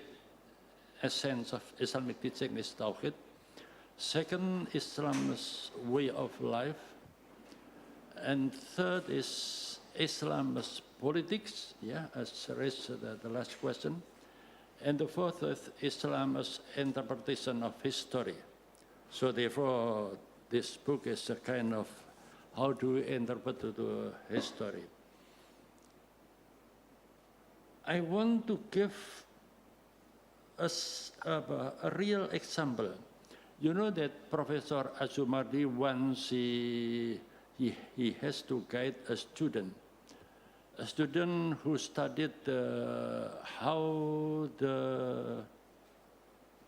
Speaker 12: essence of Islamic teaching is Tauhid. Second, Islam's way of life. And third is Islam's politics, yeah, as raised the last question. And the fourth is Islam's interpretation of history. So therefore, this book is a kind of how do we interpret the history. I want to give us a real example. You know that Professor Azumardi once he has to guide a student who studied how the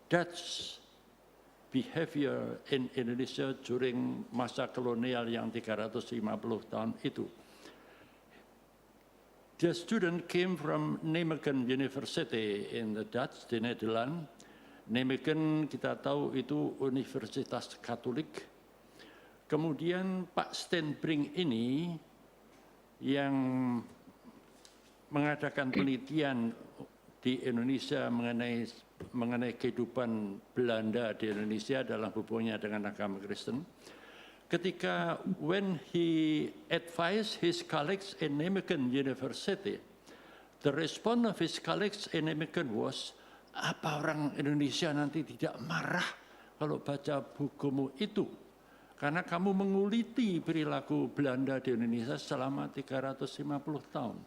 Speaker 12: Dutch behavior in Indonesia during masa kolonial yang 350 tahun itu. The student came from Nijmegen University in the Dutch, di Nederland. Nijmegen kita tahu itu Universitas Katolik. Kemudian Pak Stenbrink ini yang mengadakan penelitian di Indonesia mengenai kehidupan Belanda di Indonesia dalam hubungannya dengan agama Kristen. Ketika when he advised his colleagues in Nijmegen University, the response of his colleagues in Nijmegen was, apa orang Indonesia nanti tidak marah kalau baca bukumu itu? Karena kamu menguliti perilaku Belanda di Indonesia selama 350 tahun.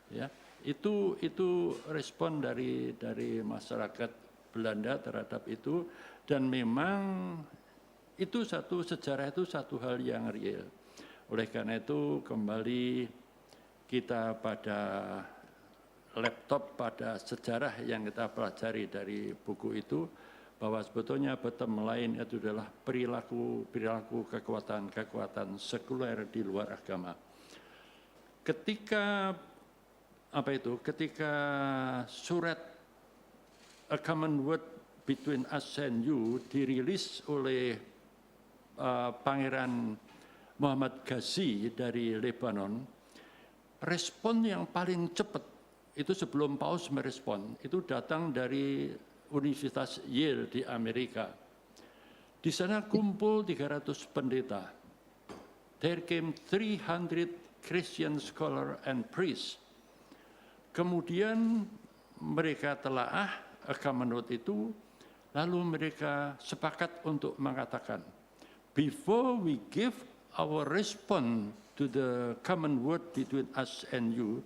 Speaker 12: Ya, itu respon dari masyarakat Belanda terhadap itu, dan memang itu sejarah itu satu hal yang real. Oleh karena itu kembali kita pada laptop, pada sejarah yang kita pelajari dari buku itu, bahwa sebetulnya bottom line itu adalah perilaku kekuatan sekuler di luar agama. Ketika surat A Common Word Between Us and You dirilis oleh Pangeran Muhammad Ghazi dari Lebanon, respon yang paling cepat itu sebelum Paus merespon itu datang dari Universitas Yale di Amerika. Di sana kumpul 300 pendeta. There came 300 Christian scholar and priests. Kemudian mereka telaah Common Word itu, lalu mereka sepakat untuk mengatakan, before we give our response to the common word between us and you,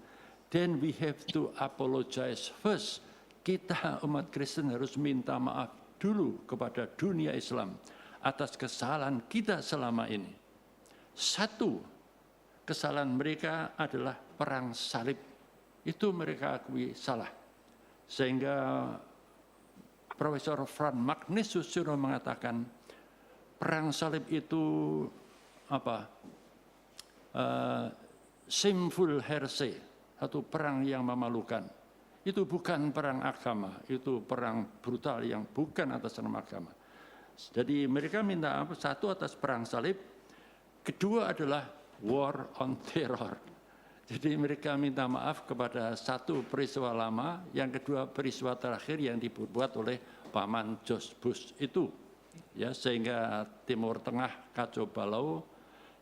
Speaker 12: then we have to apologize first. Kita umat Kristen harus minta maaf dulu kepada dunia Islam atas kesalahan kita selama ini. Satu, kesalahan mereka adalah perang salib. Itu mereka akui salah. Sehingga Profesor Frank Magnus Susilo mengatakan, perang salib itu shameful heresy, satu perang yang memalukan. Itu bukan perang agama, itu perang brutal yang bukan atas nama agama. Jadi mereka minta satu atas perang salib, kedua adalah war on terror. Jadi mereka minta maaf kepada satu peristiwa lama, yang kedua peristiwa terakhir yang dibuat oleh Paman George Bush itu. Ya, sehingga Timur Tengah kacau balau,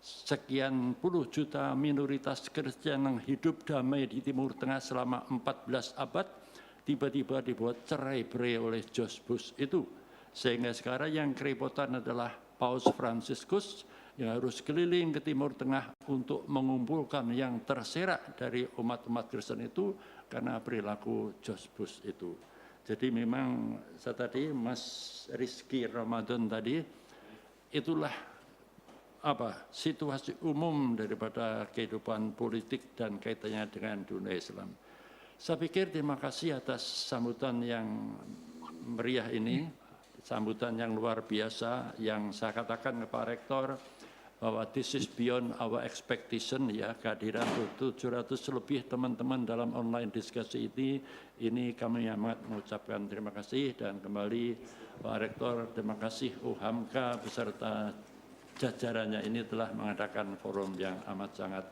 Speaker 12: sekian puluh juta minoritas Kristen yang hidup damai di Timur Tengah selama 14 abad, tiba-tiba dibuat cerai-berai oleh George Bush itu. Sehingga sekarang yang kerepotan adalah Paus Franciscus yang harus keliling ke Timur Tengah untuk mengumpulkan yang terserak dari umat-umat Kristen itu karena perilaku George Bush itu. Jadi memang saya tadi, Mas Rizky Ramadan tadi, itulah situasi umum daripada kehidupan politik dan kaitannya dengan dunia Islam. Saya pikir terima kasih atas sambutan yang meriah ini, sambutan yang luar biasa yang saya katakan ke Pak Rektor bahwa this is beyond our expectation ya, kehadiran 700 lebih teman-teman dalam online diskusi ini kami amat mengucapkan terima kasih dan kembali Pak Rektor terima kasih UHAMKA beserta jajarannya ini telah mengadakan forum yang amat sangat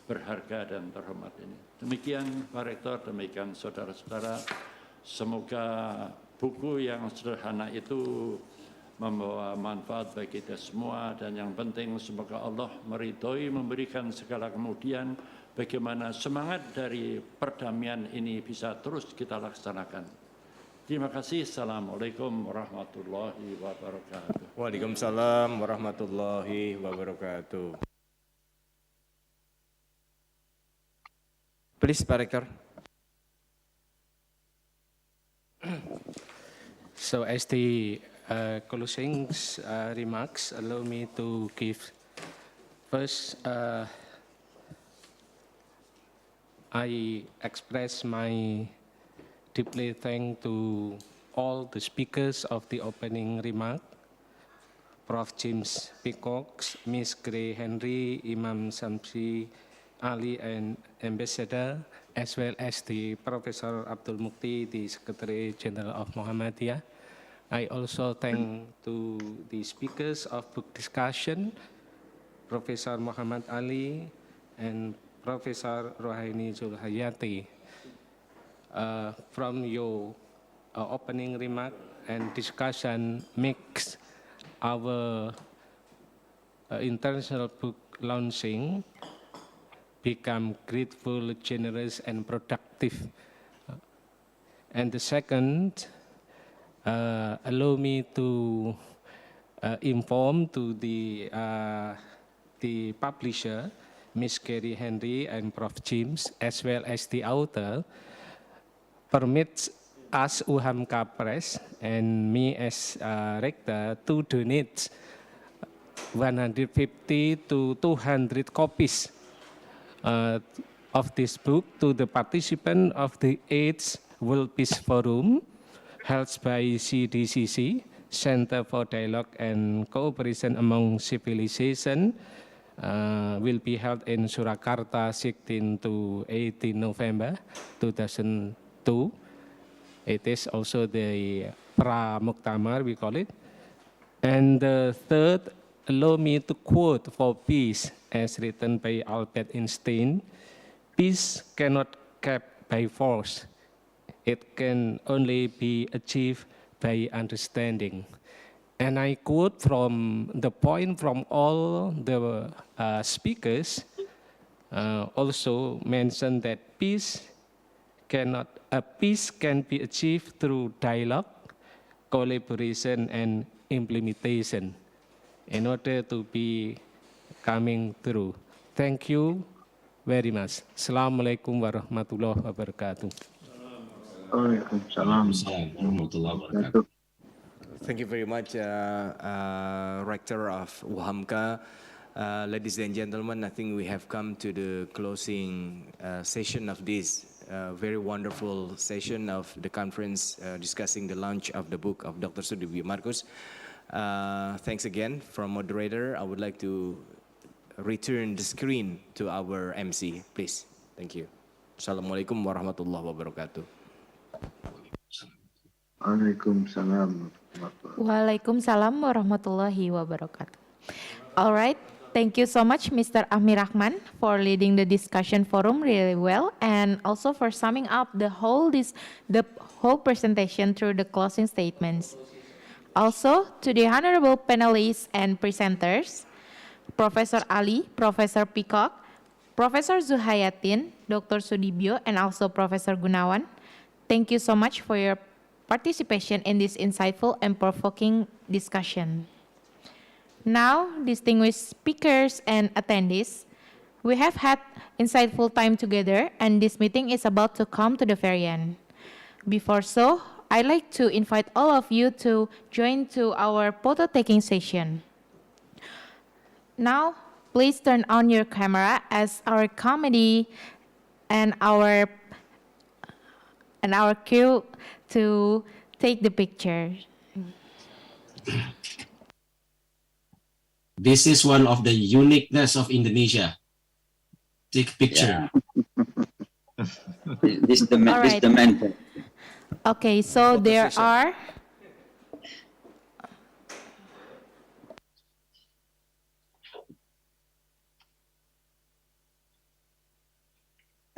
Speaker 12: berharga dan terhormat ini. Demikian Pak Rektor, demikian saudara-saudara, semoga buku yang sederhana itu membawa manfaat bagi kita semua dan yang penting semoga Allah meridhoi memberikan segala kemudian bagaimana semangat dari perdamaian ini bisa terus kita laksanakan. Terima kasih. Assalamualaikum warahmatullahi wabarakatuh.
Speaker 18: Waalaikumsalam warahmatullahi wabarakatuh. Please, Pak Rektor.
Speaker 1: So as the closing remarks, allow me to give first, I express my deeply thank to all the speakers of the opening remark, Prof. James Peacock, Ms. Gray Henry, Imam Samsi Ali, and Ambassador, as well as the Professor Abdul Mukti, the Secretary General of Muhammadiyah. I also thank to the speakers of book discussion, Professor Muhammad Ali and Professor Rohaini Zulhayati. From your opening remark and discussion makes our international book launching become grateful, generous, and productive. And the second, allow me to inform to the publisher, Ms. Carrie Henry and Prof. James, as well as the author, permits us UHAMKA Press and me as rector to donate 150 to 200 copies of this book to the participant of the 8th World Peace Forum held by CDCC, Center for Dialogue and Cooperation Among Civilization, will be held in Surakarta 16 to 18 November 2002. It is also the Pra-Muktamar, we call it. And the third, allow me to quote for peace, as written by Albert Einstein: peace cannot kept by force. It can only be achieved by understanding. And I quote from the point from all the speakers, also mentioned that peace can be achieved through dialogue, collaboration, and implementation in order to be coming through. Thank you very much. Assalamualaikum warahmatullahi wabarakatuh.
Speaker 18: Thank you very much, Rector of UHAMKA. Ladies and gentlemen, I think we have come to the closing session of this very wonderful session of the conference discussing the launch of the book of Dr. Sudibyo Markus. Thanks again from moderator. I would like to return the screen to our MC, please. Thank you. Assalamualaikum warahmatullahi wabarakatuh.
Speaker 11: Waalaikumsalam warahmatullahi wabarakatuh. All right. Thank you so much, Mr. Amir Rahman, for leading the discussion forum really well, and also for summing up the whole presentation through the closing statements. Also, to the honorable panelists and presenters, Professor Ali, Professor Peacock, Professor Zuhayatin, Dr. Sudibyo, and also Professor Gunawan, thank you so much for your participation in this insightful and provoking discussion. Now, distinguished speakers and attendees, we have had insightful time together, and this meeting is about to come to the very end. Before so, I'd like to invite all of you to join to our photo-taking session. Now, please turn on your camera as our comedy and our cue to take the picture.
Speaker 19: This is one of the uniqueness of Indonesia. Take picture.
Speaker 14: This is the
Speaker 11: All right.
Speaker 14: mentor.
Speaker 11: Okay, so there are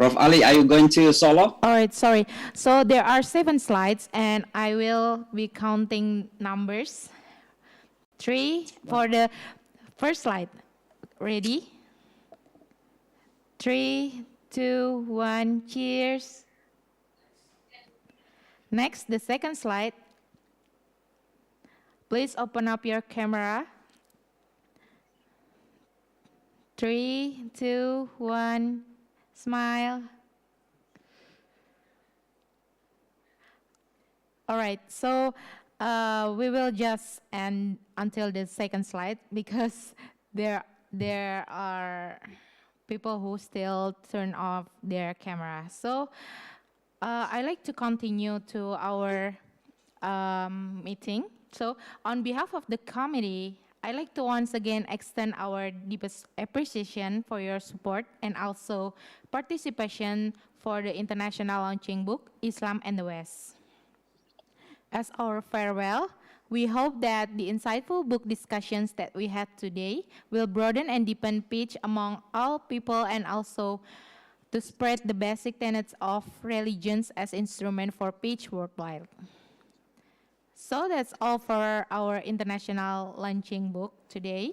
Speaker 14: Prof. Ali, are you going to solo?
Speaker 11: all right, sorry. So there are 7 slides and I will be counting numbers. 3 for the first slide. Ready? 3, 2, 1, cheers. Next, the second slide. Please open up your camera. 3, 2, 1, smile. All right, so we will just end until the second slide because there are people who still turn off their camera. So I like to continue to our meeting. So on behalf of the committee, I'd like to once again extend our deepest appreciation for your support and also participation for the international launching book, Islam and the West. As our farewell, we hope that the insightful book discussions that we had today will broaden and deepen pitch among all people and also to spread the basic tenets of religions as instrument for peace worldwide. So that's all for our international launching book today,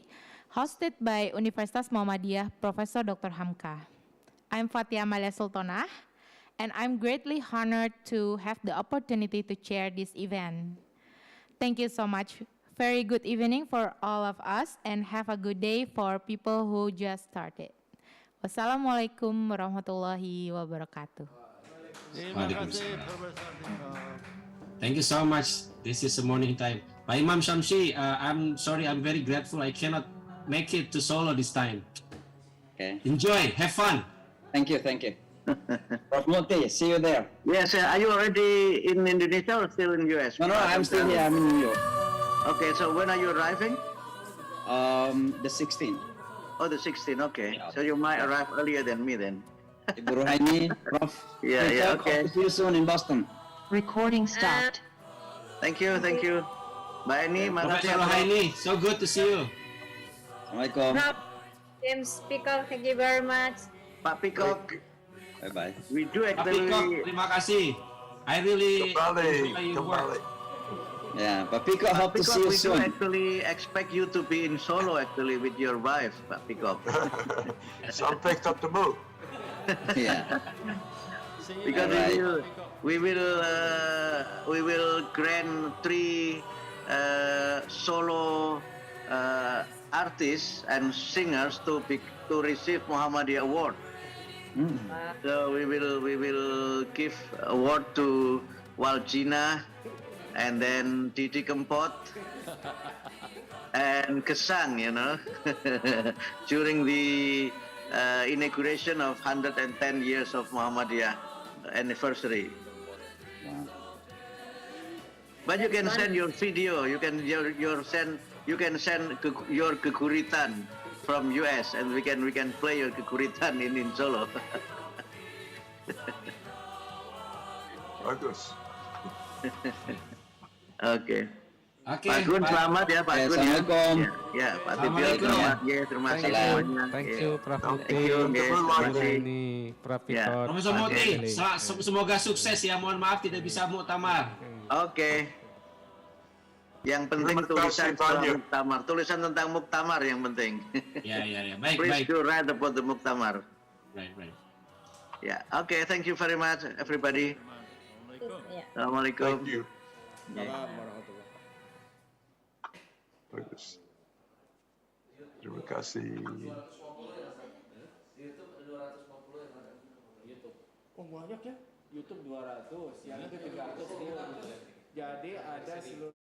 Speaker 11: hosted by Universitas Muhammadiyah Professor Dr. HAMKA. I'm Fatia Amalia Sultanah, and I'm greatly honored to have the opportunity to chair this event. Thank you so much. Very good evening for all of us, and have a good day for people who just started. Wassalamualaikum warahmatullahi wabarakatuh.
Speaker 19: Thank you so much. This is the morning time. Pak Imam Syamsi, I'm sorry, I'm very grateful. I cannot make it to Solo this time.
Speaker 14: Okay.
Speaker 19: Enjoy, have fun.
Speaker 14: Thank you. Prof. Moti, see you there.
Speaker 17: Yes, are you already in Indonesia or still in US?
Speaker 14: No, I'm still here. I'm in New York.
Speaker 17: Okay, so when are you arriving?
Speaker 14: The 16th.
Speaker 17: Oh, the 16th, okay. So you might arrive earlier than me then.
Speaker 14: Ibu Ruhaini, Prof.
Speaker 17: Yeah, okay.
Speaker 14: See you soon in Boston.
Speaker 4: Recording stopped.
Speaker 17: Thank you. Bye, Ani.
Speaker 19: Professor Rohaini, so good to see you.
Speaker 14: Assalamualaikum.
Speaker 20: James Peacock, thank you very much.
Speaker 17: Pak Peacock.
Speaker 14: Bye-bye.
Speaker 17: We do
Speaker 19: Pak
Speaker 17: actually...
Speaker 19: Peacock, terima kasih. I really enjoy your work.
Speaker 14: Yeah, Pak Peacock, hope to see you
Speaker 17: we
Speaker 14: soon.
Speaker 17: do actually expect you to be in Solo actually with your wife, Pak Peacock.
Speaker 13: Some picked up the book.
Speaker 14: Yeah.
Speaker 17: Because we will grant 3 solo artists and singers to receive Muhammadiyah Award. So we will give award to Waljina, and then Didi Kempot, and Kesang, during the inauguration of 110 years of Muhammadiyah anniversary. But you can send your video. You can send your keguritan from US, and we can play your keguritan in Solo.
Speaker 13: Bagus.
Speaker 17: Okay.
Speaker 19: Oke,
Speaker 17: Pak Gun, selamat ya Pak Gun.
Speaker 14: Assalamualaikum.
Speaker 17: Ya, Pak Tibio, selamat ya. Terima kasih semuanya.
Speaker 1: Thank you, Prof. Muti.
Speaker 17: Thank you,
Speaker 1: Terima kasih. Prof. Peacock.
Speaker 19: Profesor Muti, semoga sukses ya. Mohon maaf tidak bisa muktamar.
Speaker 17: Oke. Yang penting tulisan tentang muktamar. Tulisan tentang muktamar yang penting.
Speaker 19: Ya. Baik.
Speaker 17: Please do write about the muktamar.
Speaker 19: Right.
Speaker 17: Ya, oke. Thank you very much, everybody. Assalamualaikum.
Speaker 13: Thank you.
Speaker 17: Yeah.
Speaker 13: Bagus. Terima kasih.
Speaker 10: Oh banyak ya, YouTube 200, yang itu 300 dia. Jadi ada seluruh